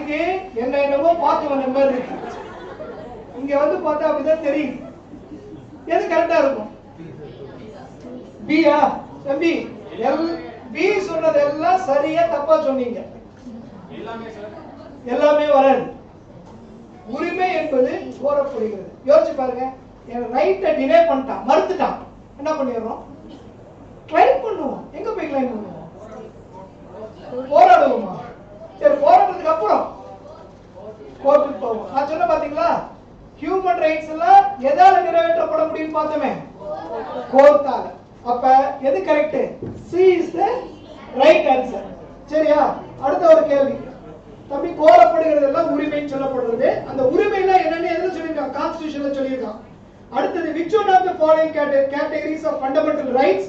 அதுக்கு என்னவோ பார்த்து வந்த மாதிரி இருக்கு. இங்க வந்து பார்த்தா அப்படிதான் தெரியும். எது கரெக்டா இருக்கும்? பியா தம்பி? பி சொன்னதெல்லாம் சரியா தப்பா சொன்னீங்க. எல்லாமே வராது. உரிமை என்பது கோரப்படுகிறது. யோசிச்சு பாருங்க. ரைட்டை டிலே பண்ணிட்டான், மறுத்துட்டான், என்ன பண்ணிடுறோம்? கிளைம் பண்ணுவோம். எங்க போய் கிளைம் பண்ணுவோம்? போராடுவோமா? சரி, போராட்டத்துக்கு அப்புறம் கோர்ட்டுக்கு போவோம். நான் சொன்ன பாத்தீங்களா, ஹியூமன் ரைட்ஸ் எல்லாம் எதால நிறைவேற்றப்பட முடியும் பார்த்தோமே? கோர்ட்டால. அப்ப எது correct? C is the right answer. சரியா? அடுத்த ஒரு கேள்வி. தம்பி, கோரப்படுகிறது எல்லாம் உரிமைன்னு சொல்லப்படுறது. அந்த உரிமைனா என்னன்னு எதுல சொல்லிருக்காங்க? கான்ஸ்டிடியூஷன்ல சொல்லிருக்காங்க. அடுத்தது, which one of the following categories of fundamental rights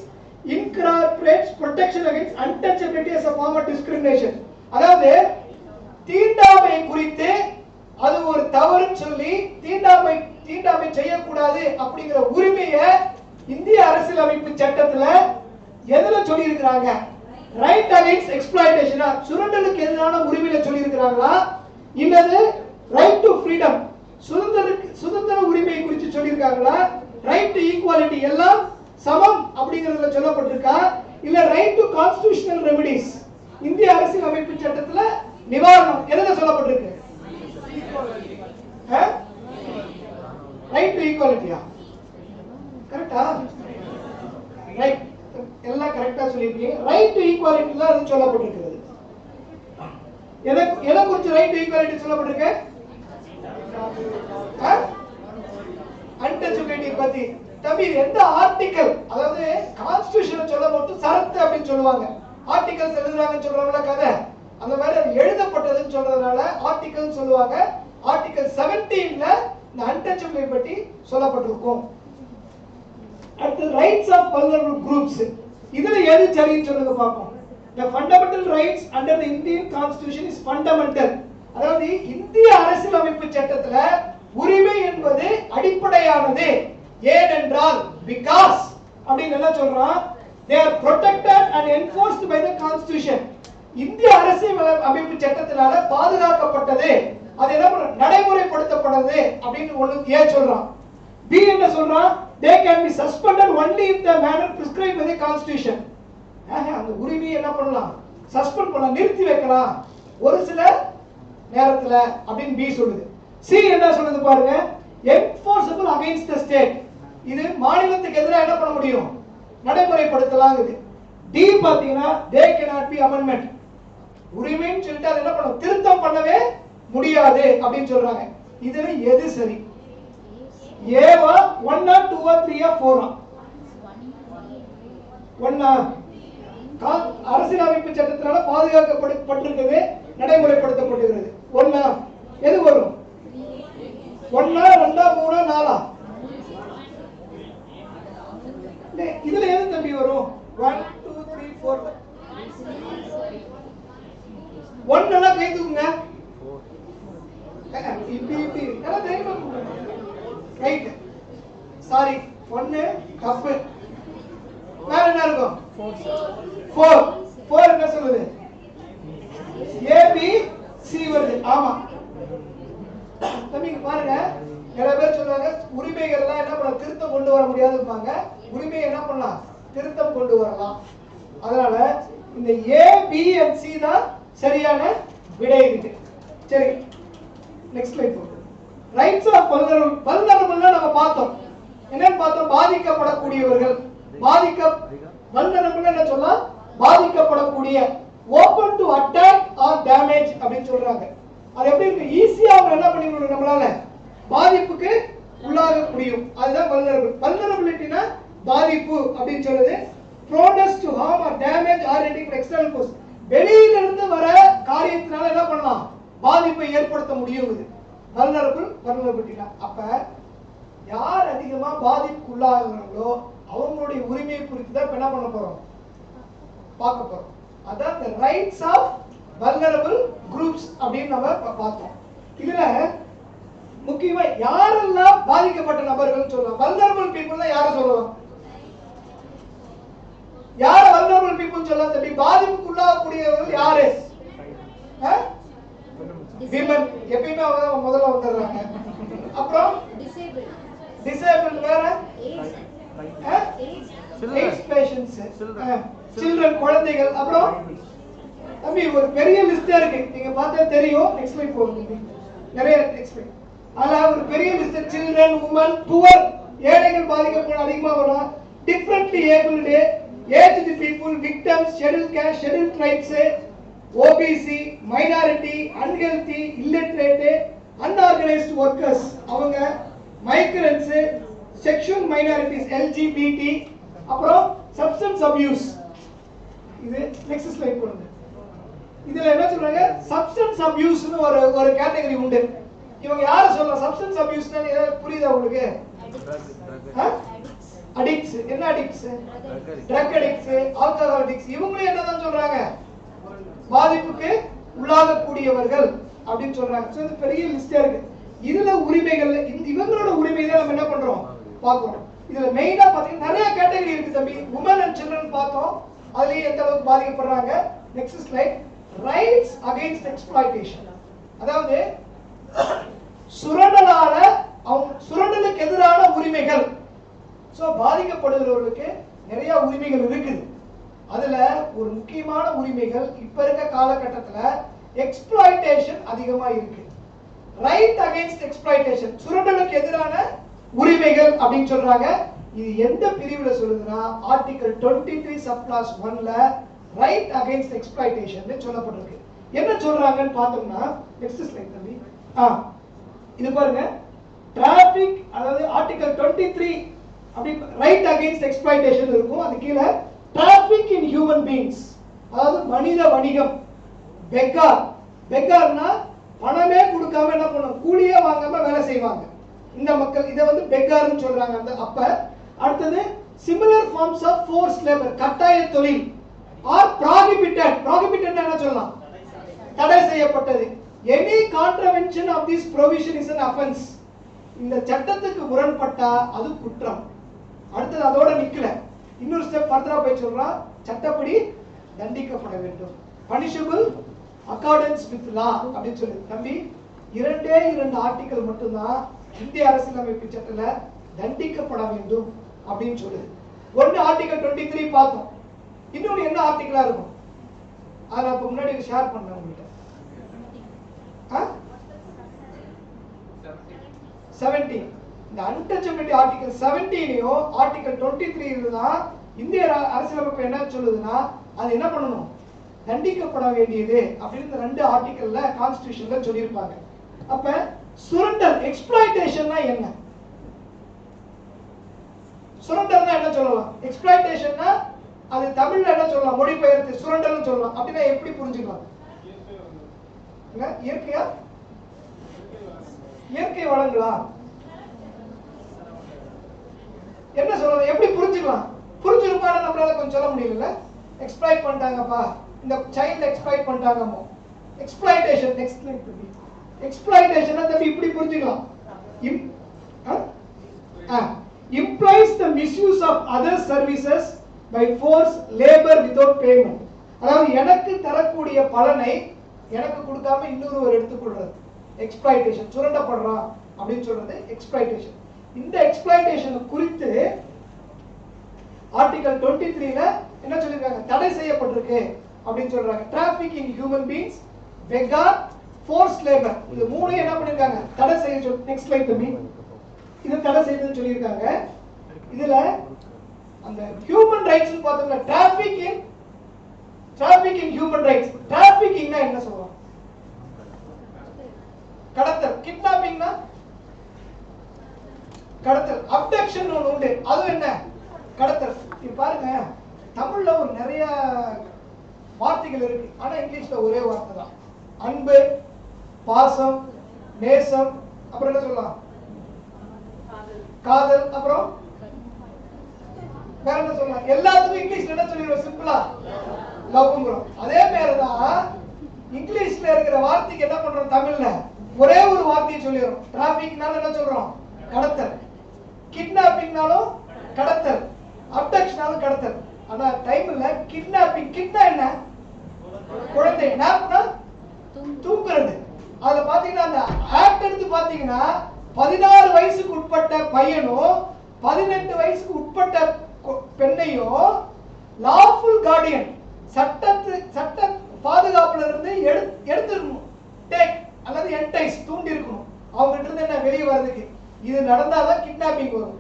incorporates protection against untouchability as a form of discrimination? அதாவது தீண்டாமை குறித்து அது ஒரு தவறுன்னு சொல்லி தீண்டாமை செய்யக்கூடாது அப்படிங்கிற உரிமையை இந்திய அரசியலமைப்பு சட்டத்துல எதுல சொல்லி இருக்கிறாங்க? ரைட் அகைன்ஸ்ட் எக்ஸ்ப்ளாய்டேஷனா, சுரண்டலுக்கு எதிரான உரிமையில சொல்லி இருக்கிறாங்களா, இல்லது ரைட் டு ஃப்ரீடம், சுதந்திர உரிமை குறித்து சொல்லி இருக்காங்களா, ரைட் டு ஈக்குவாலிட்டி, எல்லாம் சமம் அப்படிங்கறதுல சொல்லப்பட்டிருக்கா, இல்ல ரைட் டு கான்ஸ்டிடியூஷனல் ரெமிடிஸ், இந்திய அரசியலமைப்பு சட்டத்துல நிவாரணம் எதுல சொல்லப்பட்டிருக்கு? ரைட் டு ஈக்குவாலிட்டியா? கரெக்டா? ரைட், எல்லாம் கரெக்டா சொல்லிருக்கீங்க. ரைட் டு ஈக்குவாலிட்டில அது சொல்லப்பட்டிருக்கிறது. எதை குறித்து ரைட் டு ஈக்குவாலிட்டி சொல்லப்பட்டிருக்கு? அன்டச்சபிலிட்டி பத்தி. தம்பி, எந்த ஆர்டிகல்? அதாவது கான்ஸ்டிடியூஷன் சொல்ல மட்டும் சரத்து அப்படின்னு சொல்லுவாங்க. ஆர்டிகல்ஸ் எழுதுறாங்கன்னு சொல்றாங்களா கதை, அந்த மாதிரி அது எழுதப்பட்டதுன்னு சொல்றதுனால ஆர்டிகல் சொல்லுவாங்க. ஆர்டிகல் 17ல இந்த அன்டச்சபிலிட்டி பத்தி சொல்லப்பட்டிருக்கும். அடுத்து ரைட்ஸ் ஆஃப் வல்னரபிள் குரூப்ஸ். இதுல எது சரின்னு சொல்லுங்க பாப்போம். The fundamental rights under the Indian Constitution is fundamental. அதாவது இந்திய அரசியலமைப்பு சட்டத்துல உரிமை என்பது அடிப்படையானது. ஏனென்றால் because அப்படின்னு என்ன சொல்றான்? They are protected and enforced by the Constitution. இந்திய அரசியலமைப்பு சட்டத்தினால பாதுகாக்கப்பட்டது. அது என்ன நடைமுறைப்படுத்தப்பட்டது அப்படின்னு ஒண்ணு ஏன் சொல்றான். B என்ன சொல்றான்? They can be suspended only in the manner prescribed by the Constitution. அந்த உரிமையை என்ன பண்ணலாம்? சஸ்பெண்ட் பண்ணலாம், நிறுத்தி வைக்கலாம் ஒரு சில நேரத்துல அப்படின்னு B சொல்லுது. C என்ன சொல்லுது பாருங்க? enforceable against the state. இது மாநிலத்துக்கு எதிராக என்ன பண்ண முடியும்? நடைமுறைப்படுத்தலாம். D பாத்தீங்கன்னா they cannot be amendment. உரிமைன்னு சொல்லிட்டு அது என்ன பண்ணும்? திருத்தம் பண்ணவே முடியாது அப்படின்னு சொல்றாங்க. இதுல எது சரி? ஏவா 1 ஆ 2 ஆ 3 ஆ 4 ஆ? 1 அரசியலமைப்பு சட்டத்தினால பாதுகாக்கப்பட்டிருக்கிறது, நடைமுறைப்படுத்தப்படுகிறது. 1 எது வரும்? 1 2 3 4 இதுல எது தம்பி வரும்? 1 2 3 4 1 எல்லாம் கை தூக்குங்க. இப்படி எல்லாம் தெரியுமா? ரைட், சாரி, 1 தப்பு. வேற என்ன இருக்கும்? 4 என்ன சொல்லுது? A B C வருது. ஆமா தம்பி, பாருங்க, நிறைய பேர் சொல்றாங்க உரிமைகள் எல்லாம் என்ன பண்ண திருத்தம் கொண்டு வர முடியாதுப்பாங்க. உரிமை என்ன பண்ணலாம்? திருத்தம் கொண்டு வரலாம். அதனால இந்த A B and C தான் சரியான விடை இருக்கு. சரி, நெக்ஸ்ட் ஸ்லைட் போடு. ரைட்ஸ் ஆஃப் வல்னரபிள்னா நம்ம பார்த்தோம். என்னன்னு பார்த்தோம்? பாதிக்கப்படக்கூடியவர்கள். வல்னரபிள் என்ன சொல்லலாம்? பாதிக்கப்படக்கூடிய, open to attack R damage அப்படின்னு சொல்றாங்க. அது எப்படி இருக்கு? ஈஸியா அவங்க என்ன பண்ணிக்கணும்? நம்மளால பாதிப்புக்கு உள்ளாக முடியும். அதுதான் வல்னரபிள். வல்னரபிலிட்டினா பாதிப்பு அப்படின்னு சொல்றது proneness to harm or damage arising external force. வெளியில இருந்து வர காரியத்தினால என்ன பண்ணலாம்? பாதிப்பை ஏற்படுத்த முடியும். வல்னரபிலிட்டினா அப்ப யார் அதிகமா பாதிப்புக்கு உள்ளாகிறாங்களோ அவங்களுடைய உரிமையை குறித்து தான் என்ன பண்ண போறோம்? பார்க்க போறோம். அதான் the rights of vulnerable groups அப்படின்னு நம்ம பார்த்தோம். இதுல முக்கியமா யாரெல்லாம் பாதிக்கப்பட்ட நபர்கள் சொல்லலாம்? vulnerable people யார சொல்லலாம்? யார vulnerable people சொல்லலாம்? தம்பி, பாதிப்புக்குள்ளாகக்கூடியவர்கள் யாரு? விமன் எப்பயுமே அவங்க முதல்ல வந்துடுறாங்க. அப்புறம் டிசேபிள் வேற எய்ட்ஸ் பேஷண்ட்ஸ், சில்ட்ரன் குழந்தைகள். அப்புறம் தம்பி ஒரு பெரிய லிஸ்டா இருக்கு, நீங்க பார்த்தா தெரியும். நெக்ஸ்ட் ஸ்லைட் போடுங்க. நிறைய நெக்ஸ்ட் ஸ்லைட். அதுல ஒரு பெரிய லிஸ்ட் சில்ட்ரன், உமன், புவர் ஏழைகள் பாதிக்கப்பட அதிகமா வரும். Differently abled, aged people, victims, schedule caste, schedule tribes, OBC, minority, unhealthy, illiterate, unorganised workers அவங்க, மைக்ரன்ட்ஸ், செக்ஷுவல் மைனாரிட்டிஸ், எல்ஜிபிடி. அப்புறம் சப்ஸ்டன்ஸ் அபியூஸ். இது நெக்ஸ்ட் ஸ்லைட் போடுங்க. இதுல என்ன சொல்றாங்க, சப்ஸ்டன்ஸ் அபியூஸ்னு ஒரு கேட்டகரி உண்டு. இவங்க யாரை சொல்ற சப்ஸ்டன்ஸ் அபியூஸ்னா புரியுதா உங்களுக்கு? அடிக்ட்ஸ். என்ன addicts? Drug addicts, alcohol addicts. இவங்களே என்னதான் சொல்றாங்க, பாதிப்புக்கு உள்ளாகக்கூடியவர்கள் அப்படின்னு சொல்றாங்க. சோ இது பெரிய லிஸ்டா இருக்கு. இதுல உரிமைகள் இவங்களோட உரிமை தான் நம்ம என்ன பண்றோம் பாக்குறோம். இதுல மெயினா பாத்தீங்கன்னா நிறைய கேட்டகரி இருக்கு தம்பி. உமன் அண்ட் சில்ட்ரன் பார்த்தோம், அதுலயே எந்த அளவுக்கு பாதிக்கப்படுறாங்க. Next slide. Rights against exploitation, அதாவது சுரண்டலால சுரண்டலுக்கு எதிரான உரிமைகள். சோ பாதிக்கப்படுகிறவர்களுக்கு நிறைய உரிமைகள் இருக்குது. அதுல ஒரு முக்கியமான உரிமைகள் இப்ப இருக்க காலகட்டத்துல எக்ஸ்ப்ளாய்டேஷன் அதிகமா இருக்கு. ரைட் அகைன்ஸ்ட் எக்ஸ்ப்ளாய்டேஷன், சுரண்டலுக்கு எதிரான உரிமைகள் அப்படின்னு சொல்றாங்க. இது எந்த பிரிவுல சொல்லுதுன்னா ஆர்டிகல் 23 சப் கிளாஸ் 1ல ரைட் அகைன்ஸ்ட் எக்ஸ்ப்ளாய்டேஷன் சொல்லப்பட்டிருக்கு. என்ன சொல்றாங்கன்னு பார்த்தோம்னா நெக்ஸ்ட் ஸ்லைட் தம்பி. இது பாருங்க, டிராபிக், அதாவது ஆர்டிகல் 23 அப்படி ரைட் அகைன்ஸ்ட் எக்ஸ்ப்ளாய்டேஷன் இருக்கும். அது கீழே டிராபிக் இன் ஹியூமன் பீயிங்ஸ், அதாவது மனித வணிகம். பெக்கார், பெக்கார்னா பணமே கொடுக்காம என்ன பண்ணும், கூலியே வாங்காம வேலை செய்வாங்க இந்த மக்கள். இதை வந்து பெக்கார்னு சொல்றாங்க. அந்த அப்ப அடுத்தது similar forms of force labour, கட்டாய தொழில். ஆர் ப்ராஹிபிட்டட், ப்ராஹிபிட்டட் என்ன சொல்லலாம், தடை செய்யப்பட்டது. Any contravention of this provision is an offense, இந்த சட்டத்துக்கு முரண்பட்டா அது குற்றம். அடுத்தது அதோட நிக்கல, இன்னொரு ஸ்டெப் ஃபர்தரா போய் சொல்றான், சட்டப்படி தண்டிக்கப்பட வேண்டும். பனிஷபிள் அக்கார்டன்ஸ் வித் லா அப்படின்னு சொல்லி தம்பி. இரண்டே 2 ஆர்டிகல் மட்டும்தான் இந்திய அரசியலமைப்பு சட்டத்துல தண்டிக்கப்பட வேண்டும் அப்படின்னு சொல்லுது. ஒன்னு ஆர்டிகல் 23 பார்த்தோம், இன்னொன்னு என்ன ஆர்டிகலா இருக்கும் அதை நான் முன்னாடி ஷேர் பண்ணேன் உங்ககிட்ட. 17 இந்த அன்டச்சபிலிட்டி ஆர்டிகல் 17யும் ஆர்டிகல் 23 தான் இந்திய அரசியலமைப்பு என்ன சொல்லுதுன்னா அது என்ன பண்ணணும், தண்டிக்கப்பட வேண்டியது அப்படின்னு இந்த 2 ஆர்டிகல்ல கான்ஸ்டிடியூஷன்ல சொல்லியிருப்பாங்க. அப்ப சுரண்டல் எக்ஸ்ப்ளாய்டேஷன்னா என்ன, சுரண்டல்னா என்ன சொல்லலாம், எக்ஸ்ப்ளாய்டேஷன்னா அது தமிழ்ல என்ன சொல்லலாம், மொழிபெயர்த்து சுரண்டல்னு சொல்லலாம். அப்படின்னா எப்படி புரிஞ்சுக்கலாம்? இயற்கையா, இயற்கை வளங்களா, என்ன சொல்றது, எப்படி புரிஞ்சுக்கலாம்? புரிஞ்சிருப்பான நம்மளால கொஞ்சம் சொல்ல முடியல. எக்ஸ்ப்ளாய்ட் பண்ணிட்டாங்கப்பா, இந்த சைல்ட் எக்ஸ்ப்ளாய்ட் பண்ணிட்டாங்கமோ. எக்ஸ்ப்ளாய்டேஷன் எக்ஸ்பிளைன் பண்ணி, எக்ஸ்ப்ளாய்டேஷன் தம்பி இப்படி புரிஞ்சுக்கலாம். implies the misuse of other services by force labor without payment, அதாவது எனக்கு தரக்கூடிய பலனை எனக்கு கொடுக்காம இன்னொருவர் எடுத்துக்கொள்றது எக்ஸ்ப்ளாய்டேஷன். சுரண்டப்படுறான் அப்படின்னு சொல்றது எக்ஸ்ப்ளாய்டேஷன். இந்த எக்ஸ்ப்ளாய்டேஷன் குறித்து ஆர்டிகல் 23ல என்ன சொல்லிருக்காங்க, தடை செய்யப்பட்டிருக்கு அப்படின்னு சொல்றாங்க. Traffic in human beings, begar, force labour, இது மூணையும் என்ன பண்ணிருக்காங்க, தடை செய்ய சொல்லி. நெக்ஸ்ட் ஸ்லைட் தம்பி. இது தடை செய்யணும்னு சொல்லியிருக்காங்க. இதுல அந்த ஹியூமன் ரைட்ஸ் பார்த்தோம்னா டிராபிக் இன் ஹியூமன் ரைட்ஸ். டிராபிக்கிங்னா என்ன சொல்றோம், கடத்தல். கிட்னாப்பிங்னா கடத்தல். அப்டக்ஷன் ஒன்று உண்டு, அது என்ன, கடத்தல். இது பாருங்க, தமிழ்ல ஒரு நிறைய வார்த்தைகள் இருக்கு, ஆனா இங்கிலீஷ்ல ஒரே வார்த்தை தான். அன்பு, பாசம், நேசம், அப்புறம் என்ன சொல்லலாம், காதல், அப்புறம் வேற என்ன சொல்லலாம், எல்லாத்துக்கும் இங்கிலீஷ்ல என்ன சொல்லிடுவோம், சிம்பிளா லவ்ங்கிறோம். அதே மாதிரிதான் இங்கிலீஷ்ல இருக்கிற வார்த்தைக்கு என்ன பண்றோம், தமிழ்ல ஒரே ஒரு வார்த்தையை சொல்லிடுறோம். டிராபிக்னால என்ன சொல்றோம், கடத்தல். கிட்னாப்பிங்னாலும் கடத்தல், அப்டக்ஷனாலும் கடத்தல். ஆனா டைம்ல கிட்னாப்பிங், கிட்னா என்ன, குழந்தை, நாப்னா தூங்குறது. அதுல பாத்தீங்கன்னா அந்த ஆக்ட் எடுத்து பாத்தீங்கன்னா 16 வயசுக்கு உட்பட்ட பையனும் 18 வயசுக்கு உட்பட்ட பெண்ணையும் லாஃபுல் கார்டியன் சட்ட பாதுகாப்புல இருந்து எடுத்துடணும், டேக் அல்லது என்டைஸ் தூண்டி இருக்கணும் அவங்க கிட்ட இருந்து என்ன வெளியே வர்றதுக்கு. இது நடந்தாதான் கிட்னாப்பிங் வரும்,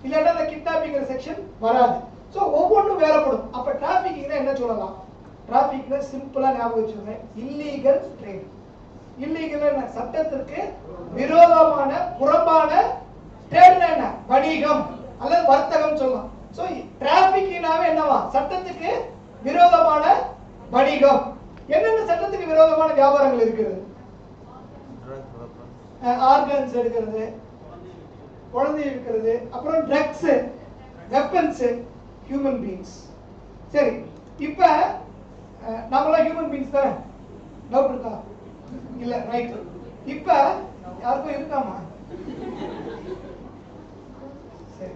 இல்லைன்னா அந்த கிட்னாப்பிங் செக்ஷன் வராது. ஸோ ஒவ்வொன்றும் வேறப்படும். அப்ப டிராபிக்னா என்ன சொல்லலாம்? டிராபிக்னா சிம்பிளா ஞாபகம் வச்சுக்கோங்க, இல்லீகல் ட்ரேட். இல்லீகல் என்ன? சட்டத்திற்கு விரோதமான புறம்பான ட்ரேட்னா என்ன? வணிகம் அல்லது வர்த்தகம் சொல்லலாம். ஸோ டிராபிக்னாவே என்னவா? சட்டத்துக்கு விரோதமான வணிகம். என்னென்ன சட்டத்துக்கு விரோதமான வியாபாரங்கள் இருக்கிறது? ஆர்கன்ஸ் எடுக்கிறது, குழந்தை இருக்கிறது, அப்புறம் ட்ரக்ஸ், வெப்பன்ஸ், ஹியூமன் பீயிங்ஸ். சரி, இப்ப நாமெல்லாம் ஹியூமன் பீயிங்ஸ் தானே? டவுட் இருக்கா? இல்ல, ரைட். இப்ப யாருக்கும் இருக்காமா? சரி,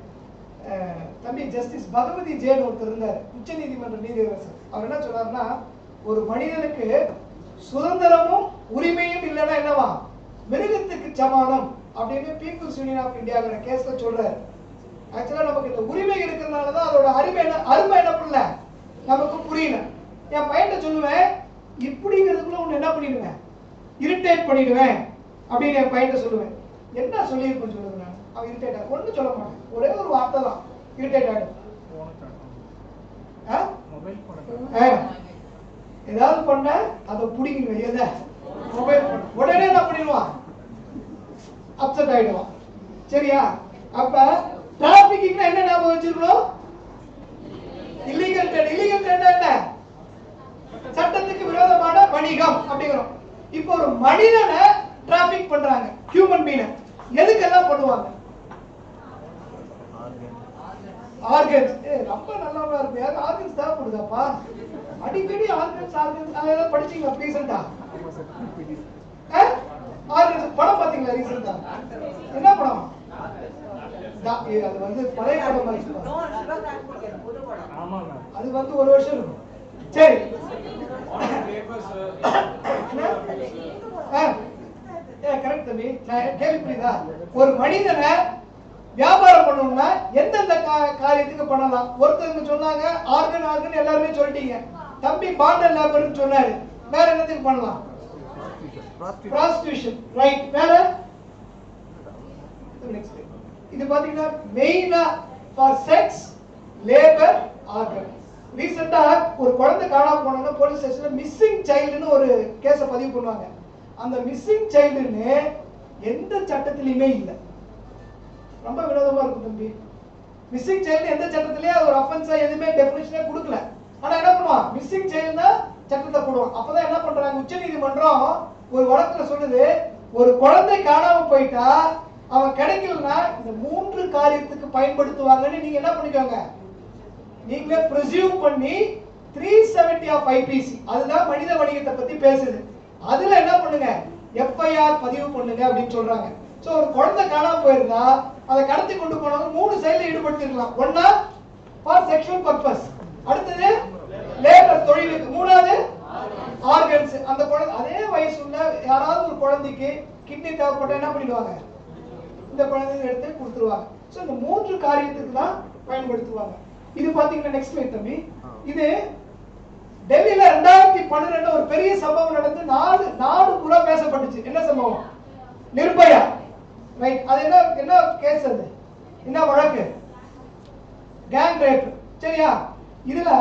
தம்பி ஜஸ்டிஸ் பகவதி ஜெயின் ஒருத்தர் இருந்தார், உச்ச நீதிமன்ற நீதியரசர். அவர் என்ன சொன்னார்னா, ஒரு மனிதனுக்கு சுதந்திரமும் உரிமையும் இல்லைன்னா என்னவா? மிருகத்துக்கு சமானம் அப்படின்னு பீப்புள்ஸ் யூனியன் ஆஃப் இந்தியாங்கிற கேஸ்ல சொல்றாரு. ஆக்சுவலா நமக்கு இந்த உரிமை இருக்கிறதுனால தான் அதோட அருமை என்ன பண்ணல நமக்கு புரியல. என் பையன் சொல்லுவேன், இப்படிங்கிறதுக்குள்ள ஒண்ணு என்ன பண்ணிடுவேன், இரிட்டேட் பண்ணிடுவேன் அப்படின்னு என் பையன் சொல்லுவேன். என்ன சொல்லியிருப்பேன் சொல்லுங்க, நான் அவன் இரிட்டேட் ஆகும் ஒன்றும் சொல்ல மாட்டேன், ஒரே ஒரு வார்த்தை தான், இரிட்டேட் ஆகிடும். ஏதாவது பண்ண அதை பிடிக்கணும், எதை மொபைல் உடனே என்ன பண்ணிடுவான், அப்செட் ஆயிடுவான். சரியா? அப்ப டிராபிக்கிங்னா என்ன ஞாபகம் வச்சிருக்கணும்? Illegal trade. இல்லீகல் ட்ரேட் என்ன? சட்டத்துக்கு விரோதமான வணிகம் அப்படிங்கிறோம். இப்போ ஒரு மனிதனை டிராபிக் பண்றாங்க, ஹியூமன் பீயிங், எதுக்கெல்லாம் பண்ணுவாங்க? ஆர்கன்ஸ். ரொம்ப நல்லவா இருக்கு, யாரும் ஆர்கன்ஸ் தேவைப்படுதாப்பா? அடிக்கடி ஆர்கன்ஸ் அதெல்லாம் படிச்சீங்களா ரீசெண்டா? ஆர்கன்ஸ் படம் பாத்தீங்களா ரீசெண்டா? என்ன படம்? அது வந்து பழைய படம் மாதிரி, அது வந்து ஒரு வருஷம் இருக்கும். சரி, கரெக்ட் தம்பி, கேள்வி புரியுதா? ஒரு மனிதனை வியாபாரம் பண்ணணும்னா எந்தெந்த காரியத்துக்கு பண்ணலாம்? ஒருத்தருக்கு சொன்னாங்க ஆர்கன் எல்லாருமே சொல்லிட்டீங்க. தம்பி பாண்டல் லேபர்னு சொன்னாரு, வேற என்னத்துக்கு பண்ணலாம்? prostitution, right. வேற இது பாத்தீங்கன்னா மெயினா ஃபார் செக்ஸ், லேபர், ஆர்கன். ரீசெண்டா ஒரு குழந்தை காணாம போனோம்னா போலீஸ் ஸ்டேஷன்ல மிஸ்ஸிங் சைல்டுன்னு ஒரு கேஸ பதிவு பண்ணுவாங்க. அந்த மிஸ்ஸிங் சைல்டுன்னு எந்த சட்டத்திலயுமே இல்லை. ரொம்ப வினோதமா இருக்கும் தம்பி. மிஸ்ஸிங் சைல்டு எந்த சட்டத்திலயும் ஒரு அஃபென்ஸா எதுவுமே டெஃபினிஷனே கொடுக்கல. ஆனா என்ன பண்ணுவான், மிஸ்ஸிங் சைல்டுனா சட்டத்தை போடுவான். அப்பதான் என்ன பண்றாங்க, உச்ச நீதிமன்றம் ஒரு வழக்குல சொல்லுது, ஒரு குழந்தை காணாம போயிட்டா அவன் கிடைக்கலன்னா இந்த 3 காரியத்துக்கு பயன்படுத்துவாங்கன்னு நீங்க என்ன பண்ணிக்கோங்க, நீங்களே பிரசியூம் பண்ணி 370 ஆஃப் ஐபிசி, அதுதான் மனித வணிகத்தை பத்தி பேசுது. அதுல என்ன பண்ணுங்க, எஃப்ஐஆர் பதிவு பண்ணுங்க அப்படின்னு சொல்றாங்க. சோ ஒரு குழந்தை காணாம போயிருந்தா அதை கடத்தி கொண்டு போனவங்க 3 செயல்ல ஈடுபடுத்திருக்கலாம். ஒன்னா ஃபார் செக்ஷுவல் பர்பஸ், அடுத்தது லேபர் தொழிலுக்கு, மூணாவது ஆர்கன்ஸ். அந்த குழந்தை அதே வயசுள்ள யாராவது ஒரு குழந்தைக்கு கிட்னி தேவைப்பட்ட என்ன பண்ணிடுவாங்க, இந்த குழந்தைங்க எடுத்து கொடுத்துருவாங்க. சோ இந்த 3 காரியத்துக்கு தான் பயன்படுத்துவாங்க. இது பாத்தீங்கன்னா நெக்ஸ்ட் லைட் தம்பி, இது டெல்லியில 2012 ஒரு பெரிய சம்பவம் நடந்து நாடு பூரா பேசப்பட்டுச்சு. என்ன சம்பவம்? நிர்பயா, ரைட். அது என்ன கேஸ், அது என்ன வழக்கு? Gang rape. சரியா? இதுல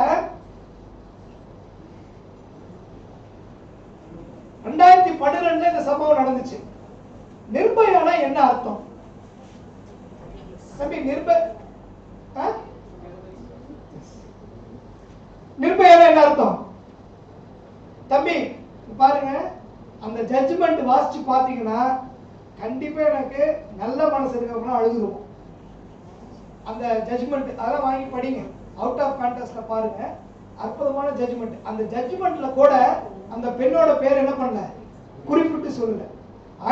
2012 இந்த சம்பவம் நடந்துச்சு. நிர்பயானா என்ன அர்த்தம் தம்பி? நிர்பயானா என்ன அர்த்தம் தம்பி? பாருங்க, அந்த ஜட்ஜ்மெண்ட் வாசிச்சு பாத்தீங்கன்னா கண்டிப்பா எனக்கு நல்ல மனசு இருக்கவங்க அழுதுருவோம். அந்த ஜட்ஜ்மெண்ட் அதெல்லாம் வாங்கி படிங்க, அவுட் ஆஃப் கான்டெக்ஸ்ட்ல பாருங்க, அற்புதமான ஜட்ஜ்மெண்ட். அந்த ஜட்ஜ்மெண்ட்ல கூட அந்த பெண்ணோட பேர் என்ன பண்ணல, குறிப்பிட்டு சொல்லல.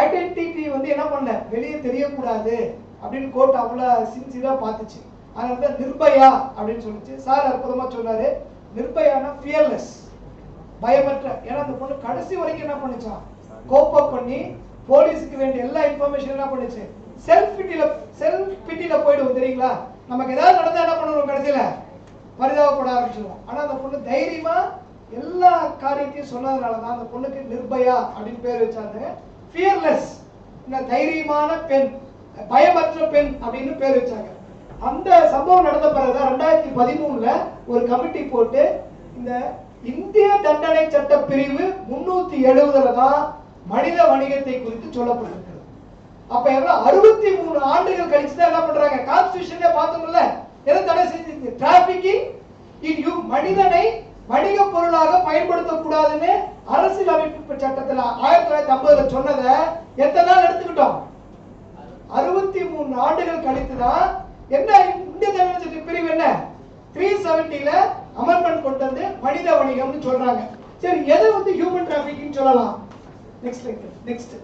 ஐடென்டிட்டி வந்து என்ன பண்ணல, வெளியே தெரியக்கூடாது அப்படின்னு கோர்ட் அவ்வளவு சின்சியரா பார்த்துச்சு. அதனால நிர்பயா அப்படின்னு சொல்லிச்சு. சார் அற்புதமா சொன்னாரு, நிர்பயானா ஃபியர்லெஸ், பயமற்ற. ஏன்னா அந்த பொண்ணு கடைசி வரைக்கும் என்ன பண்ணுச்சான், கோப் அப் பண்ணி போலீஸ்க்கு வேண்டிய எல்லா இன்ஃபர்மேஷன் என்ன பண்ணுச்சு, செல்ஃப் பிட்டில போயிடுவோம் தெரியுங்களா. நமக்கு ஏதாவது நடந்தா என்ன பண்ணுவோம், கடைசியில பரிதாபப்பட ஆரம்பிச்சிருவோம். ஆனா அந்த பொண்ணு தைரியமா எல்லா காரியத்தையும் சொன்னதுனால தான் அந்த பொண்ணுக்கு நிர்பயா அப்படின்னு பேர் வச்சாங்க. ஃபியர்லெஸ், தைரியமான பெண், பயமற்ற பெண் அப்படின்னு பேர் வச்சாங்க. அந்த சம்பவம் நடந்த பிறகுதான் 2013ல ஒரு கமிட்டி போட்டு இந்த இந்திய தண்டனை சட்ட பிரிவு 370ல தான் மனித வணிகத்தை குறித்து சொல்லப்பட்டிருக்கிறது. அப்ப எவ்வளவு 63 ஆண்டுகள் கழிச்சு தான் என்ன பண்றாங்க, கான்ஸ்டிடியூஷன்ல பார்த்தோம்ல, எதை தடை செஞ்சு, டிராபிக்கிங் இன் மனிதனை வணிக பொருளாக பயன்படுத்தக்கூடாதுன்னு அரசியல் அமைப்பு சட்டத்துல 1950ல சொன்னதை எத்தனை நாள் எடுத்துக்கிட்டோம், 63 ஆண்டுகள் கழித்துதான் என்ன இந்திய தண்டனை சட்ட பிரிவு என்ன 370ல அமெண்ட்மென்ட் கொண்டு வந்து மனித வணிகம்னு சொல்றாங்க. சரி, எதை வந்து ஹியூமன் டிராபிக்கிங் சொல்லலாம். நெக்ஸ்ட்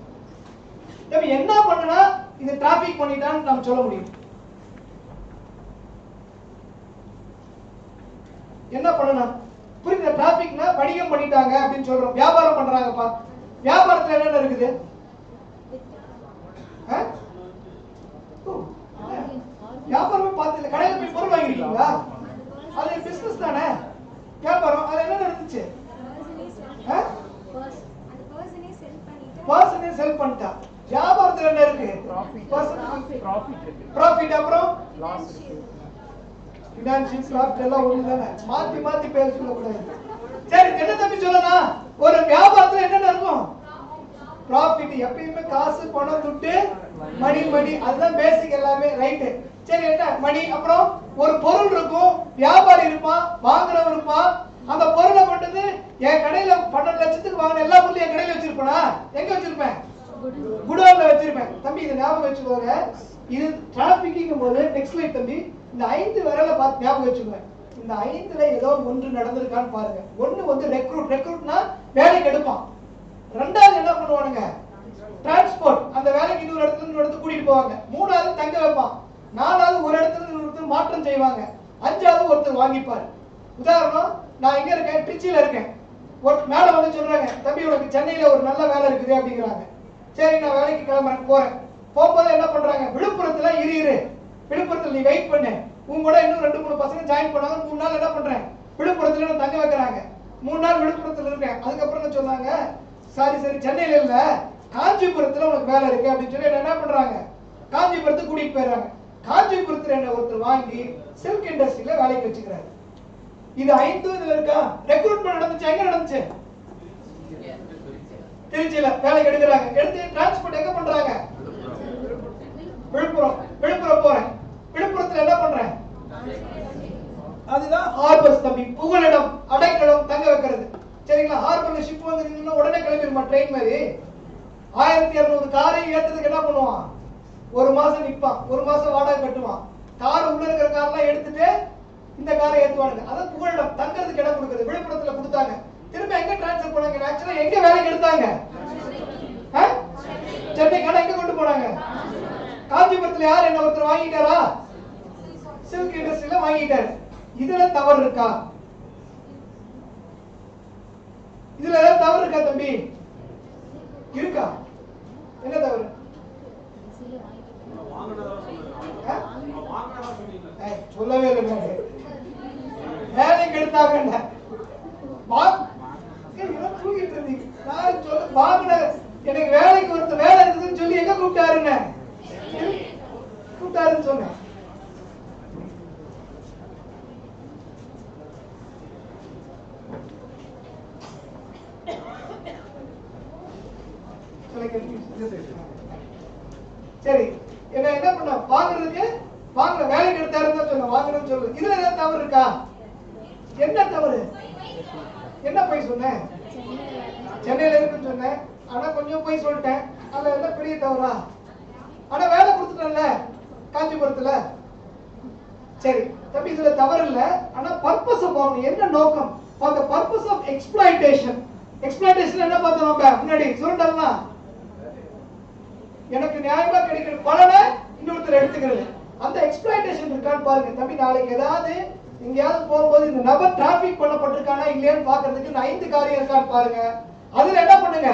என்ன பண்ணனா இது டிராபிக் பண்ணிட்டான்னு நாம் சொல்ல முடியும். என்ன பண்ணணும் புரியுது, டிராபிக்னா வணிகம் பண்ணிட்டாங்க அப்படின்னு சொல்றோம். வியாபாரம் பண்றாங்கப்பா, வியாபாரத்துல என்ன இருக்குது, வியாபாரமே பார்த்து கடையில போய் பொருள் வாங்கிருக்கீங்களா, அது பிசினஸ் தானே வியாபாரம். அது என்ன நடந்துச்சு, பர்சனே செல் பண்ணிட்டா. வியாபாரத்துல என்ன இருக்கு, ப்ராஃபிட், அப்புறம் ஃபினான்ஷியல் ப்ராஃபிட் எல்லாம் ஒண்ணுதானே, மாத்தி மாத்தி பேர் சொல்லக்கூடாது. சரி, என்ன தம்பி சொல்லலாம், ஒரு வியாபாரத்துல என்ன இருக்கும், ப்ராஃபிட். எப்பயுமே காசு, பணம், துட்டு, மணி, அதுதான் பேசிக் எல்லாமே, ரைட். சரி, என்ன மணி, அப்புறம் ஒரு பொருள் இருக்கும், வியாபாரி இருப்பான், வாங்குறவர் இருப்பான். அந்த பொருளை கொண்டது என் கடையில 12 லட்சத்துக்கு வாங்கின எல்லா பொருளும் என் கடையில வச்சிருப்பேனா, எங்க வச்சிருப்பேன், குடோன்ல வச்சிருப்பேன். தம்பி இதை ஞாபகம் வச்சுக்கோங்க, இது டிராபிக்கிங் போது. நெக்ஸ்ட் லைட் தம்பி, இந்த 5 விரலை பார்த்து ஞாபகம் வச்சுக்கோங்க. இந்த 5ல ஏதோ ஒன்று நடந்திருக்கான்னு பாருங்க. ஒண்ணு வந்து ரெக்ரூட்னா வேலைக்கு எடுப்பான். ரெண்டாவது என்ன பண்ணுவானுங்க, டிரான்ஸ்போர்ட், அந்த வேலைக்கு இன்னொரு இடத்துல இருந்து இடத்துக்கு கூட்டிட்டு போவாங்க. மூணாவது தங்க வைப்பான். நாலாவது ஒரு இடத்துல இருந்து ஒருத்தர் மாற்றம் செய்வாங்க. அஞ்சாவது ஒருத்தர் வாங்கிப்பாரு. உதாரணம், நான் எங்க இருக்கேன், திருச்சியில இருக்கேன். ஒரு மேல வந்து சொல்றாங்க, தம்பி உனக்கு சென்னையில ஒரு நல்ல வேலை இருக்குது அப்படிங்கிறாங்க. சரி, நான் வேலைக்கு கிளம்புறேன், போறேன். போகும்போது என்ன பண்றாங்க, விழுப்புரத்துல இரு, விழுப்புரத்துல நீ வெயிட் பண்ணு, உங்க கூட இன்னும் 2-3 பசங்க ஜாயின் பண்ணாங்க. 3 நாள் என்ன பண்றேன், விழுப்புரத்துல நான் தங்க வைக்கிறாங்க. 3 நாள் விழுப்புரத்துல இருக்கேன். அதுக்கப்புறம் என்ன சொன்னாங்க, சரி சென்னையில இல்ல, காஞ்சிபுரத்துல உனக்கு வேலை இருக்கு அப்படின்னு சொல்லி என்ன பண்றாங்க, காஞ்சிபுரத்துக்கு கூட்டிட்டு போயிடுறாங்க. காஞ்சிபுரத்துல என்ன ஒருத்தர் வாங்கி சில்க் இண்டஸ்ட்ரியில வேலைக்கு வச்சுக்கிறாரு. இது 5 இதுல இருக்கா. ரெக்ரூட்மெண்ட் நடந்துச்சு, எங்க நடந்துச்சு, திருச்சியில வேலைக்கு எடுக்கிறாங்க. எடுத்து டிரான்ஸ்போர்ட் எங்க பண்றாங்க, விழுப்புரம் போறேன். விழுப்புரத்துல என்ன பண்றேன், அதுதான் ஹார்பர்ஸ் தம்பி, புகலிடம், அடைக்கலம், தங்க வைக்கிறது. சரிங்களா, ஹார்பர்ல ஷிப் வந்து நின்னா உடனே கிளம்பிடுமா, ட்ரெயின் மாதிரி. 1200 காரை ஏத்துறதுக்கு என்ன பண்ணுவான், 1 மாசம் நிப்பான், 1 மாசம் வாடகை கட்டுவான். கார் உள்ள இருக்கிற காரெல்லாம் எடுத்துட்டு இந்த காரை ஏத்துவானுங்க. அதான் புகலிடம், தங்கறதுக்கு இடம் கொடுக்குறது. விழுப்புரத்துல கொடுத்தாங்க. திரும்ப எங்க டிரான்ஸ்ஃபர் பண்ணாங்க, ஆக்சுவலா எங்க வேலைக்கு எடுத்தாங்க, சென்னைக்கான எங்க கொண்டு போனாங்க, காஞ்சிபுரத்துல. யார் என்ன ஒருத்தர் வாங்கிட்டாரா, சில்க் இண்டஸ்ட்ரியில வாங்கிட்டாரு. இதுல தவறு இருக்கா, இதுல ஏதாவது தவறு இருக்கா தம்பி, இருக்கா, என்ன தவறு, சொல்லவே இல்லை. வேலைக்கு எடுத்தாங்க, தூங்கிட்டு இருந்தீங்க. நான் சொல்ல வாங்கின, எனக்கு வேலைக்கு ஒருத்தர் வேலை இருக்குதுன்னு சொல்லி எங்க கூப்பிட்டாருன்னு சொன்னேன். சரி, என்ன பண்ண, வாங்குறதுக்கு வாங்க, வேலைக்கு எடுத்தாருன்னு சொன்ன, வாங்கணும்னு சொல்லுங்க. இதுல ஏதாவது தவறு இருக்கா, என்ன தவறு, என்ன போய் சொன்னேன், சென்னையில இருக்குன்னு சொன்னேன், ஆனா கொஞ்சம் போய் சொல்லிட்டேன். அதுல என்ன பெரிய தவறா, ஆனா வேலை கொடுத்துட்டேன்ல காஞ்சிபுரத்துல. சரி தம்பி, இதுல தவறு இல்ல. ஆனா பர்பஸ் ஆஃப் என்ன நோக்கம், for the purpose of exploitation. Exploitation என்ன பார்த்தோம் நம்ம முன்னாடி, சுரண்டல்னா எனக்கு நியாயமா கிடைக்கிற பலனை இன்னொருத்தர் எடுத்துக்கிறது. அந்த எக்ஸ்ப்ளாய்டேஷன் இருக்கான்னு பாருங்க தம்பி. நாளைக்கு ஏதாவது எங்கேயாவது போகும்போது இந்த நபர் டிராபிக் பண்ணப்பட்டிருக்கானா இல்லையான்னு பாக்குறதுக்கு இந்த 5 காரியம் இருக்கான்னு பாருங்க. அதுல என்ன பண்ணுங்க,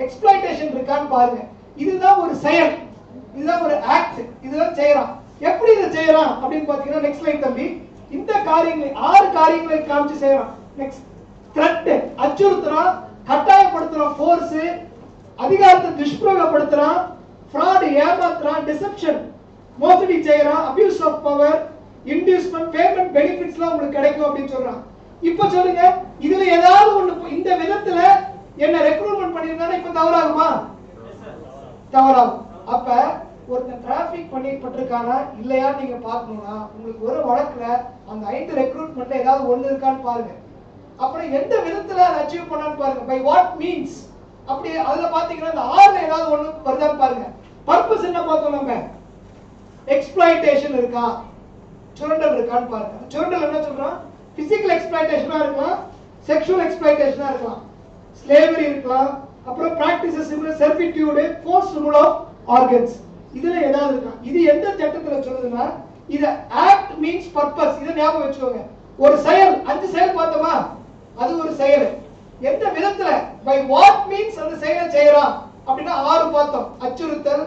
எக்ஸ்பிளாய்டேஷன் இருக்கான்னு பாருங்க. இதுதான் ஒரு செயல், இதுதான் ஒரு ஆக்ட், இதுதான் செய்யறான். எப்படி இதை செய்யறான் அப்படின்னு பாத்தீங்கன்னா நெக்ஸ்ட் லைன் தம்பி. இந்த காரியங்களை 6 காரியங்களை காமிச்சு செய்யறான். நெக்ஸ்ட் த்ரெட், அச்சுறுத்துறான், கட்டாயப்படுத்துறான், ஃபோர்ஸ், அதிகாரத்தை துஷ்பிரயோகப்படுத்துறான், ஃப்ராட் ஏமாத்துறான், டிசெப்ஷன் மோசடி செய்யறான், அபியூஸ் ஆஃப் பவர், இன்டியூஸ்மென்ட், பேமெண்ட் பெனிஃபிட்ஸ்லாம் உங்களுக்கு கிடைக்கும் அப்படின்னு சொல்றான். இப்ப சொல்லுங்க, இதுல ஏதாவது ஒண்ணு இந்த விதத்துல என்ன ரெக்ரூட்மெண்ட் பண்ணிருந்தா இப்ப தவறாகுமா? தவறாகும். அப்ப ஒருத்தன் டிராபிக் பண்ணிப்பட்டிருக்கானா இல்லையா நீங்க பாக்கணும்னா உங்களுக்கு ஒரு வழக்குல அந்த 5 ரெக்ரூட்மெண்ட்ல ஏதாவது ஒண்ணு இருக்கான்னு பாருங்க. அப்புறம் எந்த விதத்துல அதை அச்சீவ் பண்ணான்னு பாருங்க. பை வாட் மீன்ஸ் அப்படி அதுல பாத்தீங்கன்னா இந்த 6ல ஏதாவது ஒண்ணு வருதான்னு பாருங்க. பர்பஸ் என்ன பார்த்தோம் நம்ம? எக்ஸ்பிளாய்டேஷன் இருக்கா, சுரண்டல் இருக்கான்னு பாருங்க. சுரண்டல் என்ன சொல்றோம்? பிசிக்கல் எக்ஸ்பிளாய்டேஷனா இருக்கலாம், செக்ஷுவல் எக்ஸ்பிளாய்டேஷனா இருக்கலாம், ஸ்லேவரி இருக்கலாம், அப்புறம் practices servitude, force rule of organs, இதுல ஏதாவது இருக்கா? இது எந்த சட்டத்துல சொல்லுதுன்னா இது ஆக்ட் மீன்ஸ் பர்பஸ். இத ஞாபகம் வச்சுக்கோங்க. ஒரு செயல், 5 செயல் பார்த்தோமா, அது ஒரு செயல். எந்த விதத்துல பை வாட் மீன்ஸ் அந்த செயலை செய்யறான் அப்படின்னா 6 பார்த்தோம். அச்சுறுத்தல்,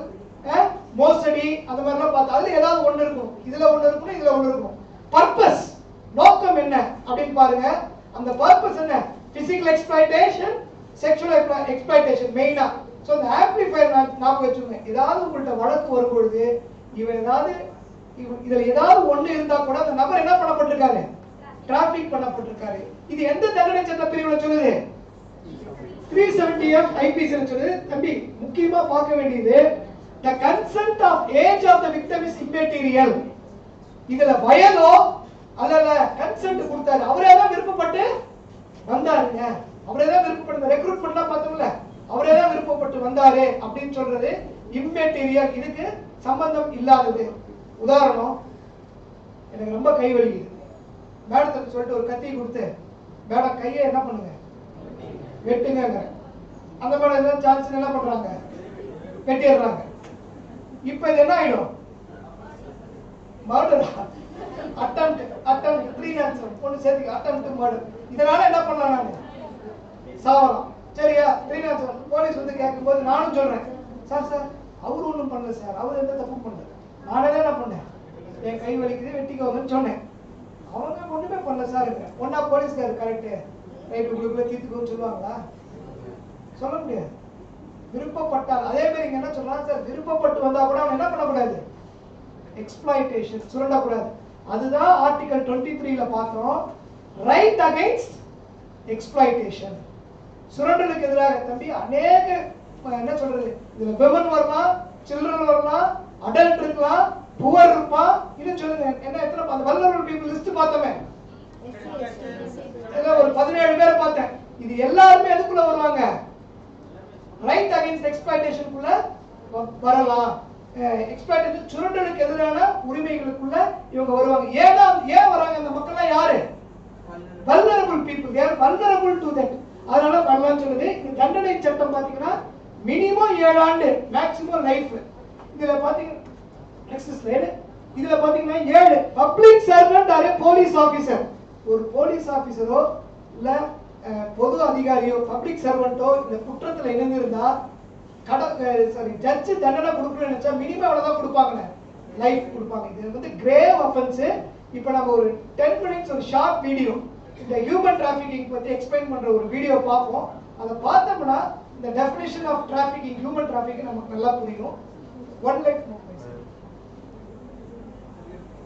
மோசடி, அந்த மாதிரி எல்லாம் பார்த்தோம். அதுல ஏதாவது ஒண்ணு இருக்கும், இதுல ஒண்ணு இருக்கும், இதுல ஒண்ணு இருக்கும். பர்பஸ், நோக்கம் என்ன அப்படின்னு பாருங்க. அந்த பர்பஸ் என்ன? பிசிக்கல் எக்ஸ்பிளாய்டேஷன், செக்ஷுவல் எக்ஸ்பிளாய்டேஷன் மெயினா. சோ அந்த ஆம்பிளிஃபையர் ஞாபகம் வச்சுக்கோங்க. ஏதாவது உங்கள்ட்ட வழக்கு வரும்பொழுது இவன் ஏதாவது இதுல ஏதாவது ஒண்ணு இருந்தா கூட அந்த நபர் என்ன பண்ணப்பட்டிருக்காரு? டிராபிக் பண்ணப்பட்டிருக்காரு. இது எந்த தண்டனை சட்ட பிரிவுல சொல்லுது? 370 IPC சொல்லுது. தம்பி முக்கியமா பார்க்க வேண்டியது the consent of age of the victim is immaterial. இதுல வயதோ அல்ல கன்சென்ட் கொடுத்தாரு, அவரே தான் விருப்பப்பட்டு வந்தாருங்க, அவரே தான் விருப்பப்பட்டு ரெக்ரூட்மெண்ட்லாம் பார்த்தோம்ல, அவரே தான் விருப்பப்பட்டு வந்தாரு அப்படின்னு சொல்றது இம்மெட்டீரியல், இதுக்கு சம்பந்தம் இல்லாதது. உதாரணம், எனக்கு ரொம்ப கை வலிக்குது, மேடத்துக்கு சொல்லிட்டு ஒரு கத்தி கொடுத்து மேடம் கையை என்ன பண்ணுங்க வெட்டுங்க, அந்த மேடம் ஏதாவது சான்ஸ் என்ன பண்றாங்க? வெட்டிடுறாங்க. இப்ப இது என்ன ஆயிடும்? மர்டர் அட்டெம்ப்ட் 3 நாட்ஸ் பொண்ணு சேர்த்து அட்டெம்ப்ட் மர்டர். இதனால என்ன பண்ணலாம்? நானு சாவலாம். சரியா? 3 நாட்ஸ் போலீஸ் வந்து கேட்கும்போது நானும் சொல்றேன், சார் சார் அவர் ஒண்ணும் பண்ணல சார், அவர் எந்த தப்பு பண்ணல, நானே என்ன பண்ணேன், என் கை வலிக்குது வெட்டிக்கோங்கன்னு சொன்னேன், அவங்க ஒண்ணுமே பண்ணல சார். ஒன்னா போலீஸ்கார் கரெக்ட் ரைட் உங்களுக்குள்ள தீர்த்துக்கோன்னு சொல்லுவாங்களா? சொல்ல முடியாது. விருப்பப்பட்டால். அதே மாதிரி இங்க என்ன சொல்றாங்க சார், விருப்பப்பட்டு வந்தா கூட அவன் என்ன பண்ணக்கூடாது? எக்ஸ்பிளாய்டேஷன், சுரண்டக்கூடாது. அதுதான் ஆர்டிகல் 23ல பார்த்தோம், ரைட் அகைன்ஸ்ட் எக்ஸ்பிளாய்டேஷன். சுரண்டலுக்கு எதிராக தம்பி அநேக என்ன சொல்றது, இதுல விமன் வரலாம், சில்ட்ரன் வரலாம், அடல்ட் இருக்கலாம், புவர் இருப்பான், இன்னும் சொல்லுங்க என்ன எத்தனை அந்த வல்னரபிள் பீப்பிள் லிஸ்ட் பார்த்தோமே, ஒரு 17 பேர் பார்த்தேன். இது எல்லாருமே எதுக்குள்ள வருவாங்க? ரைட் அகைன்ஸ்ட் எக்ஸ்பிளாய்டேஷனுக்குள்ள வரலாம். எக்ஸ்பிளாய்டேஷன் சுரண்டலுக்கு எதிரான உரிமைகளுக்குள்ள இவங்க வருவாங்க. ஏன் வராங்க அந்த மக்கள்லாம்? யாரு? vulnerable people, they are vulnerable to that. அதனால வரலாம்னு சொல்லுது. இந்த தண்டனை சட்டம் பாத்தீங்கன்னா மினிமம் 7 ஆண்டு, மேக்ஸிமம் லைஃப். இதுல பாத்தீங்கன்னா நெக்ஸ்ட் ஸ்லைடு, இதுல பாத்தீங்கன்னா 7 public servant or police officer. ஒரு போலீஸ் ஆபீசரோ இல்ல பொது அதிகாரியோ பப்ளிக் சர்வெண்டோ இந்த குற்றத்துல இணைந்திருந்தா ஜட்ஜ் தண்டனை கொடுக்கணும்னு நினைச்சா மினிமம் அவ்வளவுதான் கொடுப்பாங்க, லைஃப் கொடுப்பாங்க. இது வந்து கிரேவ் அஃபென்ஸ். இப்போ நம்ம ஒரு 10 மினிட்ஸ் ஒரு ஷார்ட் வீடியோ இந்த ஹியூமன் டிராஃபிக்கிங் பத்தி எக்ஸ்பிளைன் பண்ற ஒரு வீடியோ பார்ப்போம். அதை பார்த்தோம்னா இந்த definition of trafficking, human trafficking நமக்கு நல்லா புரியும். 1 லைக்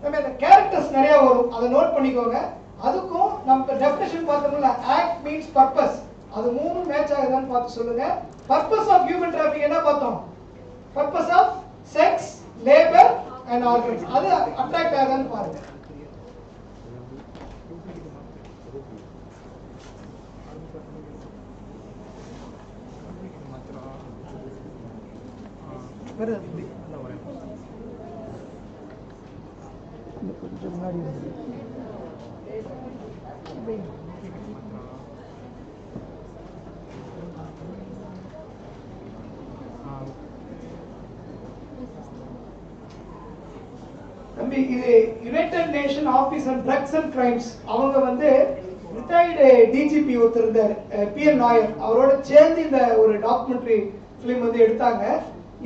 நம்ம இந்த கேரக்டர்ஸ் நிறைய வரும், அதை நோட் பண்ணிக்கோங்க. அதுக்கும் நம்ம டெஃபினிஷன் பார்த்தோம்ல, ஆக்ட் மீன்ஸ் பர்பஸ், அது 3 மேட்ச் ஆகுதான்னு பார்த்து சொல்லுங்க. பர்பஸ் ஆஃப் ஹியூமன் டிராஃபிக் என்ன பார்த்தோம்? Purpose of sex, labour and organs. அது அட்ராக்ட் ஆகுதான்னு பாருங்க. கொஞ்சம் முன்னாடி தம்பி, இது United Nation Office on Drugs and Crimes. அவங்க வந்து ரிட்டையர்டு டிஜிபி ஒருத்தர் இருந்தார், பிஎன் நாயர். அவரோட சேர்ந்து இந்த ஒரு டாக்குமெண்ட்ரி ஃபிலிம் வந்து எடுத்தாங்க.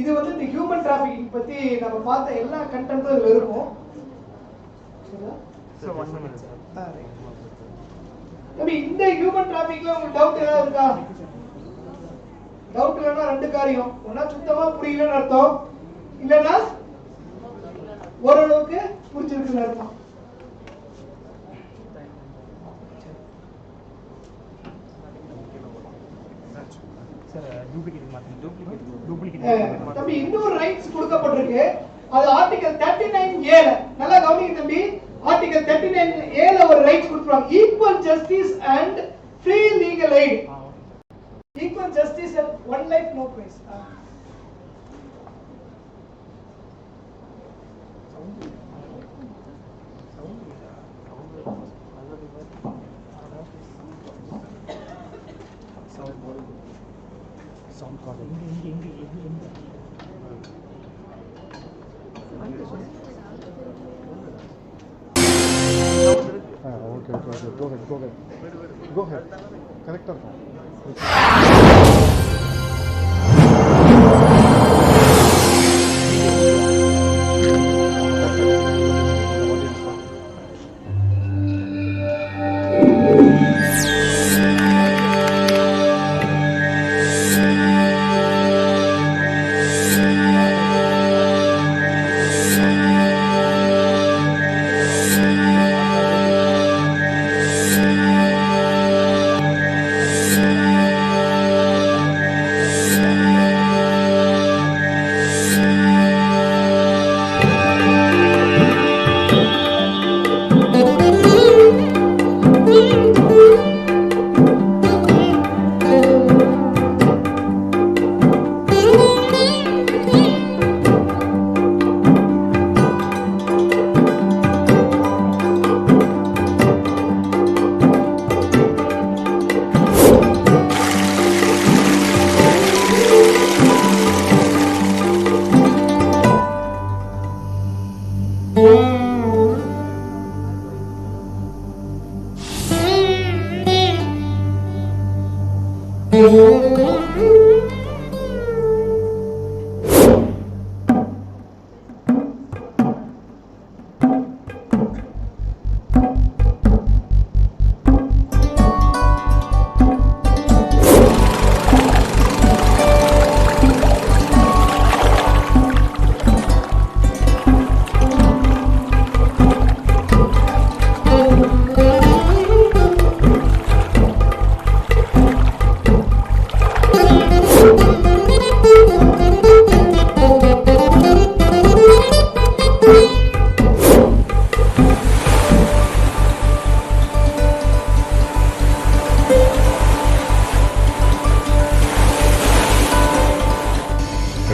இது வந்து இந்த ஹியூமன் டிராஃபிக்கிங் பத்தி நம்ம பார்த்த எல்லா கண்டென்ட்டும் இதுல இருக்கும். இந்த ஹியூமன் டிராஃபிக்ல உங்களுக்கு டவுட் ஏதாவது இருக்கா? டவுட் இல்லைன்னா ரெண்டு காரியம், ஒன்னா சுத்தமா புரியலன்னு அர்த்தம், இல்லைன்னா ஓரளவுக்கு புரிஞ்சிருக்குன்னு அர்த்தம். தம்பி இன்னொரு ரைட்ஸ் கொடுக்கப்பட்டிருக்கு, அது ஆர்டிகல் 39A. நல்லா கவனிங்க தம்பி, ஆர்டிகல் 39A ஒரு ரைட்ஸ் கொடுத்துருவாங்க. Equal justice and free legal aid. Equal justice and one life no price. Go ahead. Correct or not?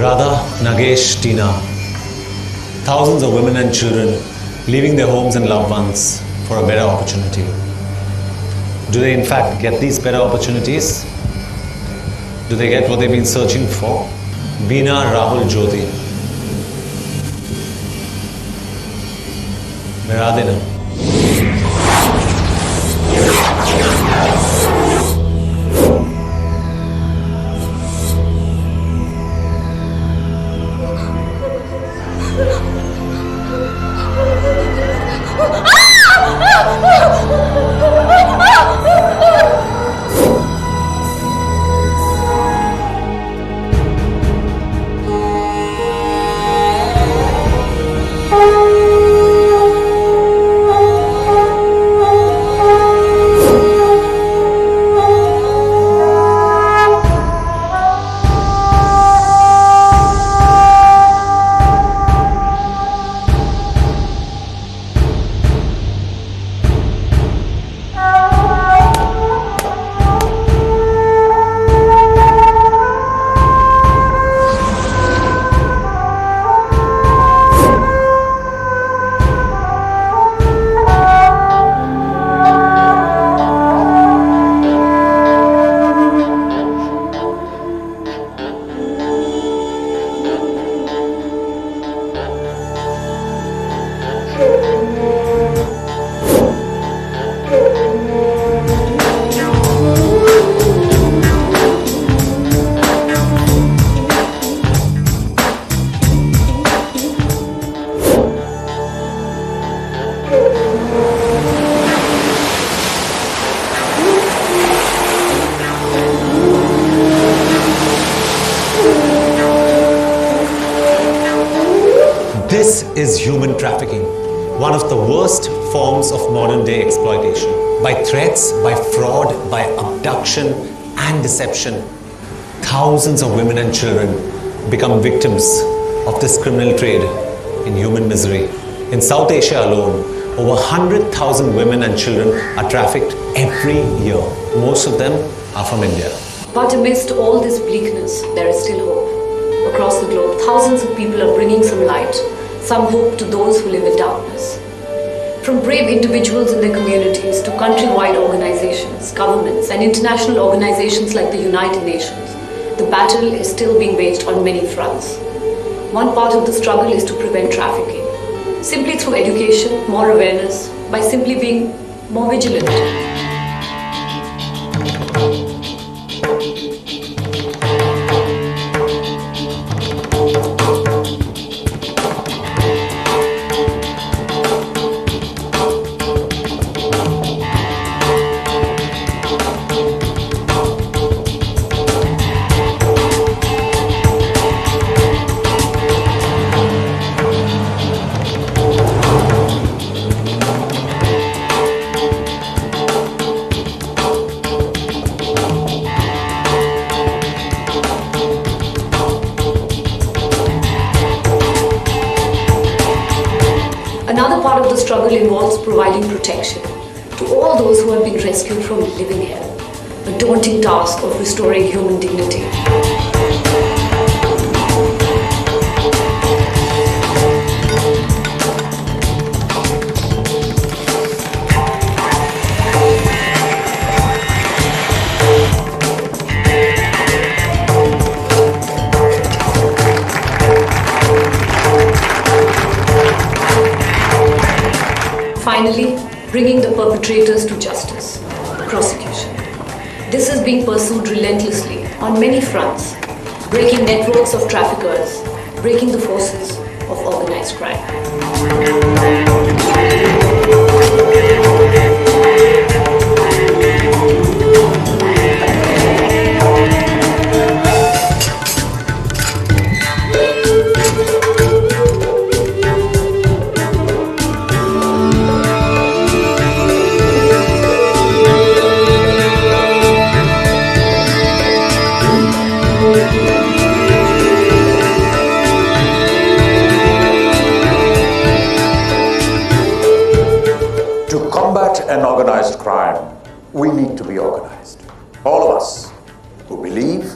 Radha, Nagesh, Tina, thousands of women and children leaving their homes and loved ones for a better opportunity. Do they in fact get these better opportunities? Do they get what they've been searching for? Beena, Rahul, Jyoti. Meradina. This is human trafficking, one of the worst forms of modern day exploitation. By threats, by fraud, by abduction and deception, thousands of women and children become victims of this criminal trade in human misery. In South Asia alone, over 100,000 women and children are trafficked every year. Most of them are from India. But amidst all this bleakness, there is still hope. Across the globe, thousands of people are bringing some light, some hope to those who live in darkness. From brave individuals in their communities to countrywide organizations, governments and international organizations like the United Nations, the battle is still being waged on many fronts. One part of the struggle is to prevent trafficking, simply through education, more awareness, by simply being more vigilant. Another part of the struggle involves providing protection to all those who have been rescued from living hell, a daunting task of restoring human dignity. Finally, bringing the perpetrators to justice, prosecution. This is being pursued relentlessly on many fronts, breaking networks of traffickers, breaking the forces of organized crime. An organized crime, we need to be organized. All of us who believe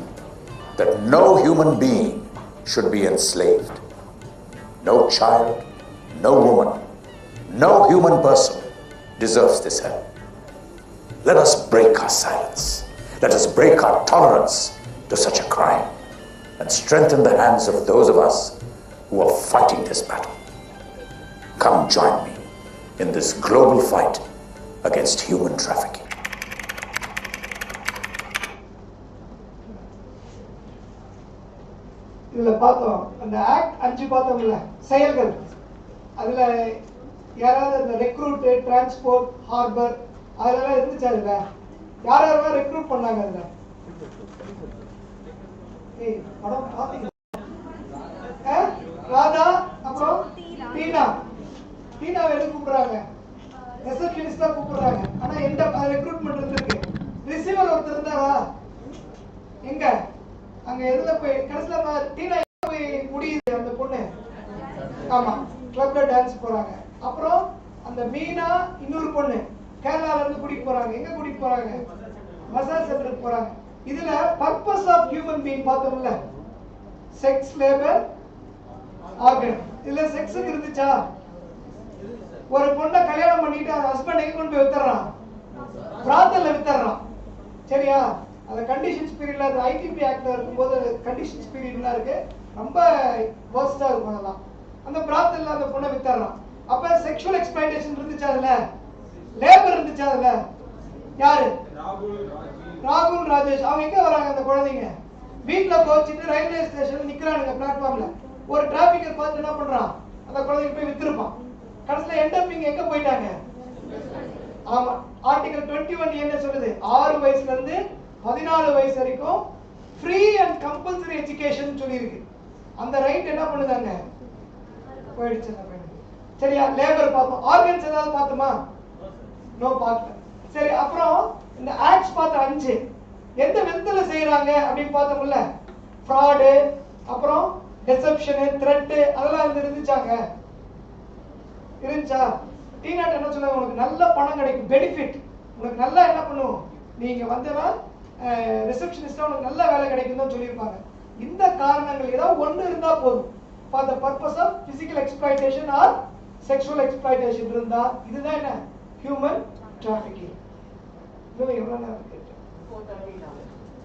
that no human being should be enslaved. No child, no woman, no human person deserves this hell. Let us break our silence. Let us break our tolerance to such a crime and strengthen the hands of those of us who are fighting this battle. Come join me in this global fight against human trafficking. இதுல பார்த்தோம் அந்த act 5 பார்த்தோம்ல செயல்கள் அதுல யாராவது அந்த recruit transport harbour அதெல்லாம் இருந்துச்சு அதுல யாரெல்லாம் ரெக்ரூட் பண்ணாங்க அதுல படம் பாத்தீங்க ராதா அப்புறம் டீனா எதுக்கு கூப்பிடுறாங்க ரிசப்ஷனிஸ்டா கூப்பிடுறாங்க ஆனா எந்த ரெக்ரூட்மெண்ட் இருக்கு ரிசீவர் ஒருத்தர் இருந்தாரா எங்க அங்க எதுல போய் கடைசில டீனா போய் முடியுது அந்த பொண்ணு ஆமா கிளப்ல டான்ஸ் போறாங்க அப்புறம் அந்த மீனா இன்னொரு பொண்ணு கேரளால இருந்து கூட்டிட்டு போறாங்க எங்க கூட்டிட்டு போறாங்க மசாஜ் சென்டருக்கு போறாங்க இதுல பர்பஸ் ஆஃப் ஹியூமன் பீயிங் பார்த்தோம்ல செக்ஸ் லேபர் ஆர்கன் இதுல செக்ஸ் இருந்துச்சா ஒரு பொண்ணை கல்யாணம் பண்ணிட்டு அந்த ஹஸ்பண்ட் எங்க கொண்டு போய் வித்துறான் பிராத்தல்ல வித்துறான் சரியா அந்த கண்டிஷன்ஸ் பீரியட்ல அந்த ஐடிபி ஆக்ட்ல இருக்கும்போது கண்டிஷன்ஸ் பீரியட்லாம் இருக்கு ரொம்ப வர்ஸ்டா இருக்கும் அதெல்லாம் அந்த பிராத்தல்ல அந்த பொண்ணை வித்துறான் அப்ப செக்ஷுவல் எக்ஸ்ப்ளாய்டேஷன் இருந்துச்சு அதுல லேபர் இருந்துச்சு அதுல யாரு ராகுல் ராஜேஷ் அவங்க எங்க வராங்க அந்த குழந்தைங்க வீட்டுல போச்சிட்டு ரயில்வே ஸ்டேஷன்ல நிக்கிறானுங்க பிளாட்ஃபார்ம்ல ஒரு டிராபிக்கர் பார்த்து என்ன பண்றான் அந்த குழந்தைக்கு போய் வித்துருப்பான் கடைசில எண்டப்பிங் எங்க போயிட்டாங்க ஆமா ஆர்டிகல் 21 என்ன சொல்லுது 6 வயசுல இருந்து 14 வயசு வரைக்கும் ஃப்ரீ அண்ட் கம்பல்சரி எஜுகேஷன் சொல்லி இருக்கு அந்த ரைட் என்ன பண்ணுதாங்க போயிடுச்சு அந்த பையனுக்கு. சரியா? லேபர் பார்த்தோம். ஆர்கன்ஸ் ஏதாவது பார்த்தோமா? நோ பார்க்கல. சரி, அப்புறம் இந்த ஆக்ட்ஸ் பார்த்த 5 எந்த விதத்துல செய்யறாங்க அப்படின்னு பார்த்தோம்ல. ஃப்ராடு, அப்புறம் டெசெப்ஷன், த்ரெட், அதெல்லாம் இருந்துச்சாங்க? இருந்துச்சா? டீநாட் என்ன சொல்லுவாங்க, உனக்கு நல்ல பணம் கிடைக்கும், பெனிஃபிட், உனக்கு நல்லா என்ன பண்ணுவோம், நீங்க வந்தனா ரிசப்ஷனிஸ்டா உனக்கு நல்ல வேலை கிடைக்கும் தான் சொல்லியிருப்பாங்க. இந்த காரணங்கள் ஏதாவது ஒன்று இருந்தா போதும். For the purpose of physical exploitation or sexual exploitation இருந்தா இதுதான் என்ன ஹியூமன் டிராஃபிக்கிங். இதுல எவ்வளவு நேரம் கேட்டேன்? 4:30 now.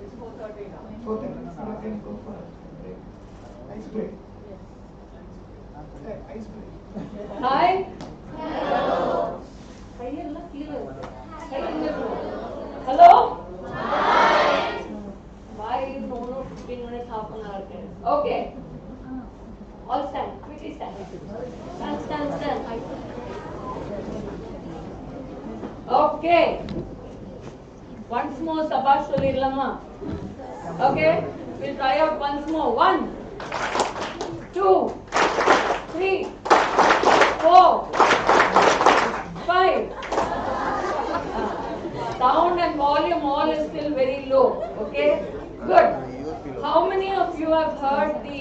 It's 4:30 now. 4:30. So I can go for a break. Ice break. Hey, ice break. Hi. Hello. கையெல்லாம் கீழே இருக்கு. Hello. Hi. Why you don't know 15 minutes, half an hour? Okay. All stand. Quickly stand. Stand. Okay. Once more, Sabash Solirlama. Okay. We'll try out once more. 1, 2, 3, 4, 5. Sound and volume all is still very low. Okay. Good. How many of you have heard the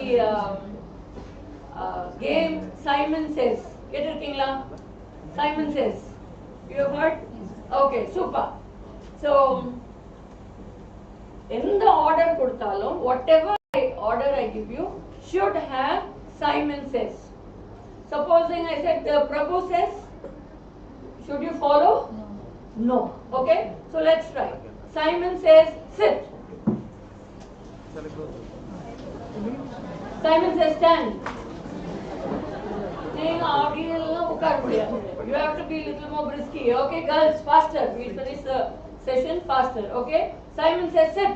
game Simon Says? Ketirkingla? Simon Says. You have heard? Okay, super. So, in the order koduthalum, whatever order I give you should have Simon Says. Supposing I said Prabhu says, should you follow? No. Okay? So let's try. Simon says sit. Simon says stand. You have to be a little more brisky. Okay, girls, faster. We'll finish the session faster. Okay? Simon says sit.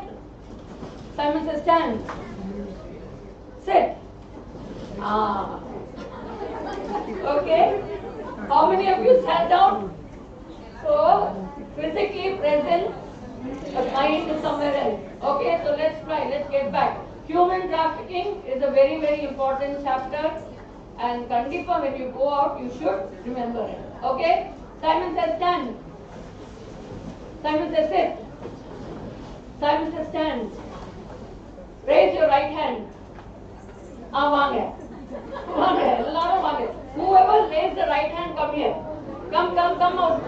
Simon says stand. Sit. Okay? How many of you sat down? So, physically present, the mind is somewhere else. Okay, so let's try. Let's get back. Human trafficking is a very, very important chapter. And Kandipa, when you go out, you should remember it. Okay? Simon says stand. Simon says sit. Simon says stand. Raise your right hand. Vaanga. Whoever raised the right hand, come here. Come out.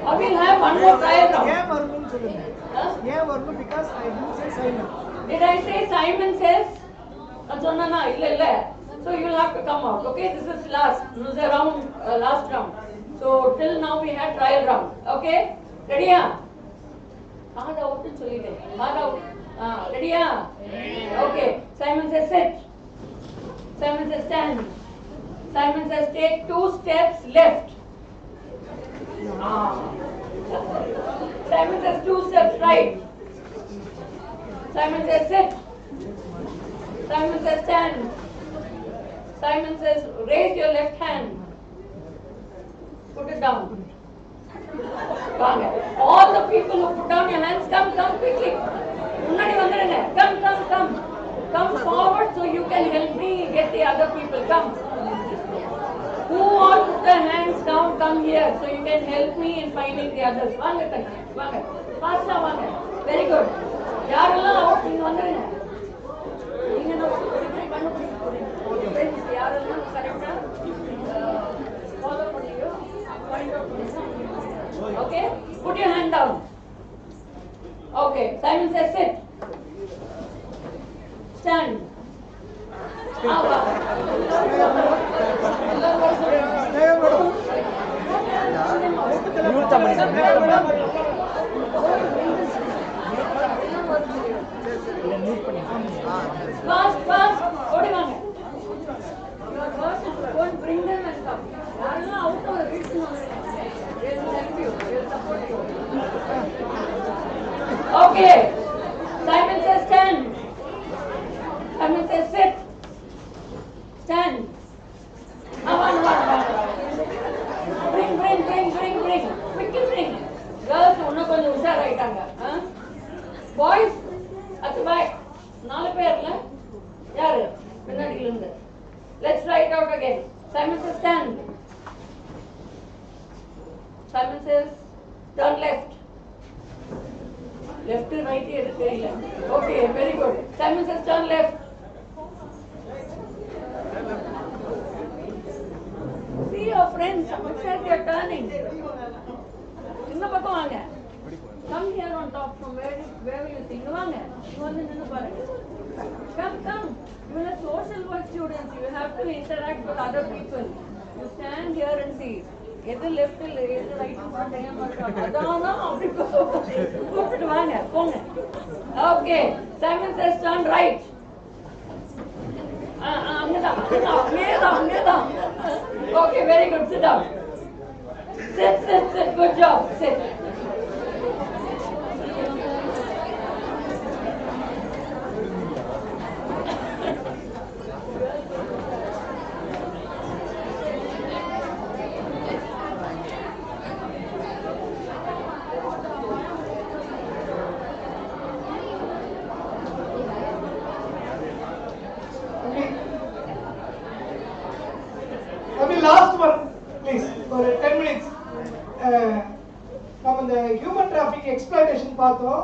I will have one more trial round. Because I didn't say Simon. Did I say Simon says? illa. So you will have to come out. Okay, this is last. This is a round, last round. So till now we had trial round. Okay, ready? Hard out to solide. Hard out. Ready? Okay. Simon says sit. Simon says stand. Simon says take 2 steps left. Simon says 2 steps right. Simon says sit. Simon says stand. Simon says raise your left hand. Put it down. All the people who put down your hands, come quickly. Come forward so you can help me get the other people. Come. Who all put their hands down, come here so you can help me in finding the others. Vaanga. Faster vaanga. Very good. Yarella out ninga vandrunga. Ninga no friends yarella correct follow panniyo find out panniyo. Okay? Put your hand down. Okay. Simon says sit. Stand. Fast. Odi vaanga. Your first is go and bring them and come. Yarella out of the reason they will help you. They will support you. Okay. Simon says stand. Simon says sit. Stand. One. Bring. Quickly bring. Girls, unna konjam ushar aitanga. Boys, at the back. 4 பேர்ல யாரு பின்னாடில இருந்து Let's try it out again. Simon says stand. Simon says turn left. Left to right here. Okay, very good. Simon says turn left. See your friends. Someone said they are turning. Inna pakam vaanga. Come here on top. From where will you see? Vaanga. You want to come. You are social work students. You have to interact with other people. You stand here and see. Either left or either right. Okay. Simon says turn right. Okay, very good. Sit down. Sit. Good job. Sit. Last one, please, for 10 minutes. நம்ம இந்த human traffic exploitation பார்த்தோம்,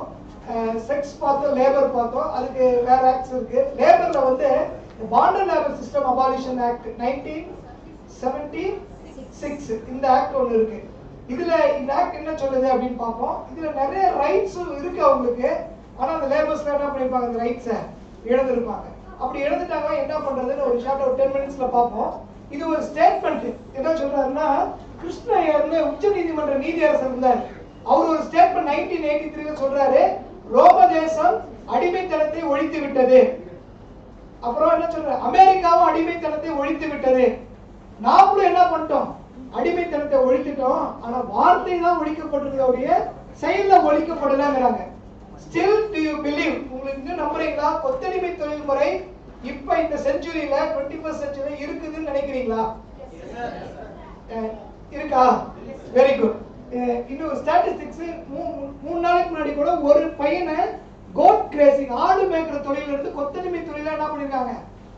sex பார்த்தோம், labour பார்த்தோம். அதுக்கு வேற acts இருக்கு. லேபர்ல வந்து bonded labour system abolition act 1976 இந்த ஆக்ட் ஒன்று இருக்கு. இதுல இந்த ஆக்ட் என்ன சொல்லுது அப்படின்னு பார்ப்போம். இதுல நிறைய ரைட்ஸும் இருக்கு அவங்களுக்கு. ஆனா அந்த லேபர்ஸ்ல என்ன பண்ணிருப்பாங்க, அந்த ரைட்ஸை இழந்திருப்பாங்க. அப்படி இழந்துட்டாங்க என்ன பண்றதுன்னு ஒரு ஷார்ட் ஒரு 10 மினிட்ஸ்ல பார்ப்போம். இது ஒரு ஸ்டேட்மெண்ட். என்ன சொல்றாருன்னா, கிருஷ்ணய்யர்னு உச்ச நீதிமன்ற நீதியரசர் இருந்தார். அவர் ஒரு ஸ்டேட்மெண்ட் 1983 சொல்றாரு, ரோம தேசம் அடிமைத்தனத்தை ஒழித்து விட்டது. அப்புறம் என்ன சொல்ற, அமெரிக்காவும் அடிமைத்தனத்தை ஒழித்து விட்டது. நாமளும் என்ன பண்ணிட்டோம், அடிமைத்தனத்தை ஒழித்துட்டோம். ஆனா வார்த்தை தான் ஒழிக்கப்பட்டிருக்கக்கூடிய செயல்ல ஒழிக்கப்படலங்கிறாங்க. Still do you believe, உங்களுக்கு இன்னும் நம்புறீங்களா கொத்தடிமை தொழில் முறை இப்ப இந்த செஞ்சுரியில 21st செஞ்சுரி இருக்குதுன்னு நினைக்கிறீங்களா? இருக்கா? Very good. இன்னும் ஸ்டாட்டிஸ்டிக்ஸ் 3 நாளைக்கு முன்னாடி கூட ஒரு பையனை கோட் கிரேசிங் ஆடு மேய்க்கிற தொழில இருந்து கொத்தடிமை தொழில என்ன பண்ணிருக்காங்க,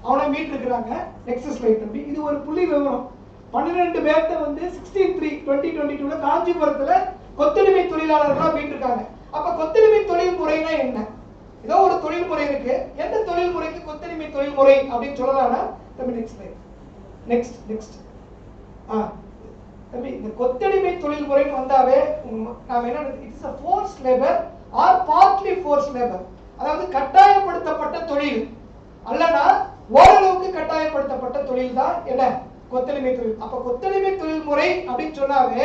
அவனை மீட்டு இருக்காங்க. நெக்ஸ்ட் ஸ்லைட் தம்பி. இது ஒரு புள்ளி விவரம். 12 பேர்த்த வந்து 16/3/2022 காஞ்சிபுரத்துல கொத்தடிமை தொழிலாளர்களா மீட்டு இருக்காங்க. அப்ப கொத்தடிமை தொழில் முறைனா என்ன? ஏதோ ஒரு தொழில் முறை இருக்கு. எந்த தொழில் முறைக்கு கொத்தடிமை தொழில் முறை அப்படின்னு சொல்லலாம்னா தம்பி நெக்ஸ்ட் ஸ்லைட். நெக்ஸ்ட் தம்பி, இந்த கொத்தடிமை தொழில் முறைன்னு வந்தாவே நாம என்ன, it's a forced labor or partly forced labor. அதாவது கட்டாயப்படுத்தப்பட்ட தொழில் அல்லனா ஓரளவுக்கு கட்டாயப்படுத்தப்பட்ட தொழில் தான் என்ன கொத்தடிமை தொழில். அப்ப கொத்தடிமை தொழில் முறை அப்படின்னு சொன்னாவே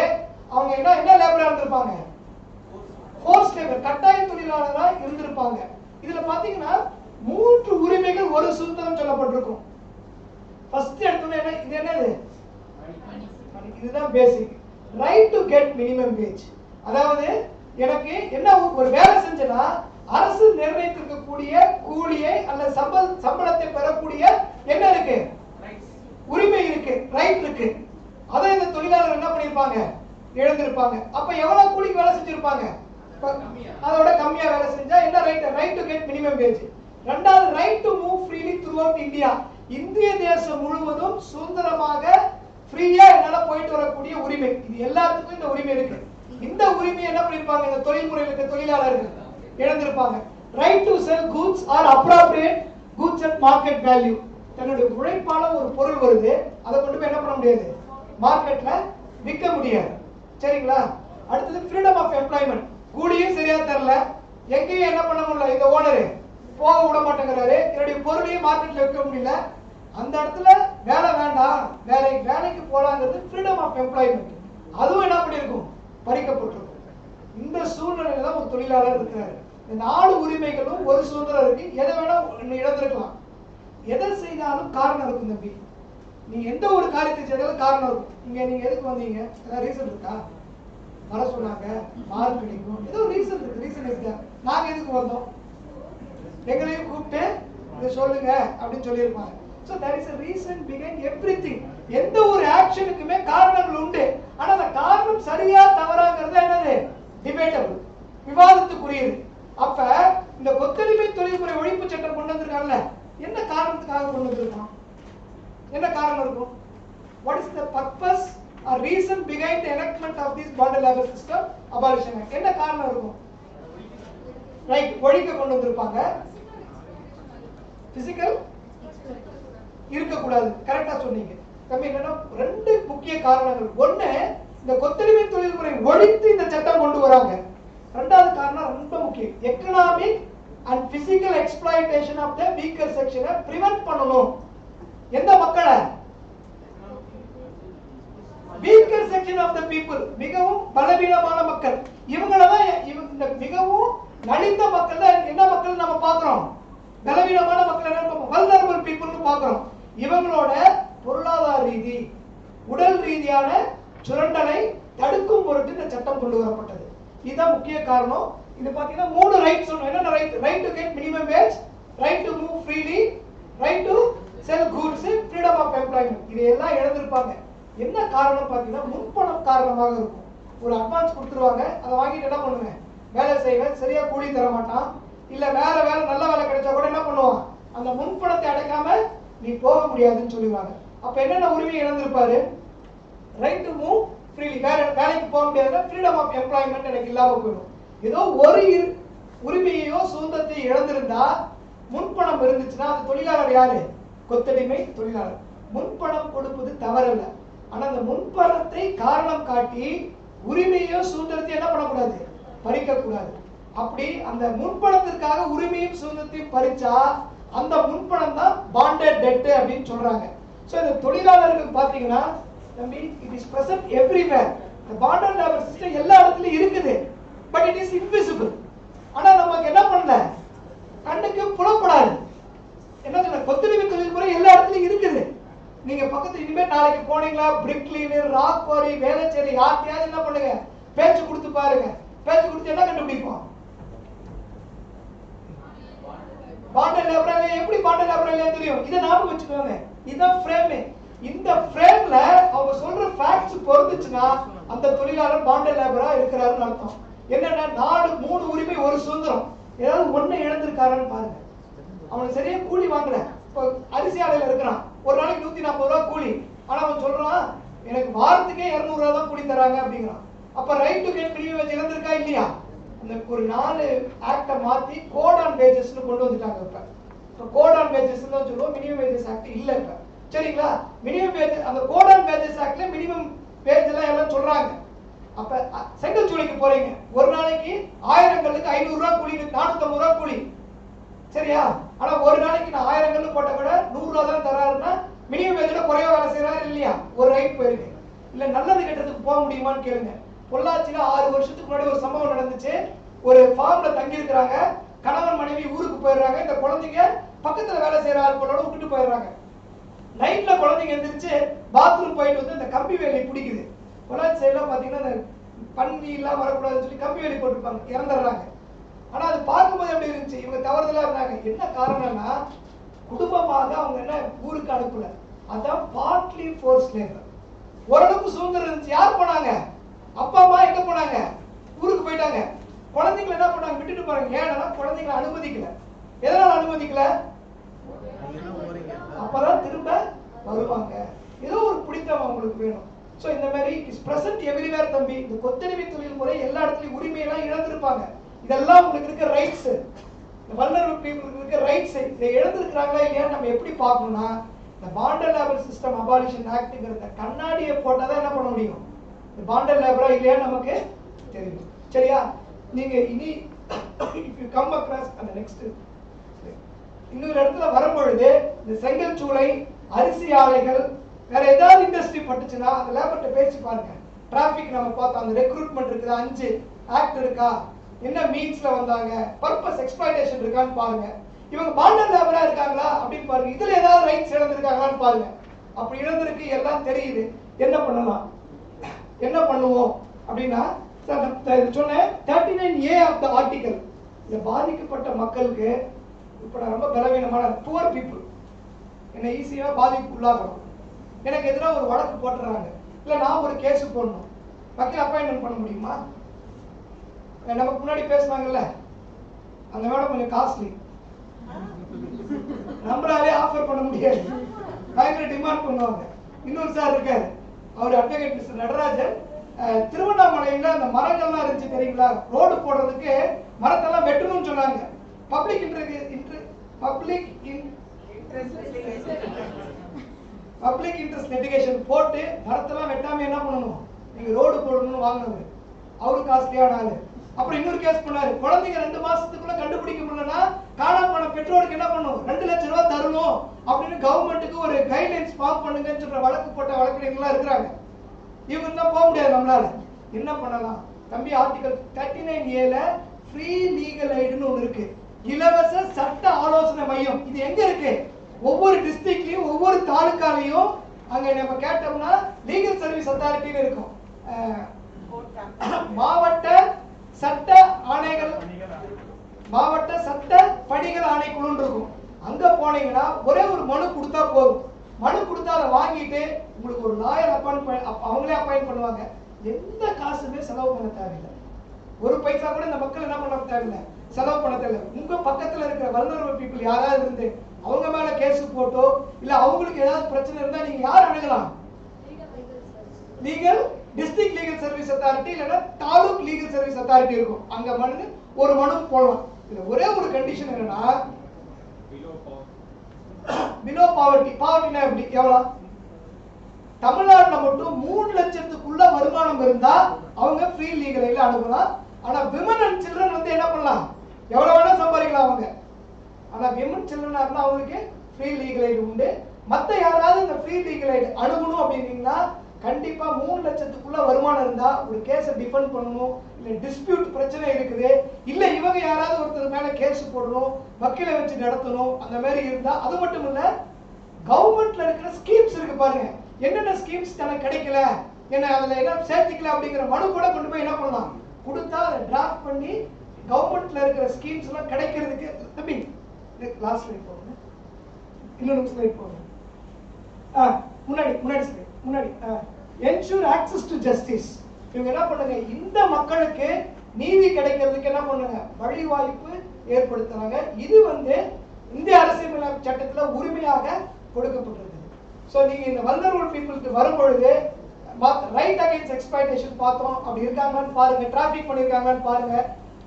அவங்க என்ன லேபரா இருந்திருப்பாங்க, forced labor, கட்டாய தொழிலாளரா இருந்திருப்பாங்க. இதுல பாத்தீங்கன்னா 3 உரிமைகள் ஒரு சுதந்திரம் சொல்லப்பட்டிருக்கும். ஃபர்ஸ்ட் எடுத்தோம்னா என்ன, இது என்னது, இதுதான் basic. Right to get minimum wage. அதாவது எனக்கு என்ன ஒரு வேலை செஞ்சனா அரசு நிர்ணயித்திருக்கக்கூடிய கூலியை அல்ல சம்பளத்தை பெறக்கூடிய என்ன இருக்கு, உரிமை இருக்கு, ரைட் இருக்கு. அதை இந்த தொழிலாளர் என்ன பண்ணிருப்பாங்க, இழந்திருப்பாங்க. அப்ப எவ்வளவு கூலிக்கு வேலை செஞ்சிருப்பாங்க, அதோட கம்மியா வேலை செஞ்சா என்ன right to get minimum wage. இரண்டாவது, right to move freely throughout India. இந்திய தேசம் முழுவதும் சுதந்திரமாக ஃப்ரீயா என்னால போயிட்டு வரக்கூடிய உரிமை. இது எல்லாத்துக்கும் இந்த உரிமை இருக்கு. இந்த உரிமை என்ன பண்ணிருப்பாங்க, இந்த தொழில்முறையில் இருக்க தொழிலாளர்கள் இழந்திருப்பாங்க. Right to sell goods or appropriate goods at market value. தன்னுடைய உழைப்பால ஒரு பொருள் வருது, அதை கொண்டு போய் என்ன பண்ண முடியாது, மார்க்கெட்ல விற்க முடியாது. சரிங்களா? அடுத்தது ஃப்ரீடம் ஆஃப் எம்ப்ளாய்மெண்ட். கூலியும் சரியா தரல, எங்கேயும் என்ன பண்ண முடியல, இந்த ஓனரு போக விட மாட்டேங்கிறாரு, என்னுடைய பொருளையும் மார்க்கெட்ல விற்க முடியல. அந்த இடத்துல வேலை வேண்டாம், வேலைக்கு போலாங்கிறது ஃப்ரீடம் ஆஃப் எம்ப்ளாய்மெண்ட். அதுவும் என்ன பண்ணிருக்கும், பறிக்கப்பட்டிருக்கும். இந்த சூழ்நிலையில தான் ஒரு தொழிலாளர் இருக்கிறாரு. இந்த 4 உரிமைகளும் ஒரு சுதந்திரம் இருக்கு. எதை வேணா இழந்திருக்கலாம். எதை செய்தாலும் காரணம் இருக்கும் தம்பி. நீங்க எந்த ஒரு காரியத்தை செய்தாலும் காரணம் இருக்கும். நீங்க எதுக்கு வந்தீங்க, ஏதாவது ரீசன் இருக்கா, வர சொன்னாங்க, மார்க் கிடைக்கும், ஏதோ ரீசன் இருக்கு. ரீசன் இருக்கா, நாங்க எதுக்கு வந்தோம், எங்களையும் கூப்பிட்டு இதை சொல்லுங்க அப்படின்னு சொல்லியிருப்பாங்க. So there is a reason behind everything. எந்த ஒரு ஆக்ஷனுக்குமே காரணங்கள் உண்டு. ஆனா அந்த காரணம் சரியா தவறாங்கிறது என்னது, டிபேட்டபிள், விவாதத்துக்குரியது. அப்ப இந்த கொத்தடிமை தொழில்முறை ஒழிப்பு சட்டம் கொண்டு வந்திருக்காங்கல்ல, என்ன காரணத்துக்காக கொண்டு வந்திருக்கோம், என்ன காரணம் இருக்கும்? What is the purpose or reason behind the enactment of this bonded labor system abolition act? என்ன காரணம் இருக்கும்? ரைட், ஒழிக்க கொண்டு வந்திருப்பாங்க. பிசிக்கல் இருக்க கூடாது. கரெக்டா சொன்னீங்க. தம்பி என்னன்னா ரெண்டு முக்கிய காரணங்கள். ஒண்ணு, இந்த கொத்தடிமை தொழில்முறை ஒழித்து இந்த சட்டம் கொண்டு வராங்க. ரெண்டாவது காரணம் ரொம்ப முக்கியம், economic and physical exploitation of the weaker செக்ஷனை பிரிவென்ட் பண்ணணும். எந்த மக்களை? Weaker section of the people, மிகவும் பலவீனமான மக்கள். இவங்களதான் இந்த மிகவும் நலிந்த மக்கள் தான் என்ன மக்கள் நம்ம பார்க்கிறோம்? பலவீனமான மக்கள் என்ன வல்னரபிள் பீப்புள்னு பார்க்கிறோம். இவங்களோட பொருளாதார ரீதி, உடல் ரீதியான சுரண்டலை தடுக்கும் பொருட்டு இந்த சட்டம் கொண்டு வரப்பட்டது. இதுதான் முக்கிய காரணம். இது பாத்தீங்கன்னா 3 ரைட்ஸ் சொன்னோம். என்னென்ன right? Right to get minimum wage, right to move freely, right to sell goods, freedom of employment. இது எல்லாம் இழந்திருப்பாங்க. என்ன காரணம் பாத்தீங்கன்னா முன்பணம் காரணமாக இருக்கும். ஒரு அட்வான்ஸ் கொடுத்துருவாங்க, அதை வாங்கிட்டு என்ன பண்ணுவேன்? வேலை செய்வேன், சரியா கூலி தர மாட்டான், இல்ல வேற வேலை நல்ல வேலை கிடைச்சா கூட என்ன பண்ணுவான்? அந்த முன்பணத்தை அடைக்காம நீ போக முடியாதுன்னு சொல்லுவாங்க. அப்ப என்னென்ன உரிமை இழந்திருப்பாரு? ரைட் டு மூவ் ஃப்ரீலி, வேலைக்கு போக முடியாதுன்னா ஃப்ரீடம் ஆஃப் எம்ப்ளாய்மெண்ட் எனக்கு இல்லாம போயிடும். ஏதோ ஒரு உரிமையோ சுதந்திரத்தை இழந்திருந்தா முன்பணம் இருந்துச்சுன்னா அந்த தொழிலாளர் யாரு? கொத்தடிமை தொழிலாளர். முன்பணம் கொடுப்பது தவறல்ல, ஆனா அந்த முன்பணத்தை காரணம் காட்டி உரிமையோ சுதந்திரத்தை என்ன பண்ணக்கூடாது? பறிக்க கூடாது. அப்படி அந்த முன்பணத்திற்காக உரிமையும் சுதந்திரத்தையும் பறிச்சா அந்த முன்பணம் தான் பாண்டட் டெட் அப்படின்னு சொல்றாங்க. சோ இந்த தொழிலாளர்கள் பாத்தீங்கன்னா தம்பி, it is present everywhere. the bonded labor system எல்லா இடத்துலயும் இருக்குது, but it is invisible. ஆனா நமக்கு என்ன பண்ணல? கண்ணுக்கு புலப்படாது. என்ன சொல்ற? கொத்தடிமை தொழில்முறை எல்லா இடத்துலயும் இருக்குது. நீங்க பக்கத்துல இனிமே நாளைக்கு போனீங்களா, பிரிக் கிளீனர், ராக் குவாரி, வேலைச்சேரி யார்ட்டையாவது என்ன பண்ணுங்க, பேச்சு கொடுத்து பாருங்க. பேச்சு கொடுத்து என்ன கண்டுபிடிப்போம்? பாண்டட் லேபர் எப்படி பாண்டட் லேபர் தெரியும்? இதை ஞாபகம் வச்சுக்கோங்க. இதுதான் ஃப்ரேம். இந்த ஃப்ரேம்ல அவங்க சொல்ற ஃபேக்ட்ஸ் பொறுத்துச்சுன்னா அந்த தொழிலாளர் பாண்டட் லேபரா இருக்கிறாருன்னு அர்த்தம். என்னன்னா 3 உரிமை, ஒரு சுதந்திரம். ஏதாவது ஒண்ணு இழந்திருக்காருன்னு பாருங்க. அவனுக்கு சரியா கூலி வாங்கல. இப்போ அரிசி ஆலையில இருக்கிறான், ஒரு நாளைக்கு 140 ரூபாய் கூலி. ஆனா அவன் சொல்றான் எனக்கு வாரத்துக்கே 200 ரூபாய் தான் கூலி தராங்க அப்படிங்கிறான். அப்ப right to get minimum wage இழந்திருக்கா இல்லையா? அந்த ஒரு 4 ஆக்ட மாத்தி கோட் ஆன் வேஜஸ்னு கொண்டு வந்துட்டாங்க. இப்ப கோட் ஆன் வேஜஸ் தான் சொல்லுவோம், மினிமம் வேஜஸ் ஆக்ட் இல்ல இப்ப. சரிங்களா? மினிமம் வேஜ், அந்த கோட் ஆன் வேஜஸ் ஆக்ட்ல மினிமம் வேஜ் எல்லாம் சொல்றாங்க. அப்ப செங்கல் சூளைக்கு போறீங்க, ஒரு நாளைக்கு 1000 கல்லுக்கு 500 ரூபாய் கூலி, 450 ரூபாய் கூலி. சரியா? ஆனா ஒரு நாளைக்கு நான் 1000 கல்லு போட்ட கூட 100 ரூபாய் தான் தராருன்னா மினிமம் வேஜ்ல குறைய வேலை செய்யறாரு இல்லையா? ஒரு ரைட் போயிருக்கு. இல்ல நல்லது கெட்டதுக்கு போக முடியுமான்னு கேளுங்க. பொள்ளாச்சியில 6 வருஷத்துக்கு முன்னாடி ஒரு சம்பவம் நடந்துச்சு. ஒரு ஃபார்ம்ல தங்கி இருக்கிறாங்க, கணவன் மனைவி ஊருக்கு போயிடுறாங்க. இந்த குழந்தைங்க பக்கத்துல வேலை செய்யற ஆட்களோட விட்டுட்டு போயிடுறாங்க. நைட்ல குழந்தைங்க எந்திரிச்சு பாத்ரூம் போயிட்டு வந்து இந்த கம்பி வேலி பிடிக்குது. பொள்ளாச்சி சைடுல பாத்தீங்கன்னா இந்த பன்னி எல்லாம் வரக்கூடாதுன்னு சொல்லி கம்பி வேலி போட்டுருப்பாங்க, இறந்துடுறாங்க. ஆனா அது பார்க்கும்போது எப்படி இருந்துச்சு? இவங்க தவறுதலா இருந்தாங்க. என்ன காரணம்னா குடும்பமாக அவங்க என்ன ஊருக்கு அனுப்பல. அதான் பார்ட்லி ஃபோர்ஸ் லேபர். ஓரளவுக்கு சுதந்திரம் இருந்துச்சு. யார் போனாங்க? அப்பா அம்மா எங்க போனாங்க? ஊருக்கு போயிட்டாங்க. குழந்தைங்களை என்ன பண்ணாங்க? விட்டுட்டு போறாங்க. ஏன்னா குழந்தைங்களை அனுமதிக்கல. எதனால அனுமதிக்கல? அப்பதான் திரும்ப வருவாங்க. ஏதோ ஒரு பிடித்தம் அவங்களுக்கு வேணும். சோ இந்த மாதிரி இஸ் பிரசன்ட் எவ்ரிவேர் தம்பி. இந்த கொத்தடிமை தொழில் முறை எல்லா இடத்துலயும் உரிமையெல்லாம் இழந்திருப்பாங்க. இதெல்லாம் உங்களுக்கு இருக்க ரைட்ஸ், வல்னரபிள் பீப்புளுக்கு இருக்க ரைட்ஸ். இதை இழந்திருக்கிறாங்களா இல்லையா நம்ம எப்படி பார்க்கணும்னா, இந்த பாண்டட் லேபர் சிஸ்டம் அபாலிஷன் ஆக்ட்ங்கிறத கண்ணாடியை போட்டாதான் என்ன பண்ண முடியும்? இந்த பாண்டட் லேபரா இல்லையா நமக்கு தெரியும். சரியா? நீங்க இனி if you come across அந்த நெக்ஸ்ட் இன்னொரு இடத்துல வரும்பொழுது இந்த செங்கல் சூளை, அரிசி ஆலைகள், வேற ஏதாவது இண்டஸ்ட்ரி பட்டுச்சுன்னா அந்த லேபர்ட்ட பேசி பாருங்க. டிராபிக் நம்ம பார்த்தோம், அந்த ரெக்ரூட்மெண்ட் இருக்குதா, 5 ஆக்ட் இருக்கா, என்ன மீன்ஸ்ல வந்தாங்க, பர்பஸ் எக்ஸ்ப்ளாய்டேஷன் இருக்கான்னு பாருங்க. இவங்க பாண்டட் லேபரா இருக்காங்களா அப்படின்னு பாருங்க. இதுல ஏதாவது ரைட்ஸ் இழந்திருக்காங்களான்னு பாருங்க. அப்படி இழந்திருக்கு எல்லாம் தெரியுது. என்ன பண்ணலாம், என்ன பண்ணுவோம் அப்படின்னா சொன்னேன் 39A ஆஃப் த ஆர்டிகல். இந்த பாதிக்கப்பட்ட மக்களுக்கு இப்ப நான் ரொம்ப பலவீனமான புவர் பீப்புள் என்ன ஈஸியா பாதிப்பு உள்ளாகணும். எனக்கு எதிராக ஒரு வழக்கு போட்டுறாங்க, இல்ல நான் ஒரு கேஸ் போடணும், வக்கீல் அப்பாயின்மெண்ட் பண்ண முடியுமா? நமக்கு முன்னாடி பேசுனாங்கல்ல அந்த மேடம் கொஞ்சம் காஸ்ட்லி, நம்மளாலே ஆஃபர் பண்ண முடியாது. பயங்கர டிமாண்ட் பண்ணுவாங்க. இன்னொரு சார் இருக்காரு, அவர் அட்வொகேட் மிஸ்டர் நடராஜன். திருவண்ணாமலையில அந்த மரங்கள்லாம் இருந்துச்சு தெரியுங்களா, ரோடு போடுறதுக்கு மரத்தெல்லாம் வெட்டணும்னு சொன்னாங்க. பப்ளிக் இன்ட்ரெஸ்ட் லிட்டிகேஷன் போட்டு மரத்தெல்லாம் வெட்டாம என்ன பண்ணணும், நீங்க ரோடு போடணும்னு வாங்கினது. அவரு காஸ்ட்லியான ஆளு. அப்புறம் இன்னொரு கேஸ் பண்ணாரு, குழந்தைங்க 2 மாசத்துக்குள்ள கண்டுபிடிக்க முடியலன்னா காணாம போன பெற்றோருக்கு என்ன பண்ணும், 2 லட்சம் ரூபாய் தரணும் அப்படின்னு கவர்மெண்ட்டுக்கு ஒரு கைட்லைன்ஸ் ஃபார்ம் பண்ணுங்கன்னு சொல்ற வழக்கு போட்ட வழக்கறிஞர்களா இருக்கிறாங்க. இவங்க தான் போக முடியாது. நம்மளால என்ன பண்ணலாம் தம்பி, ஆர்டிகல் 39A ஃப்ரீ லீகல் எய்டுன்னு ஒண்ணு இருக்கு, இலவச சட்ட ஆலோசனை மையம். இது எங்க இருக்கு, ஒவ்வொரு டிஸ்ட்ரிக்ட்லயும் ஒவ்வொரு தாலுகாலையும். அங்க நம்ம கேட்டோம்னா லீகல் சர்வீஸ் அத்தாரிட்டின்னு இருக்கும், மாவட்ட சட்ட ஆணைகள், மாவட்ட சட்ட பணிகள் ஆணைக்குழுன்னு இருக்கும். அங்க போனீங்கன்னா ஒரே ஒரு மனு கொடுத்தா போதும். மனு கொடுத்தா அதை வாங்கிட்டு உங்களுக்கு ஒரு லாயர் அவங்களே அப்பாயிண்ட் பண்ணுவாங்க. எந்த காசுமே செலவு பண்ண தேவையில்லை. ஒரு பைசா கூட இந்த மக்கள் என்ன பண்ண தேவையில்லை, செலவு பண்ண தேவையில்லை. உங்க பக்கத்துல இருக்கிற வல்னரபிள் பீப்புள் யாராவது இருந்து அவங்க மேல கேஸ் போட்டோ இல்ல அவங்களுக்கு ஏதாவது பிரச்சனை இருந்தா நீங்க யார் அணுகலாம், legal district legal service authority இல்லைன்னா தாலுக் லீகல் சர்வீஸ் அத்தாரிட்டி இருக்கும். அங்க ஒரு மனு போடலாம். இதுல ஒரே ஒரு கண்டிஷன் என்னன்னா, பிலோ பாவர்ட்டி. பாவர்ட்டினா எப்படி, எவ்வளவு, தமிழ்நாட்டுல மட்டும் 3 லட்சத்துக்குள்ள வருமானம் இருந்தா அவங்க ஃப்ரீ லீகல் எய்ட்ல அனுப்பலாம். ஆனா விமன் அண்ட் சில்ட்ரன் என்ன பண்ணலாம், எவ்வளவு வேணா சம்பாதிக்கலாம் அவங்க. ஆனா விமன் சில்ட்ரனா இருந்தா அவங்களுக்கு ஃப்ரீ லீகல் எய்ட் உண்டு. மத்த யாராவது இந்த ஃப்ரீ லீகல் எய்ட் அணுகணும் அப்படின்னீங்கன்னா கண்டிப்பா 3 லட்சத்துக்குள்ள வருமானம் இருந்தா ஒரு கேஸை டிஃபெண்ட் பண்ணணும். இல்ல டிஸ்பியூட் பிரச்சனை இருக்குது, இல்ல இவங்க யாராவது ஒருத்தர் மேல கேஸ் போடணும், வக்கீலை வச்சு நடத்தணும், அந்த மாதிரி இருந்தா. அது மட்டும் இல்ல, கவர்மெண்ட்ல இருக்கிற ஸ்கீம்ஸ் இருக்கு பாருங்க, என்னென்ன ஸ்கீம்ஸ் தனக்கு கிடைக்கல, என்ன அதுல என்ன சேர்த்துக்கல அப்படிங்கிற மனு கூட கொண்டு போய் என்ன பண்ணலாம், கொடுத்தா அதை டிராஃப்ட் பண்ணி கவர்மெண்ட்ல இருக்கிற ஸ்கீம்ஸ் எல்லாம் கிடைக்கிறதுக்கு. தம்பி லாஸ்ட் ஸ்லைட் போடுங்க, இன்னொரு ஸ்லைட் போடுங்க, முன்னாடி ஸ்லைட் முன்னாடி. Ensure access to justice. இவங்க என்ன பண்ணுங்க, இந்த மக்களுக்கு நீதி கிடைக்கிறதுக்கு என்ன பண்ணுங்க, வழி வாய்ப்பு ஏற்படுத்துறாங்க. இது இந்திய அரசியலமைப்பு சட்டத்துல உரிமையாக கொடுக்கப்பட்டிருக்கு. சோ நீங்க இந்த வல்னரபிள் பீப்புளுக்கு வரும்பொழுது ரைட் அகைன்ஸ்ட் எக்ஸ்ப்ளாய்டேஷன் பார்த்தோம், அப்படி இருக்காங்கன்னு பாருங்க, டிராபிக் பண்ணிருக்காங்கன்னு பாருங்க,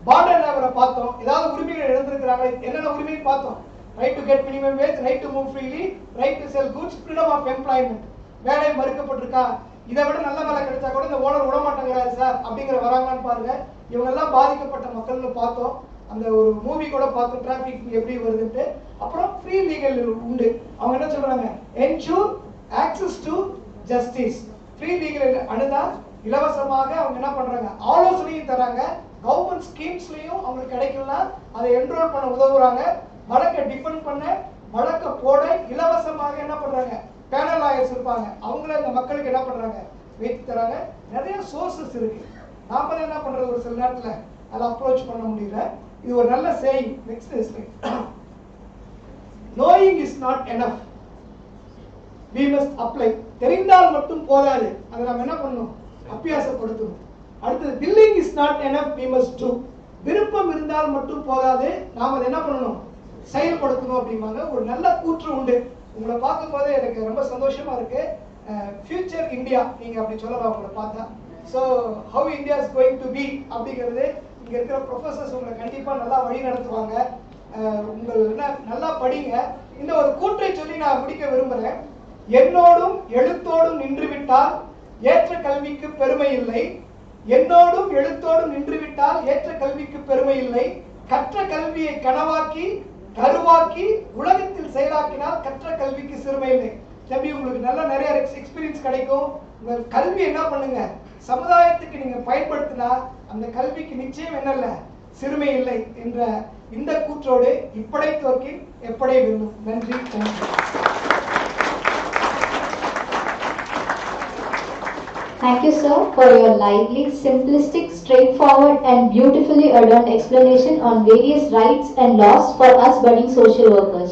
பார்டர் லேபரை பார்த்தோம், ஏதாவது உரிமைகள் இழந்திருக்கிறாங்க, என்னென்ன உரிமை பார்த்தோம், right to get minimum wage, right to move freely, right to sell goods, freedom of employment, வேலை மறுக்கப்பட்டிருக்கா, இதை விட நல்ல வேலை கிடைச்சா கூட இந்த ஓனர் விட மாட்டேங்கிறாரு சார் அப்படிங்கிற வராங்கன்னு பாருங்க. இவங்க எல்லாம் பாதிக்கப்பட்ட மக்கள்னு பார்த்தோம். அந்த ஒரு மூவி கூட பார்த்தோம், டிராபிக் எப்படி வருதுன்ட்டு. அப்புறம் ஃப்ரீ லீகல் உண்டு. அவங்க என்ன சொல்றாங்க, ensure access to justice. Free legal அணுதா இலவசமாக அவங்க என்ன பண்றாங்க, ஆலோசனையும் தராங்க. கவர்மெண்ட் ஸ்கீம்ஸ்லயும் அவங்களுக்கு கிடைக்கலாம், அதை என்ரோல் பண்ண உதவுறாங்க. வழக்கை டிஃபெண்ட் பண்ண, வழக்க போட இலவசமாக என்ன பண்றாங்க, பேனல் லாயர்ஸ் இருப்பாங்க, அவங்கள இந்த மக்களுக்கு என்ன பண்றாங்க, வைத்து தராங்க. நிறைய சோர்சஸ் இருக்கு. நாம என்ன பண்றது, ஒரு சில நேரத்துல அதை அப்ரோச் பண்ண முடியல. இது ஒரு நல்ல saying. Next slide. knowing is not enough, we must apply. தெரிந்தால் மட்டும் போதாது, அதை நம்ம என்ன பண்ணணும், அபியாசப்படுத்தணும். அடுத்தது willing is not enough, we must do. விருப்பம் இருந்தால் மட்டும் போதாது, நாம அதை என்ன பண்ணணும், செயல்படுத்தணும் அப்படிம்பாங்க. ஒரு நல்ல கூற்று உண்டு. உங்களை பார்க்கும் போது எனக்கு ரொம்ப சந்தோஷமா இருக்கு. ஃபியூச்சர் இந்தியா நீங்க அப்படி சொல்லலாம் உங்களை பார்த்தா. So how India is going to be அப்படிங்கிறது இங்க இருக்கிற ப்ரொஃபசர்ஸ் உங்களை கண்டிப்பா நல்லா வழி நடத்துவாங்க. உங்கள் நல்லா படிங்க. இந்த ஒரு கூற்றை சொல்லி நான் முடிக்க விரும்புறேன். என்னோடும் எழுத்தோடும் நின்றுவிட்டால் ஏற்ற கல்விக்கு பெருமை இல்லை, என்னோடும் எழுத்தோடும் நின்றுவிட்டால் ஏற்ற கல்விக்கு பெருமை இல்லை, கற்ற கல்வியை கனவாக்கி கருவாக்கி உலகத்தில் செயலாக்கினால் கற்ற கல்விக்கு சிறுமை இல்லை. தம்பி உங்களுக்கு நல்ல நிறைய எக்ஸ்பீரியன்ஸ் கிடைக்கும். உங்க கல்வி என்ன பண்ணுங்க, சமுதாயத்துக்கு நீங்க பயன்படுத்தினா அந்த கல்விக்கு நிச்சயம் என்னல்ல, சிறுமை இல்லை என்ற இந்த கூற்றோடு இப்படைத்தோர்க்கு எப்படை வெல்லும். நன்றி. Thank you, sir, for your lively, simplistic, straightforward and beautifully adorned explanation on various rights and laws for us budding social workers.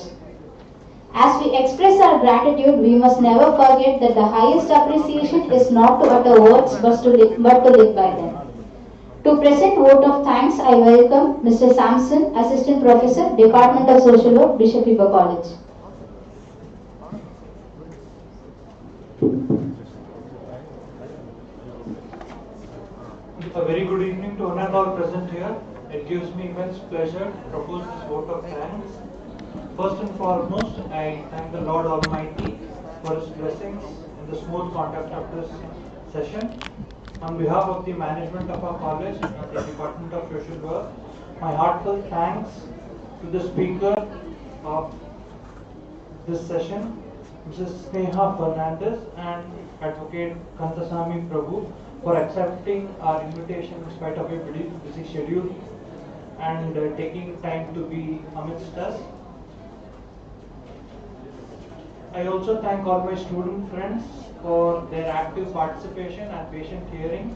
As we express our gratitude, we must never forget that the highest appreciation is not to utter words but to live by them. To present vote of thanks, I welcome Mr. Samson, Assistant Professor, Department of Social Work, Bishop Iba College. very good evening to one and all present here. It gives me immense pleasure to propose this vote of thanks. First and foremost, I thank the Lord Almighty for His blessings in the smooth conduct of this session. On behalf of the management of our college and the Department of Social Work, my heartfelt thanks to the speaker of this session, Mrs. Sneha Fernandez and Advocate Kantasamy Prabhu, for accepting our invitation in spite of a busy schedule and taking time to be amidst us. I also thank all my student friends for their active participation and patient hearing.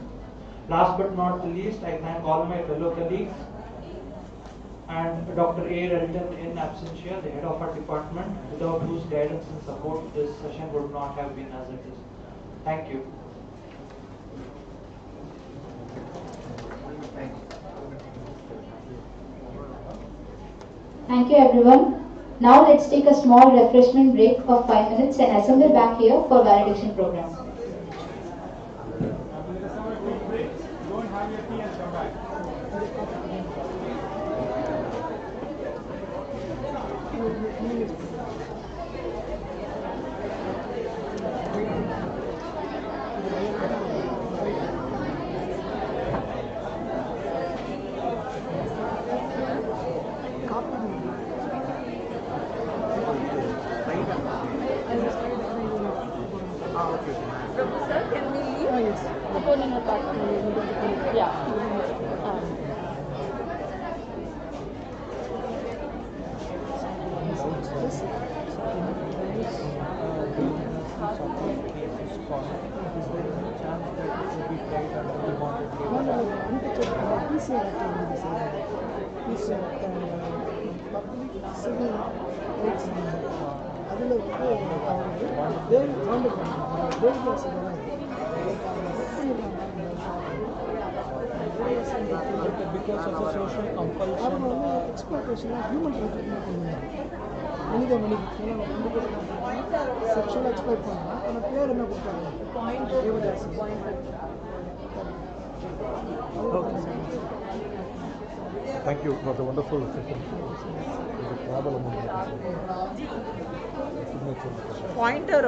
Last but not the least, I thank all my fellow colleagues and Dr. A. Relton in absentia, the head of our department, without whose guidance and support this session would not have been as it is. Thank you. Thank you everyone. Now let's take a small refreshment break of 5 minutes and assemble back here for validation program. Go and have your tea and come back. Prabhu sir, can we leave? Oh, yes. Yeah. Because of the social compulsion exploitation of human rights. Sexual exploit Thank you for the wonderful session. Pointer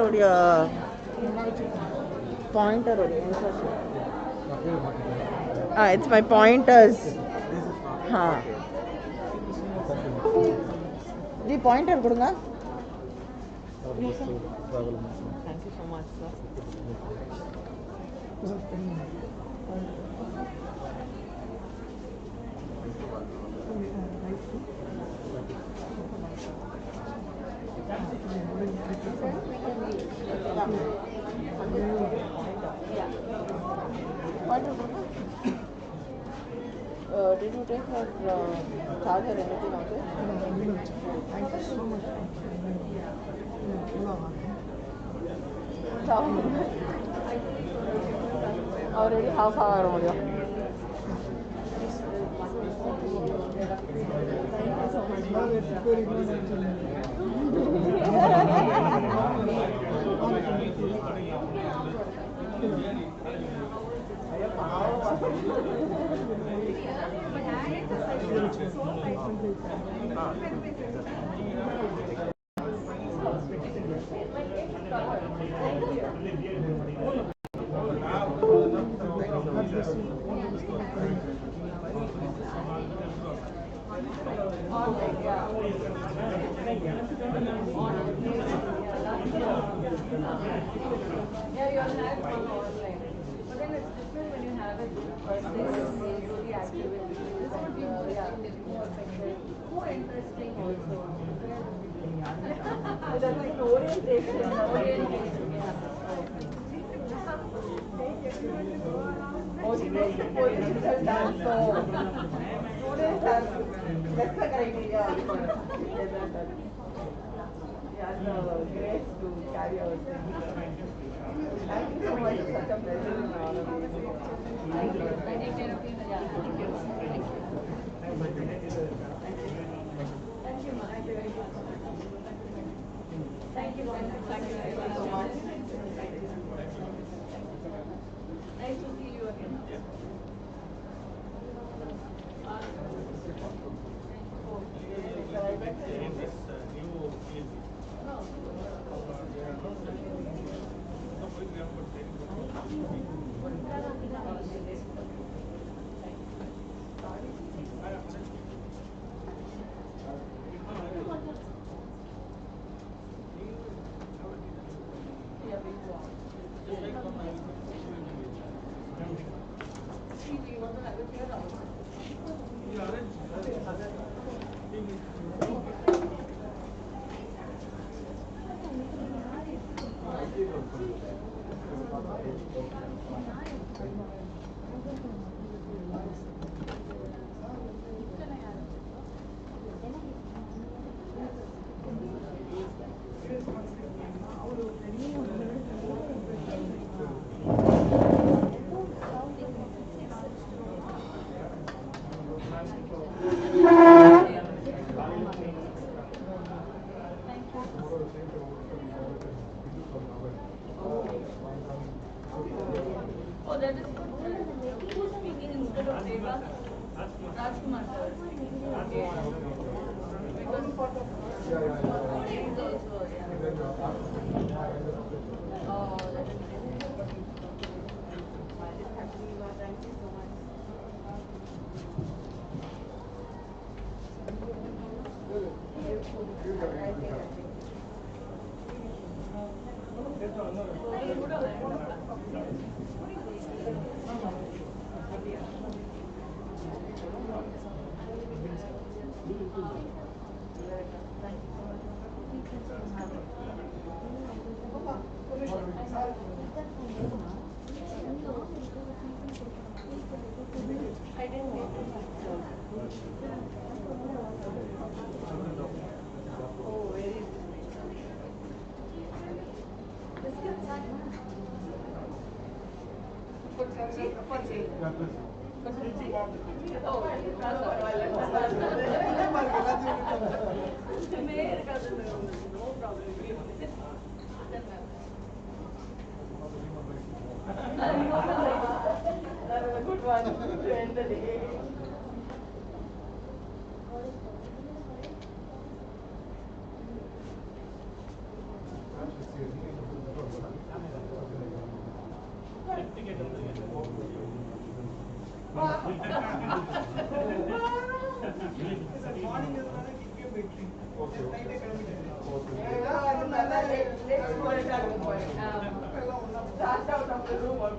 it's my pointers. The pointer கொடுங்க. Thank you so much, sir. Did you take her charger or anything out there? Thank you so much. Already half hour audio. Yeah, you all have one online. But then it's different when you have it really activities and more effective, more interesting also. That's an orientation. Oh, she makes the police have done so. Students have lesser criteria. Yeah, the grace to carry out things. Thank you so much. It's such a pleasure. Thank you. I take care of you. Yeah, thank you. Thank you. Thank you, ma. Thank you very much. Thank you. Thank you so much. Nice to see you again. Oh, that is good. Who's speaking instead of Deva? Rajkumar sir. Okay. Because he's also, yeah. Oh, that is good. Thank you so much. I didn't get it. Oh, very good. That was a good one to end the day. Start out of the room or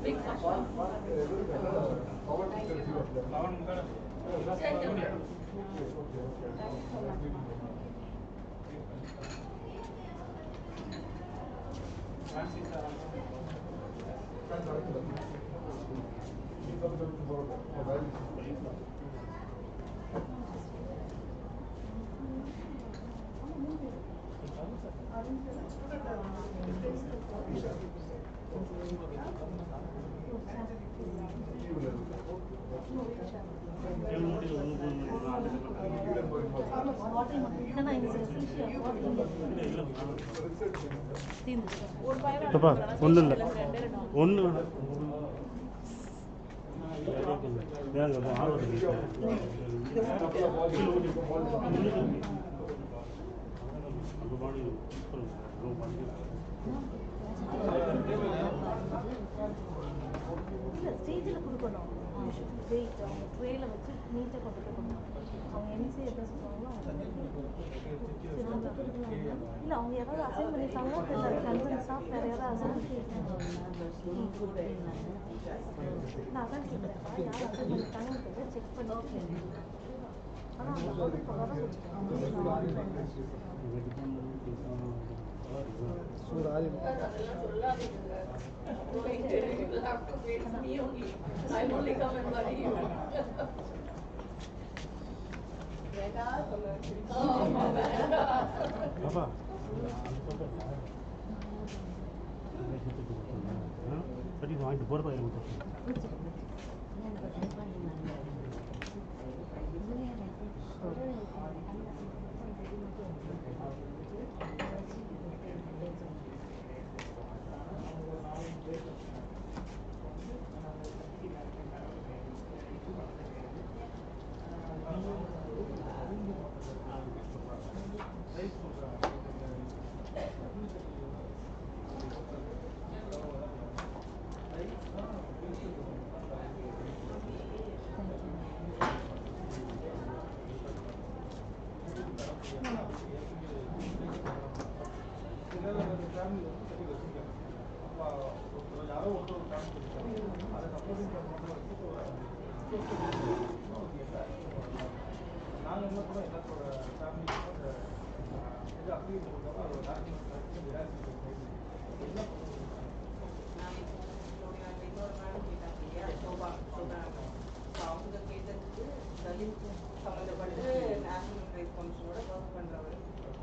big support. ஒன்றும் இல்லை ஒன்று இல்லை ஸ்டேஜில் கொடுக்கணும் wait அவங்க ட்ரேயில் வச்சு நீட்டாக கொண்டு போய் கொடுக்கணும் அவங்க எம்சி எதை சொல்லுவாங்களோ இல்லை அவங்க யாராவது அசைன் பண்ணியிருக்காங்கன்னா கன்சர்ன் ஸ்டாஃப் வேறு யாராவது அசைன் நான் அதான் கேட்குறேன் யார் அசைன் பண்ணியிருக்காங்கன்னு கேட்டு செக் பண்ணிட்டு ஆனால் அந்த மாதிரி I'm only come and worry you. வாங்கிட்டு போகிறப்ப எனக்கு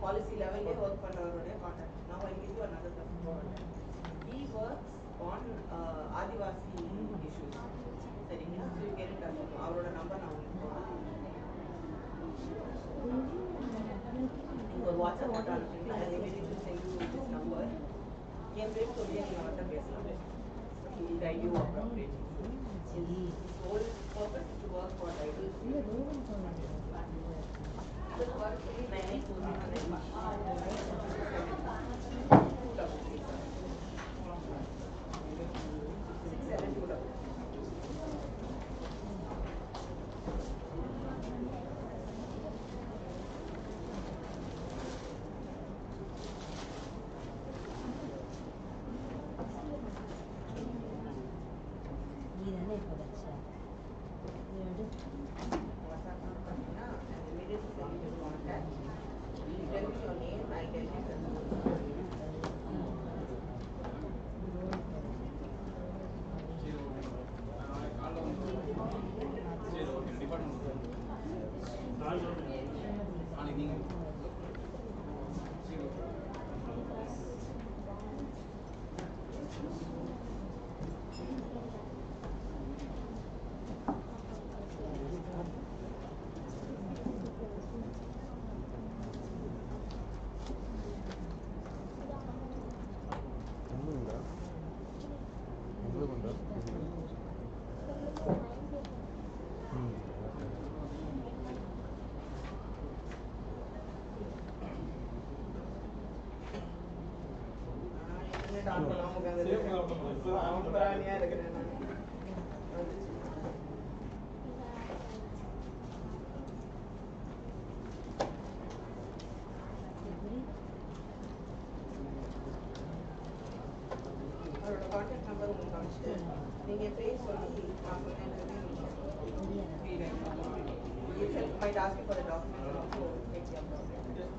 Policy level, work for contact. Now I give you another person. He works on Adivasi issues. So you get in touch with him. Our number now. WhatsApp I immediately send you this number. He will guide you appropriately. His whole purpose is to work for tribal. This work is 672. Contact number will come to you. Face you might ask you for the document and also take the appropriate.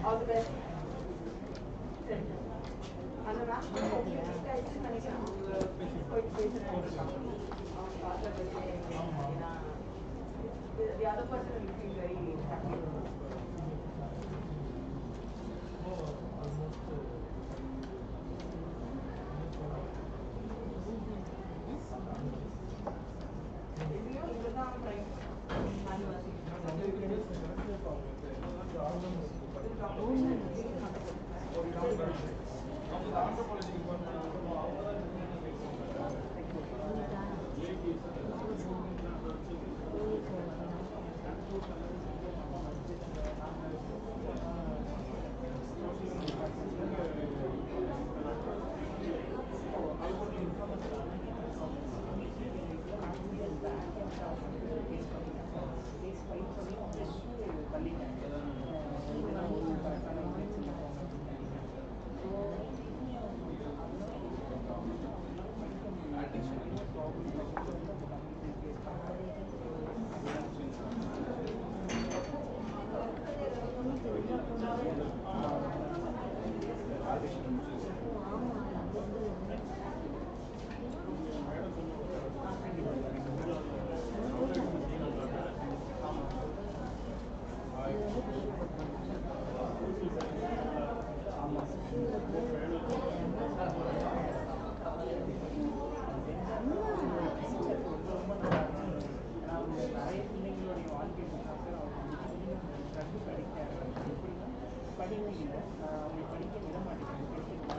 All the best. The other person will feel very happy. படிக்க விட மாட்டேங்குது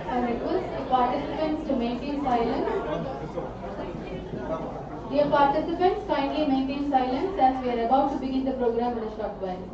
I request the participants to maintain silence. Dear participants, kindly maintain silence as we are about to begin the program in a short while.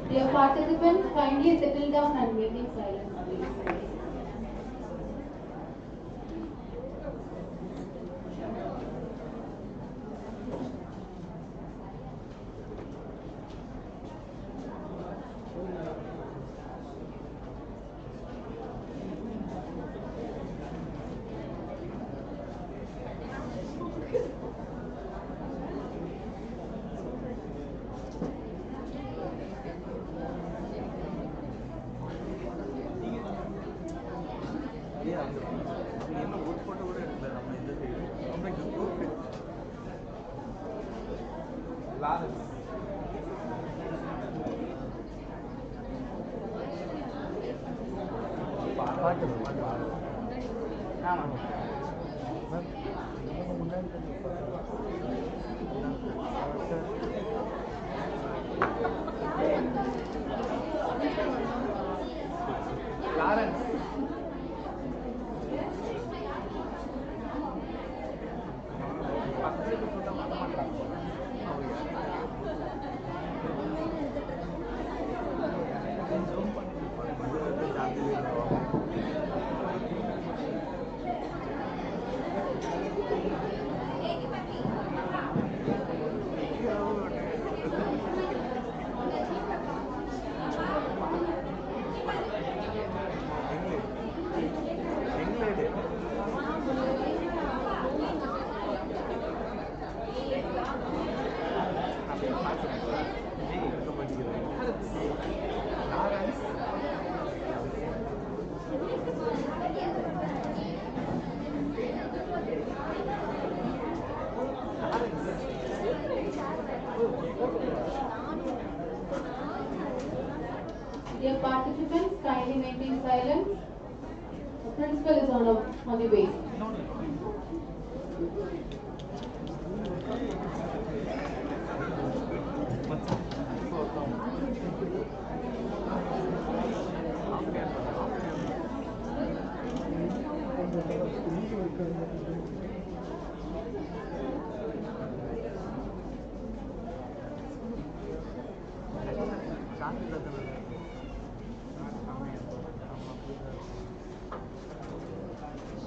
Dear participants, kindly settle down and maintain silence, please. என்ன vote போட்ட கூட எடுக்கல நம்ம இந்த side Dear participants, kindly maintain silence. The principal is on the way.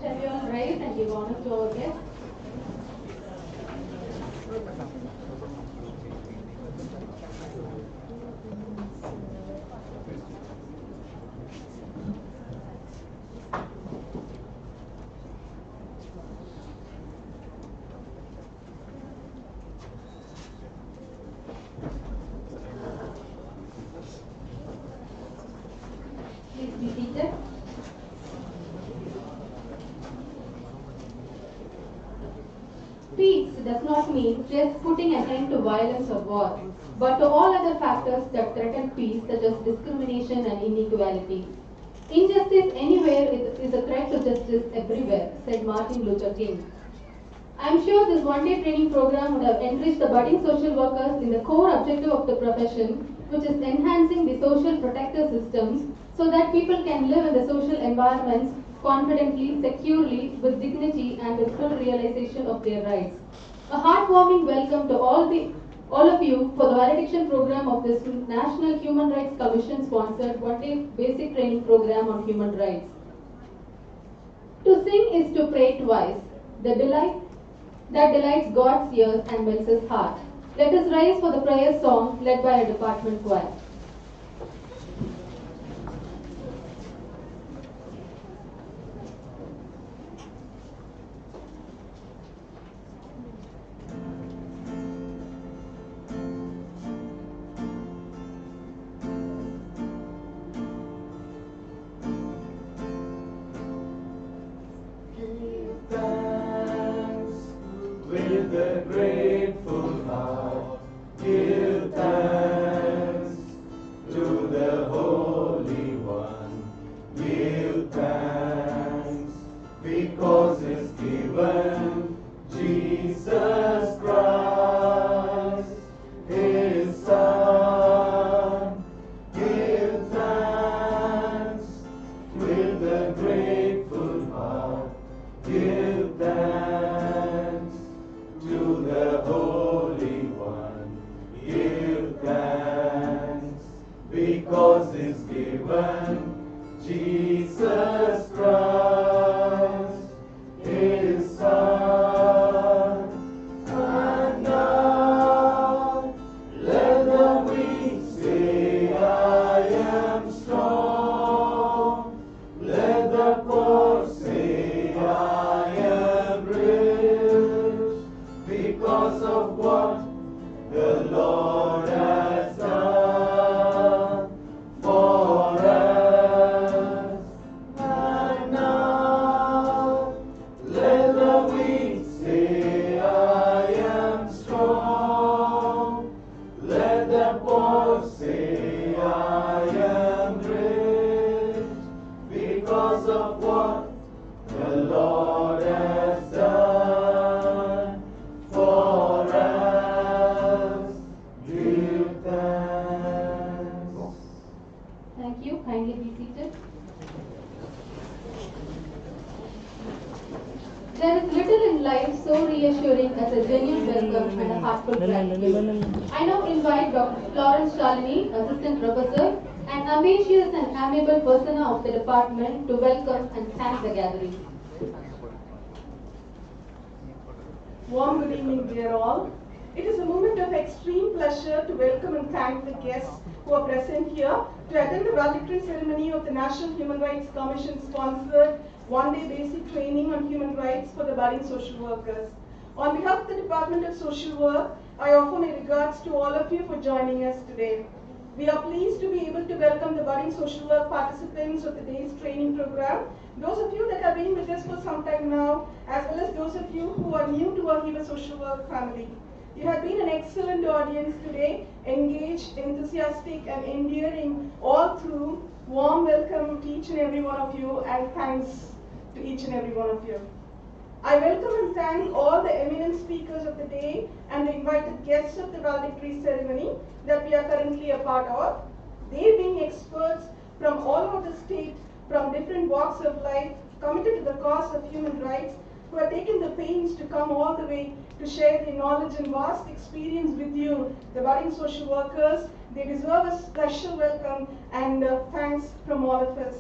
Shall we all rise and give honor to our guests? Please be seated. Peace does not mean just putting an end to violence or war, but to all other factors that threaten peace, such as discrimination and inequality. Injustice anywhere is a threat to justice everywhere, said Martin Luther King. I am sure this one-day training program would have enriched the budding social workers in the core objective of the profession, which is enhancing the social protective systems so that people can live in the social environments confidently, securely, with dignity and with full realization of their rights. A heartwarming welcome to all of you for the valediction program of this National Human Rights Commission sponsored one-day basic training program on human rights. To sing is to pray twice. The delight that delights God's ears and melts his heart. Let us rise for the prayer song led by a department choir. With a grateful heart, give thanks to the Holy One. Give thanks because it's given Jesus Christ, His Son. Give thanks with a grateful heart. Give thanks to the Holy One. Give thanks because it's given Jesus Christ, His Son. so reassuring as a genuine welcome and a heartfelt gratitude. I now invite Dr. Florence Shalini, Assistant Professor, an ambitious and amiable persona of the department, to welcome and thank the gathering. Warm good evening, dear all. It is a moment of extreme pleasure to welcome and thank the guests who are present here to attend the valedictory ceremony of the National Human Rights Commission sponsored one-day basic training on human rights for the budding social workers. On behalf of the Department of Social Work, I offer my regards to all of you for joining us today. We are pleased to be able to welcome the budding social work participants of the day's training program, those of you that have been with us for some time now, as well as those of you who are new to our HIBA social work family. You have been an excellent audience today, engaged, enthusiastic, and endearing all through. Warm welcome to each and every one of you, and thanks to each and every one of you. I welcome and thank all the eminent speakers of the day and the invited guests of the valedictory ceremony that we are currently a part of. They being experts from all over the state, from different walks of life, committed to the cause of human rights, who have taken the pains to come all the way to share their knowledge and vast experience with you, the budding social workers. They deserve a special welcome and thanks from all of us.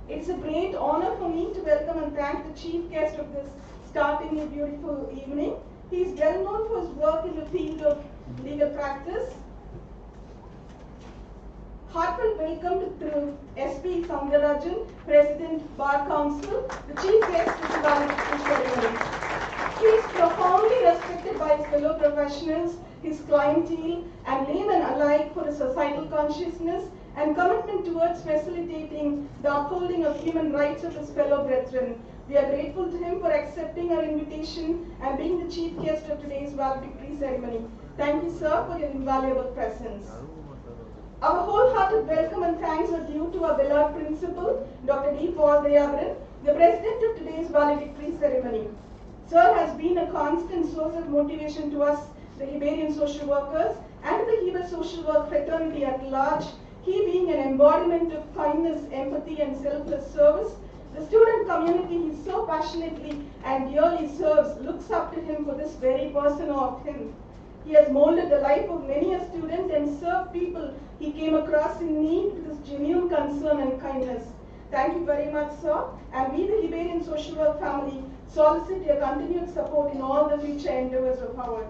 It's a great honor for me to welcome and thank the chief guest of this startlingly beautiful evening. He is well known for his work in the field of legal practice. Heartfelt welcome to SP Soundarajan, President, Bar Council, the chief guest of the valedictory ceremony. He is profoundly respected by his fellow professionals, his clientele, and laymen alike for his societal consciousness and commitment towards facilitating the upholding of human rights of his fellow brethren. We are grateful to him for accepting our invitation and being the chief guest of today's valedictory ceremony. Thank you, sir, for your invaluable presence. Our wholehearted welcome and thanks are due to our beloved principal, Dr. D. Paul Dayabaran, the president of today's valedictory ceremony. Sir has been a constant source of motivation to us, the Hiberian social workers, and the Hiba social work fraternity at large. He being an embodiment of kindness, empathy, and selfless service, the student community he so passionately and dearly serves looks up to him for this very persona of him. He has molded the life of many a student and served people he came across in need with his genuine concern and kindness. Thank you very much, sir, and we, the Hiberian social work family, solicit your continued support in all the future endeavors of ours.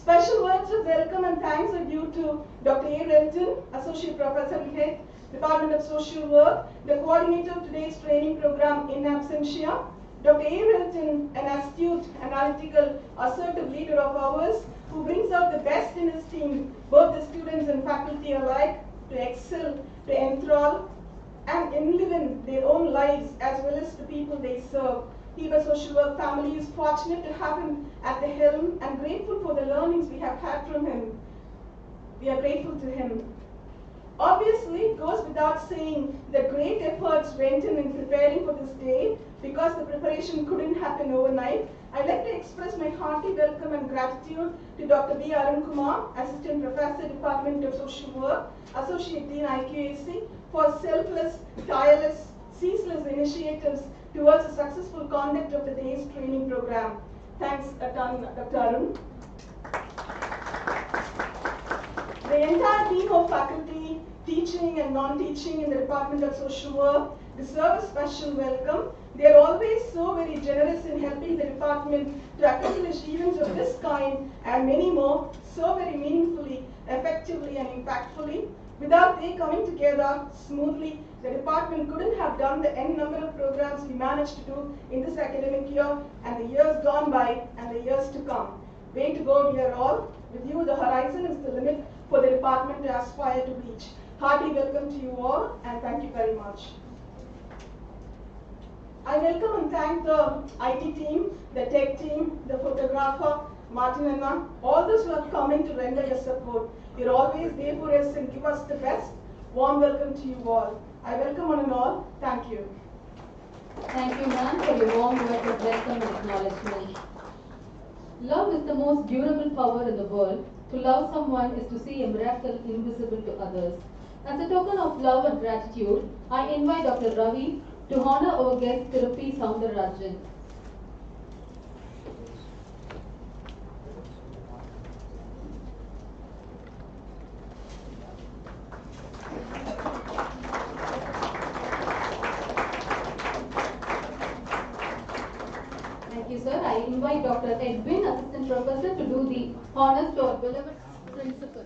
Special words of welcome and thanks are due to Dr. A. Relton, Associate Professor Head, Department of Social Work, the coordinator of today's training program in absentia. Dr. A. Relton, an astute, analytical, assertive leader of ours, who brings out the best in his team, both the students and faculty alike, to excel, to enthrall, and enliven their own lives as well as the people they serve. Hiba Social Work family is fortunate to have him at the helm and grateful for the learnings we have had from him. We are grateful to him. Obviously, it goes without saying that great efforts went in preparing for this day because the preparation couldn't happen overnight. I'd like to express my hearty welcome and gratitude to Dr. Arunkumar, Assistant Professor, Department of Social Work, Associate Dean, IQAC, for selfless, tireless, ceaseless initiatives towards the successful conduct of the day's training program. Thanks a ton, Dr. Arun. The entire team of faculty, teaching and non-teaching in the Department of Social Work deserve a special welcome. They are always so very generous in helping the department to accomplish events of this kind and many more, so very meaningfully, effectively, and impactfully. Without they coming together smoothly, the department couldn't have done the n number of programs we managed to do in this academic year and the years gone by and the years to come. Way to go, dear all. With you, the horizon is the limit for the department to aspire to reach. Hearty welcome to you all, and thank you very much. I welcome and thank the IT team, the tech team, the photographer, Martin Anna, all those who have come in to render your support. You're always there for us and give us the best. Warm welcome to you all. I welcome one and all. Thank you. Thank you, ma'am, for your warm words of welcome and acknowledgement. Love is the most durable power in the world. To love someone is to see a miracle invisible to others. As a token of love and gratitude, I invite Dr. Ravi, to honor our guest Tirupati Soundararajan. Thank you, sir. I invite Dr. Edwin, Assistant Professor, to do the honors to our beloved principal.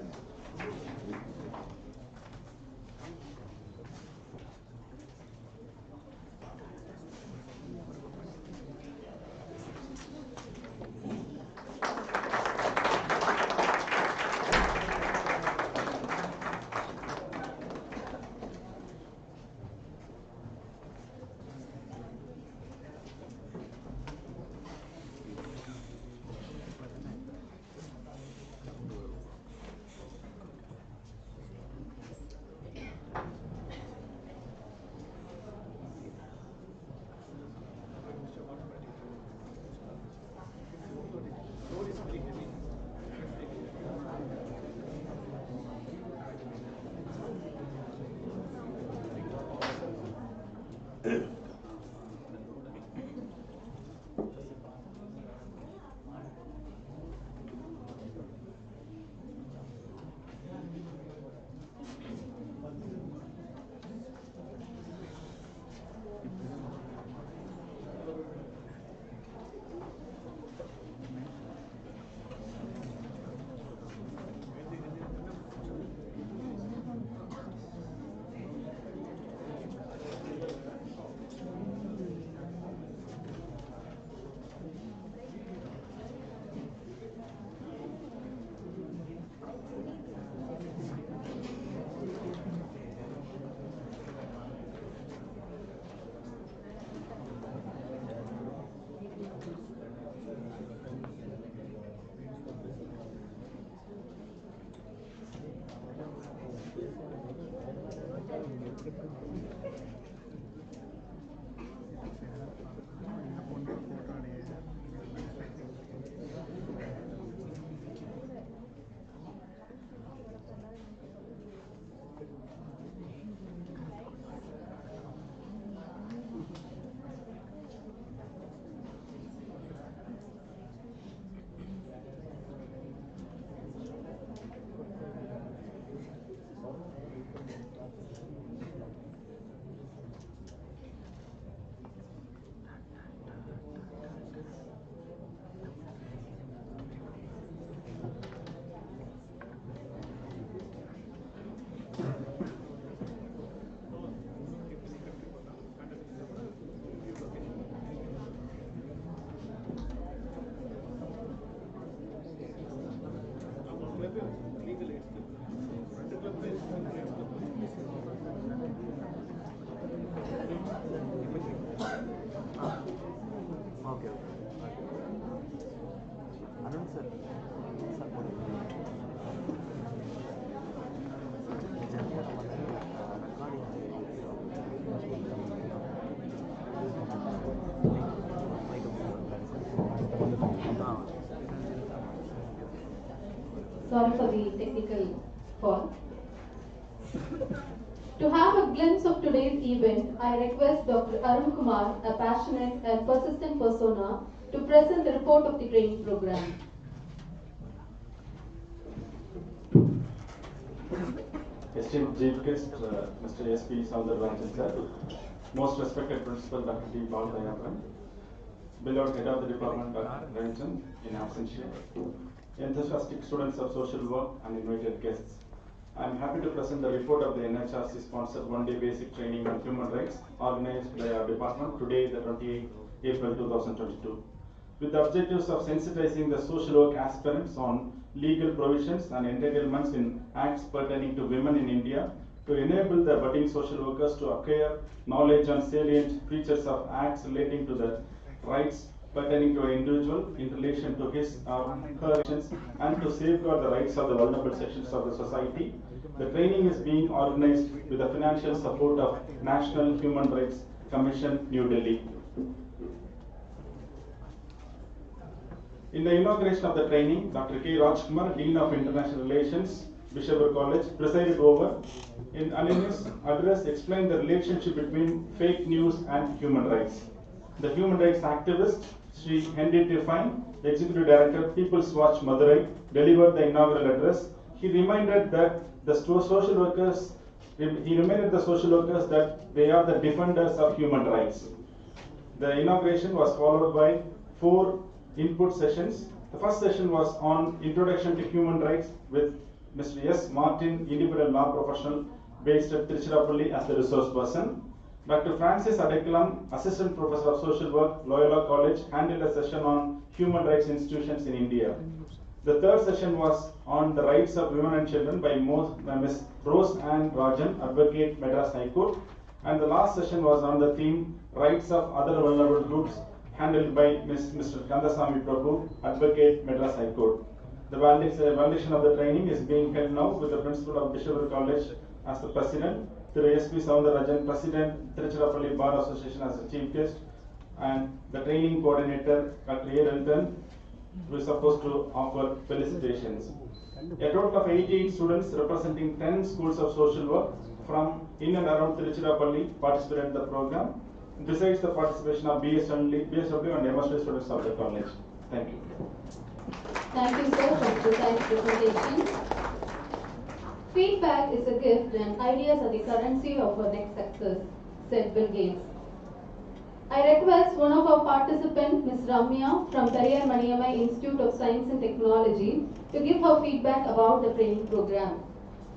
Sorry for the technical fault. To have a glimpse of today's event, I request Dr. Arunkumar, a passionate and persistent persona, to present the report of the training program. Esteemed Chief Guest, Mr. S.P. Soundararajan sir, most respected Principal Dr. D. Baldayapan, beloved Head of the Department Dr. Ranjan in absentia, enthusiastic students of social work and invited guests. I am happy to present the report of the NHRC sponsored one-day basic training on human rights organized by our department today, the 28th April 2022. With the objectives of sensitizing the social work aspirants on legal provisions and entitlements in acts pertaining to women in India, to enable the budding social workers to acquire knowledge on salient features of acts relating to the rights pertaining to an individual in relation to his or her actions, and to safeguard the rights of the vulnerable sections of the society. The training is being organized with the financial support of National Human Rights Commission, New Delhi. In the inauguration of the training, Dr. K. Rajkumar, Dean of International Relations, Bishop College, presided over. In his address, explained the relationship between fake news and human rights. The human rights activist, Sri Henry Tiffine, the Executive Director, People's Watch Madurai, delivered the inaugural address. He reminded that the social workers that they are the defenders of human rights. The inauguration was followed by 4 input sessions. The first session was on Introduction to Human Rights with Mr. S. Martin, independent law professional based at Tiruchirappalli as the resource person. Dr. Francis Adekalam, Assistant Professor of Social Work, Loyola College, handled a session on human rights institutions in India. The third session was on the rights of women and children by Ms. Rose Ann Rajan, Advocate, Madras High Court. And the last session was on the theme Rights of Other Vulnerable Groups, handled by Mr. Kandasamy Prabhu, Advocate, Madras High Court. The validation of the training is being held now with the Principal of Bishop College as the President, Thiru S.P. Soundarajan, President, Tiruchirappalli Bar Association as the Chief Guest, and the Training Coordinator, Dr. A. Renton, who is supposed to offer felicitations. A total of 88 students representing 10 schools of social work from in and around Tiruchirappalli participated in the program, besides the participation of BSW and MSW students of the college. Thank you. Thank you, sir, for the precise presentation. Feedback is a gift and ideas are the currency of our next success, said Bill Gates. I request one of our participants, Ms. Ramya from Periyar Maniammai Institute of Science and Technology, to give her feedback about the training program,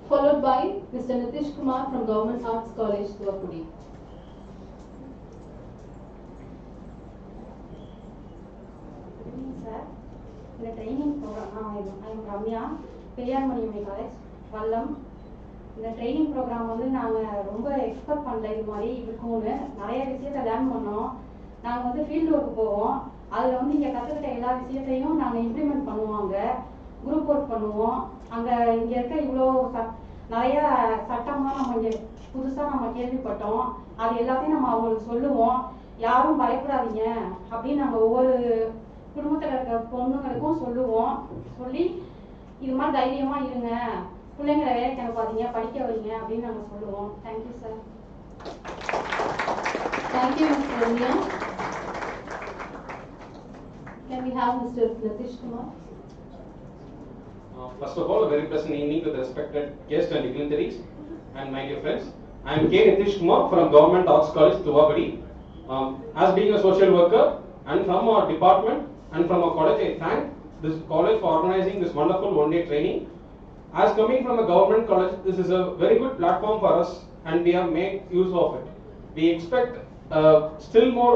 followed by Mr. Nitish Kumar from Government Arts College, Thuvakudi. Good evening, sir. In the training program, I am Ramya, Periyar Maniammai College, Vallam. இந்த training program வந்து நாங்கள் ரொம்ப expect பண்ணல, இது மாதிரி இருக்கும்னு. நிறைய விஷயத்தை லேர்ன் பண்ணோம். நாங்கள் வந்து ஃபீல்டு ஒர்க் போவோம். அதில் வந்து இங்கே கற்றுக்கிட்ட எல்லா விஷயத்தையும் நாங்கள் இம்ப்ளிமெண்ட் பண்ணுவாங்க. குரூப் ஒர்க் பண்ணுவோம். அங்கே இங்கே இருக்க இவ்வளோ நிறைய சட்டமாக நம்ம இங்கே புதுசாக நம்ம கேள்விப்பட்டோம். அது எல்லாத்தையும் நம்ம அவங்களுக்கு சொல்லுவோம். யாரும் பயப்படாதீங்க அப்படின்னு நாங்கள் ஒவ்வொரு குடும்பத்தில் இருக்க பொண்ணுங்களுக்கும் சொல்லுவோம். சொல்லி இது மாதிரி தைரியமாக இருங்க, பிள்ளைங்களை வேலைக்கு அனுப்பாதீங்க, படிக்க வைங்க அப்படின்னு நாங்கள் சொல்லுவோம். Thank you sir. Thank you miss Ramya. Can we have Mr. Nitish Kumar? First of all, a very pleasant evening to the respected guests and dignitaries and my dear friends. I am K. Nitish Kumar from Government Arts College, Thuvakudi. As being a social worker and from our department and from our college, I thank this college for organizing this wonderful one-day training. As coming from a government college, this is a very good platform for us and we have made use of it. We expect still more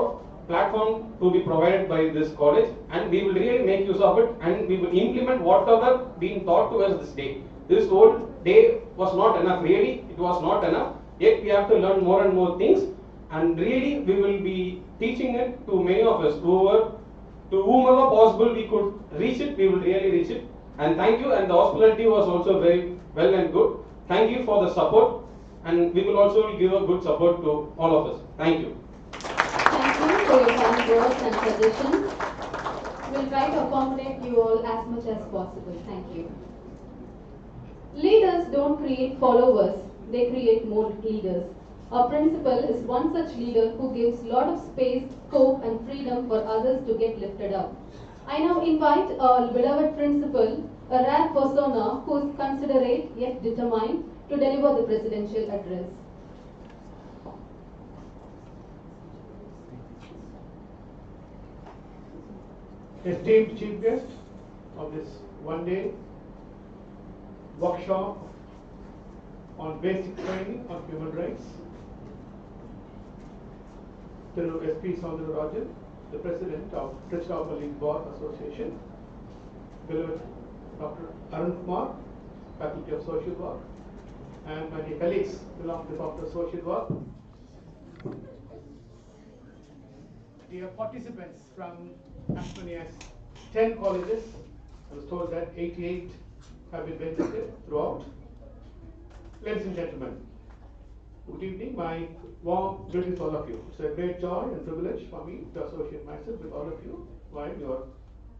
platform to be provided by this college and we will really make use of it and we will implement whatever being taught to us this day. This whole day was not enough, really, it was not enough. Yet we have to learn more and more things and really we will be teaching it to many of us. To whomever possible we could reach it, we will really reach it. And thank you, and the hospitality was also very well and good. Thank you for the support and we will also give a good support to all of us. Thank you. Thank you for your kind words and suggestions. We'll try to accommodate you all as much as possible. Thank you. Leaders don't create followers, they create more leaders. Our principal is one such leader who gives lot of space, scope and freedom for others to get lifted up. I now invite our beloved principal, a rare persona who is considerate yet determined, to deliver the presidential address. Esteemed chief guest of this one-day workshop on basic training on human rights, Thiru S.P. Soundarajan, the president of Tiruchirappalli Bar Association, beloved Dr.Arunkumar, faculty of social work, and my dear colleagues belong to the Department of Social Work. Dear participants from as many as 10 colleges, I was told that 88 have been registered throughout. Ladies and gentlemen, good evening. My warm greetings to all of you. It's a great joy and privilege for me to associate myself with all of you while you are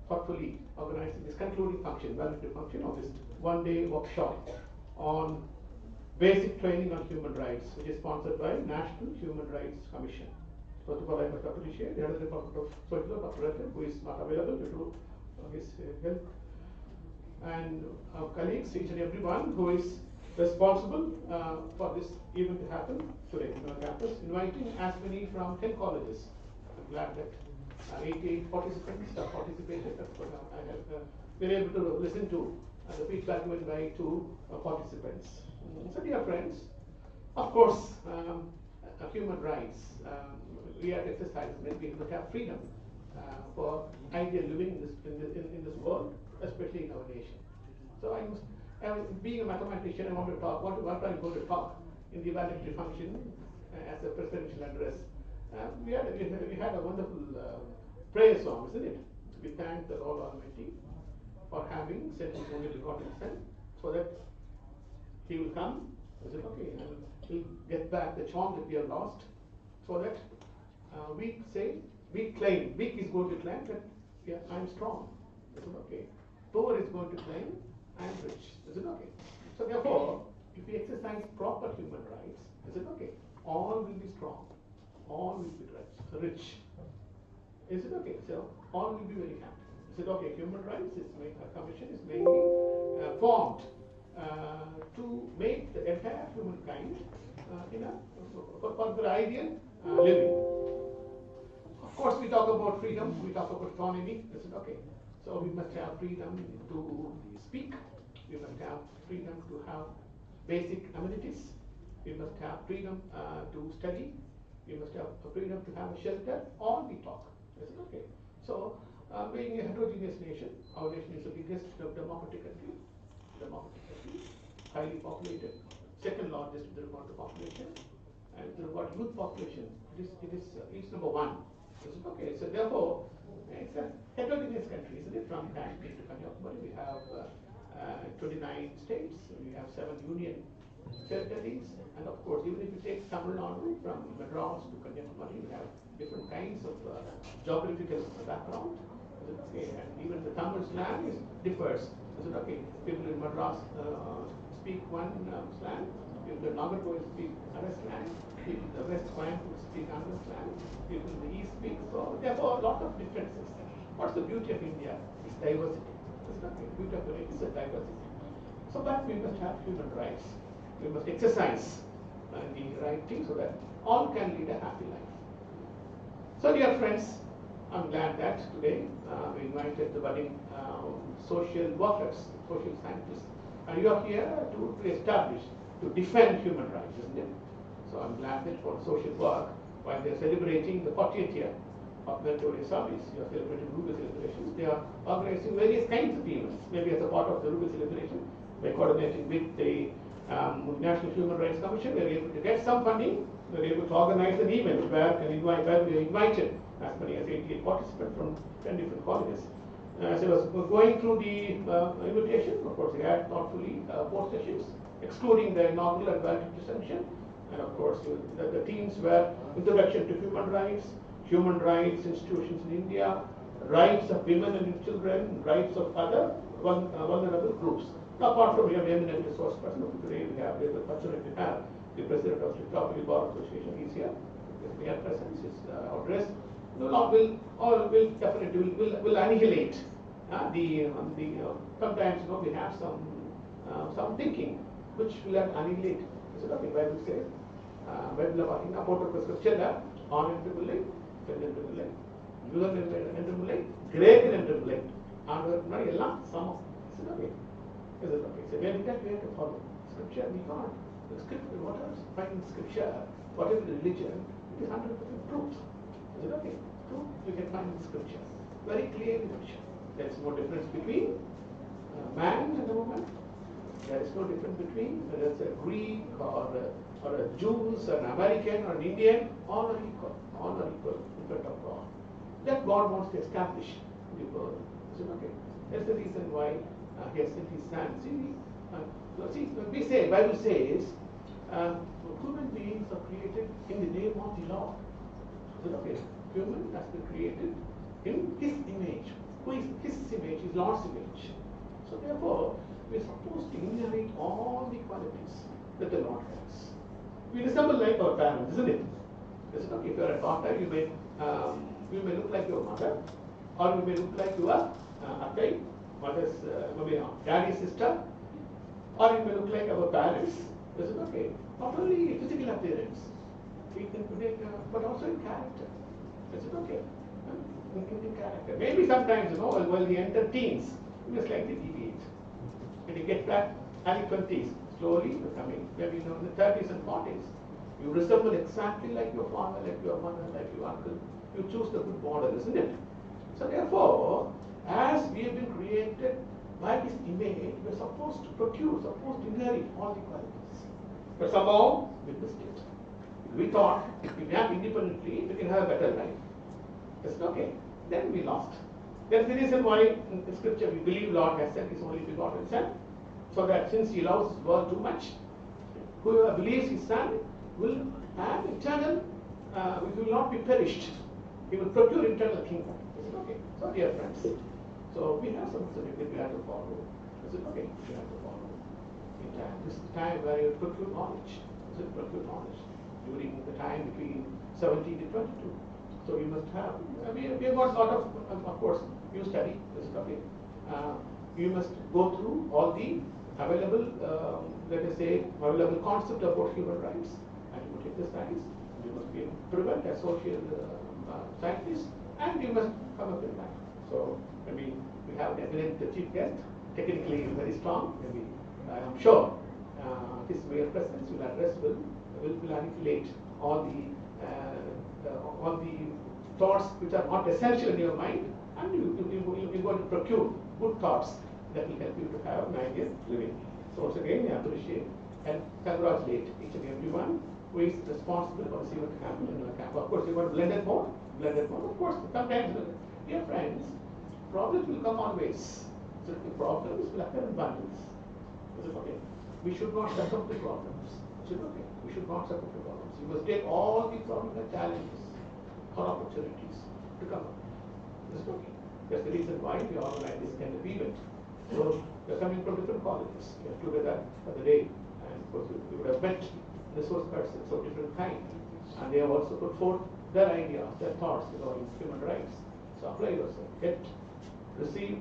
thoughtfully organizing this concluding function, valedictory function of this one-day workshop on basic training on human rights, which is sponsored by National Human Rights Commission. First of all, I must appreciate the Head Department of Social, Dr. Arunkumar, who is not available due to his health, and our colleagues, each and everyone who is responsible for this event to happen today in our campus, inviting as many from 10 colleges. I'm glad that 88 participants have participated. I have been able to listen to the feedback given by 2 participants. So dear friends, of course, human rights, we have exercised, we must have freedom for ideal living in this world, especially in our nation. So being a mathematician, I want to talk, what I'm going to talk in the valedictory function as a presidential address. We had a wonderful prayer song, isn't it? We thank the Lord Almighty for having sent His only begotten Son, so that He will come, is it okay, and He'll get back the charm that we have lost, so that we claim, weak is going to claim that I'm strong, is it okay? Poor is going to claim I'm rich, is it okay? So therefore, if we exercise proper human rights, is it okay? All will be strong, all will be rich. Is it okay? So all will be very happy. Is it okay? Human rights commission is mainly formed to make the entire humankind for the ideal living. Of course, we talk about freedom, we talk about autonomy. Is it okay? So we must have freedom to speak. We must have freedom to have basic amenities. We must have freedom to study. We must have freedom to have a shelter. All we talk. Is it okay? So, being a heterogeneous nation, our nation is the biggest democratic country, highly populated, second largest in regard to population, and in regard to youth population, it's number 1. Is it okay? So therefore, it's a heterogeneous country, isn't it? From Kashmir to Kanyakumari, we have 29 states, we have 7 union territories, and of course, even if you take Tamil Nadu from Madras to Kanyakumari, we have different kinds of geographical background. Is it okay? And even the Tamil slang differs. Is it okay? People in Madras speak one slang, people in Nagarjuna speak another slang, people in the West Coimbatore speak another slang, people in the East speak. So therefore, a lot of differences. What's the beauty of India? It's diversity. Is it okay? The beauty of the nation is diversity. So that we must have human rights. We must exercise the right thing so that all can lead a happy life. So dear friends, I'm glad that today we invited the budding social workers, social scientists, and you are here to establish, to defend human rights, isn't it? So I'm glad that for social work, while they're celebrating the 40th year of meritorious service, you are celebrating Ruby celebrations, they are organizing various kinds of events, maybe as a part of the Ruby celebration, by coordinating with the National Human Rights Commission, we are able to get some funding. We are able to organize an event where we are invited as many as 88 participants from 10 different colleges. As I was going through the invitation, of course, we had thoughtfully 4 sessions, excluding the inaugural and valedictory section. And of course, the themes were introduction to human rights institutions in India, rights of women and children, rights of other vulnerable groups. Apart from your eminent resource person, today we have the opportunity to have the President of the Tropical Bar Association. He's here. His mere presence, his address will definitely annihilate sometimes we have some thinking which will annihilate. Is it okay? Bible says, Bible talking about the scripture, on into Judan into Greek into and some. Is it okay? Is it okay? So we have to follow scripture. We can't. The scripture, whatever is find in scripture, whatever the religion, it is 100% truth. Is it okay? Truth you can find in scripture. Very clear in scripture. There is no difference between a man and a woman. There is no difference between whether it's a Greek or a Jew, an American or an Indian. All are equal. All are equal in front of God. That God wants to establish in the world. Is it okay? That's the reason why He has sent His Son. See, we say, Bible says, human beings are created in the name of the Lord. Is it okay? Human has been created in His image. Who is His image? His Lord's image. So therefore, we are supposed to inherit all the qualities that the Lord has. We resemble like our parents, isn't it? Isn't it? If you are a daughter, you may look like your mother, or you may look like your attai, mother's maybe daddy's sister, or you may look like our parents. Is it okay? Not only physical appearance, we can but also in character. Is it okay? In character. Maybe sometimes, while we enter teens, we just like to deviate. When you get back early 20s, slowly becoming, maybe in the 30s and 40s, you resemble exactly like your father, like your mother, like your uncle. You choose the good model, isn't it? So therefore, as we have been created by His image, we are supposed to procure, supposed to inherit all the qualities. But somehow we missed it. We thought if we act independently, we can have a better life. That's okay. Then we lost. That's the reason why in the scripture we believe Lord has sent His only begotten Son, so that since He loves His world too much, whoever believes His Son will have eternal, he will not be perished. He will procure eternal kingdom. Is it okay? So dear friends, so we have something that we have to follow. Is it okay? We have to follow. This is the time where you procure knowledge. Is it procure knowledge? During the time between 17 to 22. So you must have, we have got a lot of course, you study, is it okay? You must go through all the available, let us say, available concept about human rights, and you take the science, you must be prevent a social scientist, and you must come up with that. So maybe we have an eminent chief guest, technically very strong, maybe I am sure his mere presence will address, will articulate all the thoughts which are not essential in your mind, and you're going to procure good thoughts that will help you to have an ideal living. So once again, I appreciate and congratulate each and everyone who is responsible for this event happening in the camp. Of course, you got blended mode. Of course, sometimes, dear friends, problems will come always. So the problems will occur in bundles. Is it okay? We should not succumb to problems. Is it okay? We should not succumb to problems. You must take all the problems and challenges or opportunities to come up. Is it okay? That's the reason why we organize this kind of event. So they're coming from different colleges. We are together for the day, and of course we would have met resource persons of different kinds, and they have also put forth their ideas, their thoughts regarding human rights. So apply yourself, get, receive,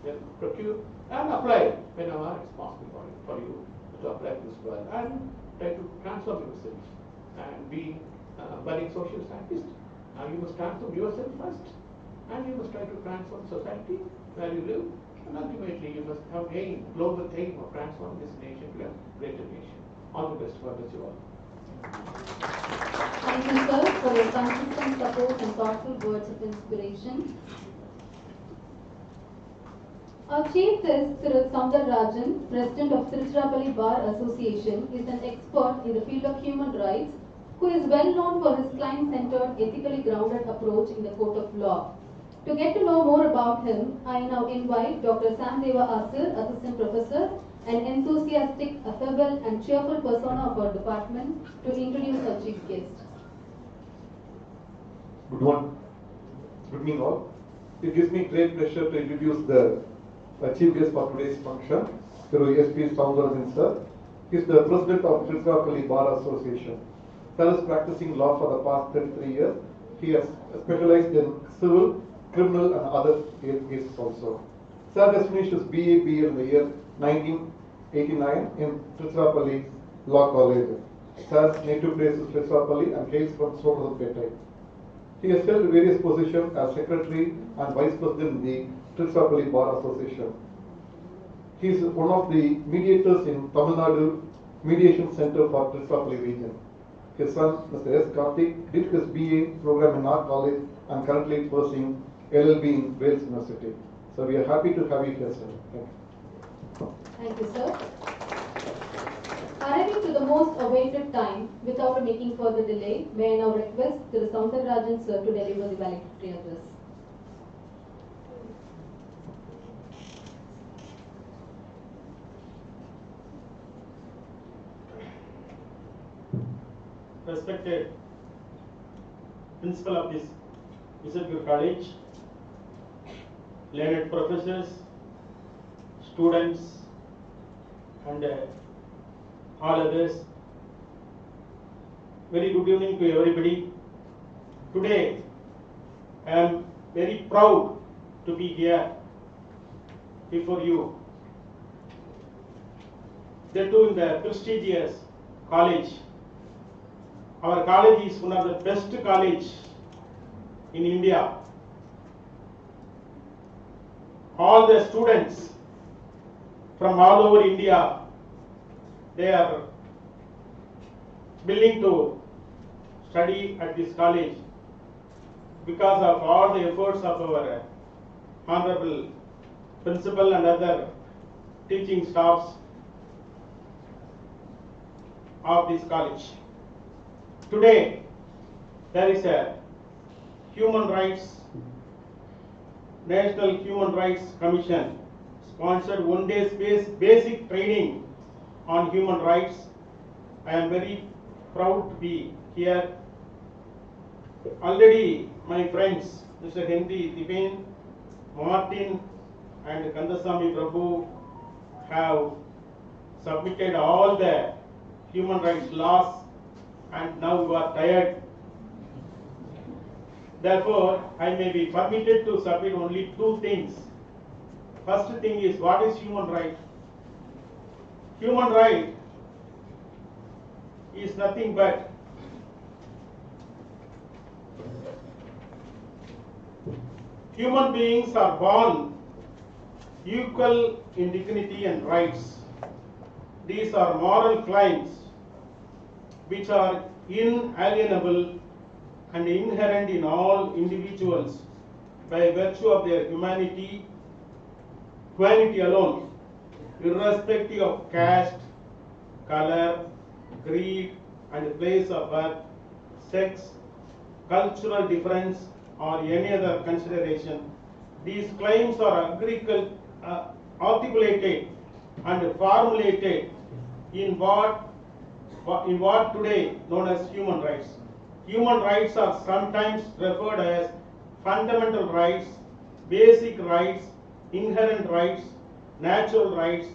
then procure, and apply whenever it's possible for you to apply this well, and try to transform yourself and be budding social scientist. Now you must transform yourself first, and you must try to transform society where you live, and ultimately you must have aim, global aim of transforming this nation to a greater nation. All the best. God bless you all. Thank you, sir, for your consistent support and thoughtful words of inspiration. Our Chief Guest, Sir Soundararajan, President of Tiruchirappalli Bar Association, is an expert in the field of human rights, who is well known for his client-centered, ethically grounded approach in the court of law. To get to know more about him, I now invite Dr. Samdeva Asir, Assistant Professor, an enthusiastic, affable and cheerful persona of our department, to introduce our Chief Guest. Good morning. Good evening all. It gives me great pleasure to introduce the Chief Guest for today's function, Sir S.P. Soundararajan sir. He is the President of Tiruchirappalli Bar Association. Sir is practicing law for the past 33 years. He has specialized in civil, criminal and other cases also. Sir has finished his BA, BL in the year 1989 in Tiruchirappalli Law College. Sir's native place is Tiruchirappalli and hails from Somadarpet. He has held various positions as Secretary and Vice President in the Tiruchirappalli Bar Association. He is one of the mediators in Tamil Nadu Mediation Center for Tiruchirappalli region. His son, Mr. S. Karthik, did his BA program in our college and currently pursuing LLB in Wales University. So we are happy to have you here, sir. Thank you. Thank you, sir. Arriving to the most awaited time, without making further delay, may I now request Sir Soundararajan sir to deliver the valedictory address. Respected Principal of this College, learned professors, students, and all others. Very good evening to everybody. Today, I am very proud to be here before you. That too in the prestigious college. Our college is one of the best college in India. All the students from all over India, they are willing to study at this college because of all the efforts of our honorable principal and other teaching staffs of this college. Today, there is a National Human Rights Commission sponsored one-day basic training on human rights. I am very proud to be here. Already my friends, Mr. Henry Dipen, Martin and Kandasamy Prabhu have submitted all the human rights laws, and now you are tired. Therefore, I may be permitted to submit only two things. First thing is, what is human right? Human right is nothing but human beings are born equal in dignity and rights. These are moral claims which are inalienable and inherent in all individuals by virtue of their humanity alone, irrespective of caste, color, creed, and place of birth, sex, cultural difference, or any other consideration. These claims are articulated and formulated in what today known as human rights. Human rights are sometimes referred as fundamental rights, basic rights, inherent rights, natural rights,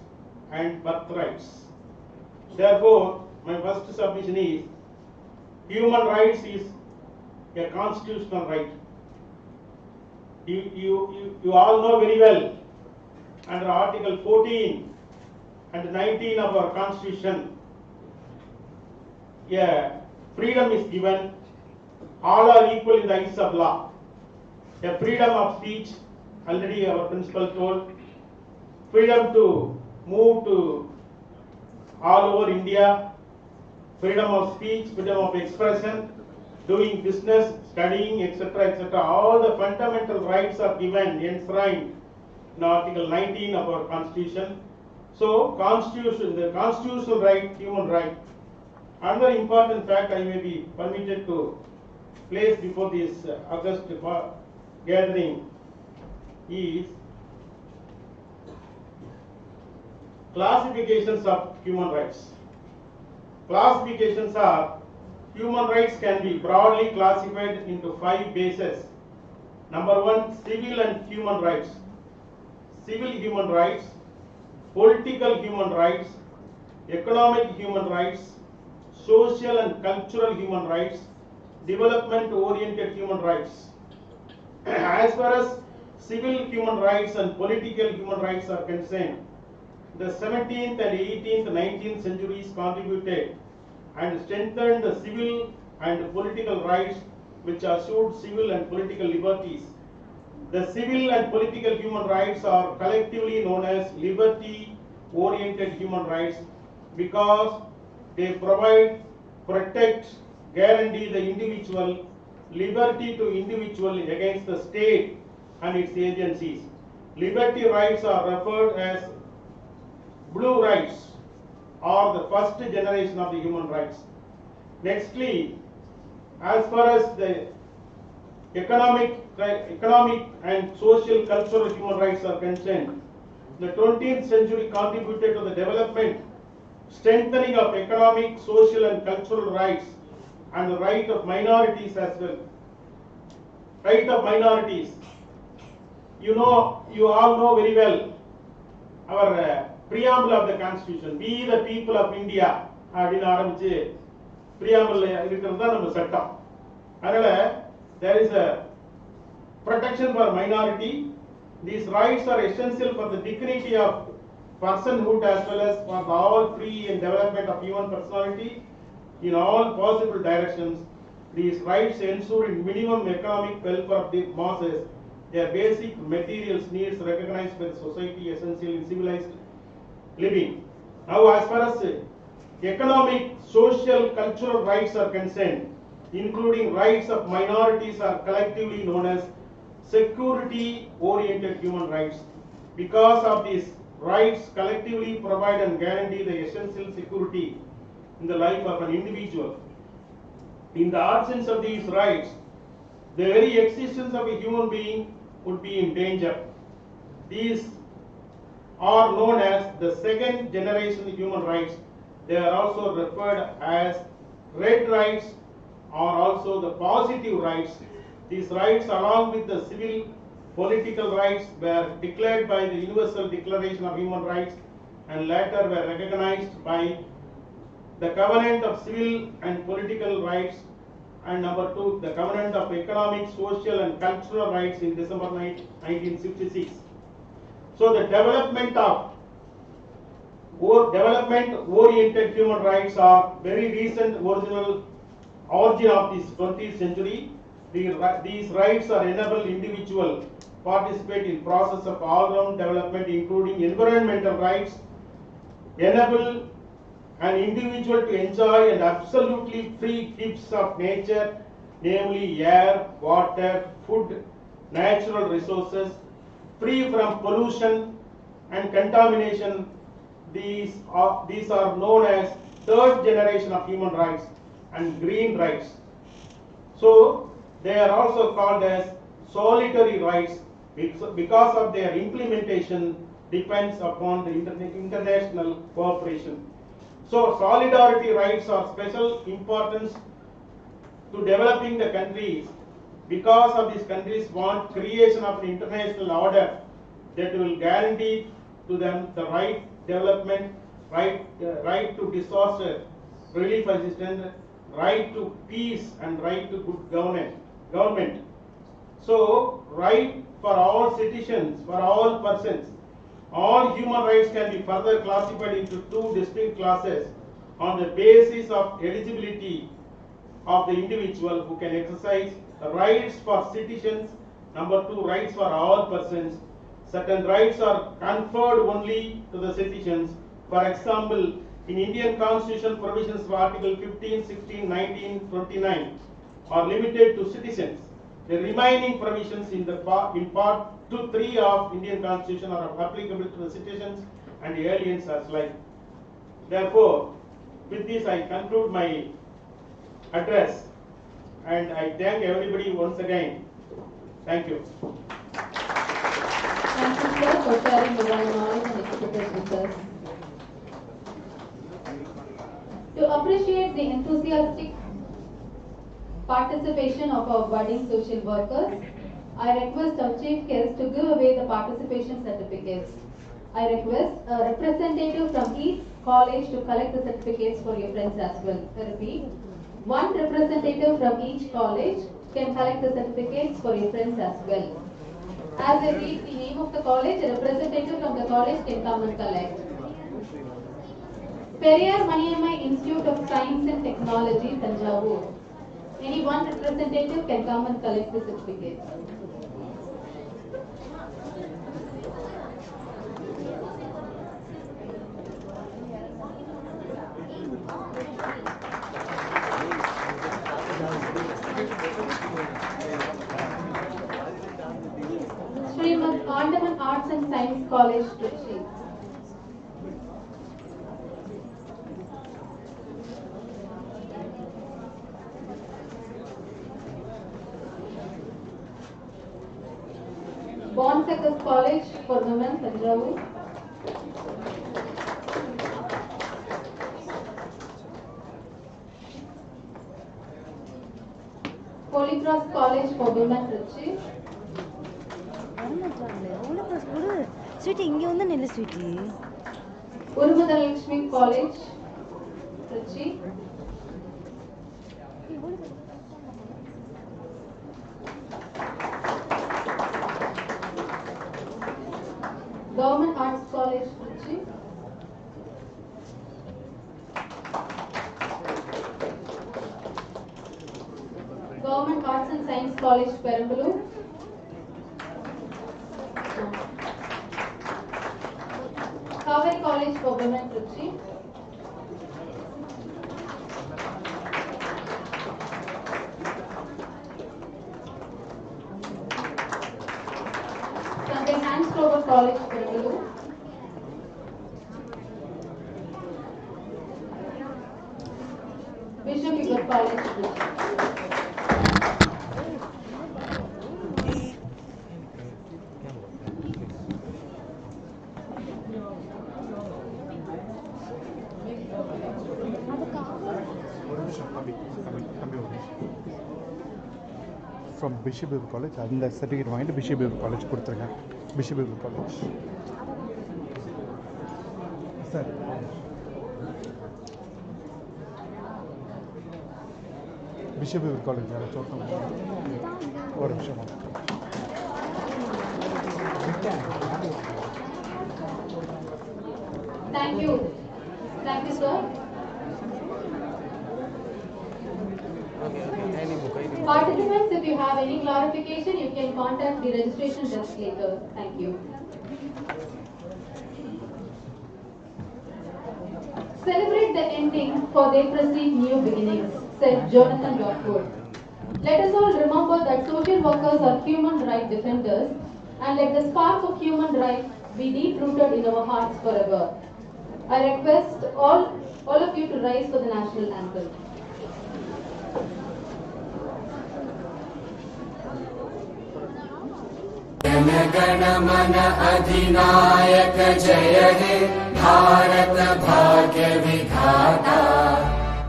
and birth rights. Therefore, my first submission is, human rights is a constitutional right. You all know very well, under Article 14 and 19 of our Constitution, freedom is given. All are equal in the eyes of law. A freedom of speech, already our principal told, freedom to move to all over India, freedom of speech, freedom of expression, doing business, studying, etc., etc. All the fundamental rights are given, enshrined in Article 19 of our Constitution. So, the constitutional right, human right. Another important fact I may be permitted to place before this August gathering is classifications of human rights. Classifications are, human rights can be broadly classified into 5 bases. Number 1, civil and human rights. Civil human rights, political human rights, economic human rights, social and cultural human rights, development-oriented human rights. As far as civil human rights and political human rights are concerned, the 17th and 18th, 19th centuries contributed and strengthened the civil and political rights which assured civil and political liberties. The civil and political human rights are collectively known as liberty-oriented human rights because they provide, protect, guarantee the individual liberty to individual against the state and its agencies. Liberty rights are referred as blue rights or the first generation of the human rights. Nextly, as far as the economic and social cultural human rights are concerned, the 20th century contributed to the development, strengthening of economic, social and cultural rights and the right of minorities as well. Right of minorities. You all know very well, our preamble of the constitution, we the people of India அப்படின்னு ஆரம்பிச்சு preamble இருக்கிறது தான் நம்ம சட்டம். அதனால there is a protection for minority. These rights are essential for the dignity of personhood as well as for the all free and development of human personality in all possible directions. These rights ensure in minimum economic welfare of the masses, their basic materials needs recognized by the society essential in civilized living. Now, as far as economic, social, cultural rights are concerned, including rights of minorities, are collectively known as security-oriented human rights. Because of these rights collectively provide and guarantee the essential security in the life of an individual. In the absence of these rights, the very existence of a human being would be in danger. These are known as the second generation human rights. They are also referred as red rights or also the positive rights. These rights, along with the civil political rights, were declared by the Universal Declaration of Human Rights and later were recognized by the Covenant of Civil and Political Rights, and number 2, the Covenant of Economic, Social and Cultural Rights in December 1966. So the development-oriented human rights are very recent origin of this 20th century. These rights are enable individual participate in process of all-round development, including environmental rights, enable an individual to enjoy and absolutely free gifts of nature, namely air, water, food, natural resources, free from pollution and contamination. These are known as third generation of human rights and green rights. So they are also called as solitary rights because of their implementation depends upon the international cooperation. So solidarity rights are special importance to developing the countries because of these countries want creation of an international order that will guarantee to them the right development, right to disaster relief assistance, right to peace and right to good government. So right for all citizens, for all persons. All human rights can be further classified into 2 distinct classes on the basis of eligibility of the individual who can exercise the rights for citizens. Number 2, rights for all persons. Certain rights are conferred only to the citizens. For example, in Indian Constitution, provisions of Article 15, 16, 19, 29 are limited to citizens. The remaining provisions in Part 2-3 of Indian Constitution are applicable to the citizens and aliens as like. Therefore, with this I conclude my address and I thank everybody once again. Thank you. Thank you, sir, for sharing your knowledge and expertise with us. To appreciate the enthusiastic participation of our budding social workers, I request our chief guest to give away the participation certificates. I request a representative from each college to collect the certificates for your friends as well. I repeat, one representative from each college can collect the certificates for your friends as well. As I read the name of the college, a representative from the college can come and collect. Periyar Maniammai Institute of Science and Technology, Tanjavur. Any one representative can come and collect the certificates. Srimad Andaman Arts and Science College, Trichy. Bonsekas College for Women, Tanjavur. Holy Cross College for Women, Trichy. Sweety இங்கே வந்து நெல்லு Sweety. Urumadhalakshmi College, Trichy. Government Arts College, Trichy. Government Arts and Science College, Perambalur. Kaveri College for Women, Trichy. Sunday Hans Clover College, Perambalur. Bishop Igor College, Trichy. From Bishop Igor College, and the certificate வாங்கிட்டு Bishop Igor College கொடுத்துருங்க. Bishop Igor College. Sir Bishop Igor College யாரை சொல்லுங்க. ஒரு நிமிஷம். Thank you. Thank you, sir. Participants, if you have any clarification, you can contact the registration desk later. Thank you. Celebrate the ending, for they precede new beginnings, said Jonathan Rothwood. Let us all remember that social workers are human rights defenders, and let the spark of human rights be deep-rooted in our hearts forever. I request all of you to rise for the national anthem. Jana Gana मन अधिनायक जय हे भारत भाग्य विधाता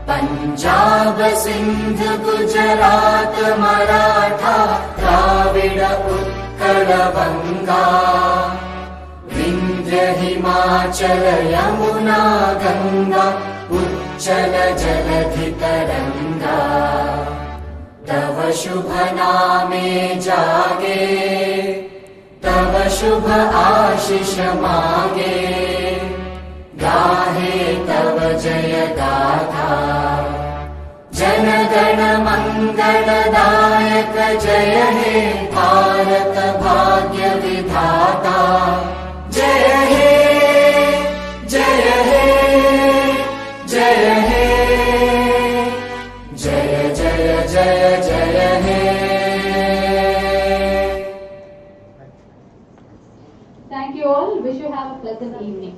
पंजाब सिंध गुजरात मराठा द्राविड उत्कल बंगा विंध्य हिमाचल यमुना गंगा उच्चल जलधि तरंगा तव शुभ नामे जागे तव शुभ आशीष मांगे गाहे तव जय गाथा जन गण मंगलदायक जय हे भारत भाग्य विधाता जय हे जय हे जय हे जय जय जय जय हे Thank you all. Wish you have a pleasant evening.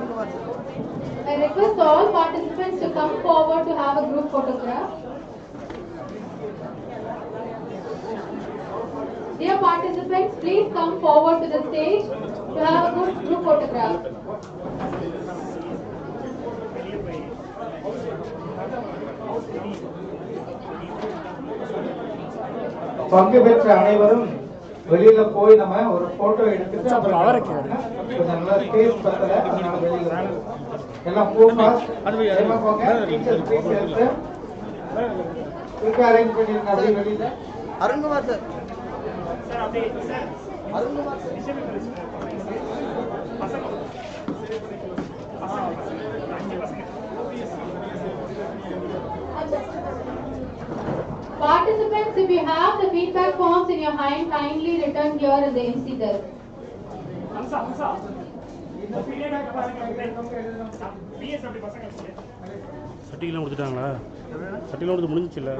I request all participants to come forward to have a group photograph. Dear participants, please come forward to the stage to have a good group photograph. பங்கு பெற்ற அனைவரும் வெளியில போய் நம்ம ஒரு photo எடுத்துட்டு அப்புறம் கொஞ்சம் நல்லா ஸ்பேஸ் பத்தல அதனால வெளியில எல்லாம் போகாஸ் போங்க டீச்சர் ஸ்பேஸ் எடுத்து அரேஞ்ச் பண்ணிருங்க அப்படியே வெளியில Arunkumar sir Arunkumar Participants, if you have the feedback forms in your hand, kindly return here in the MC desk. Certificate கொடுத்துட்டாங்களா? சர்டிஃபிகேட் கொடுத்து முடிஞ்சிச்சுல்ல?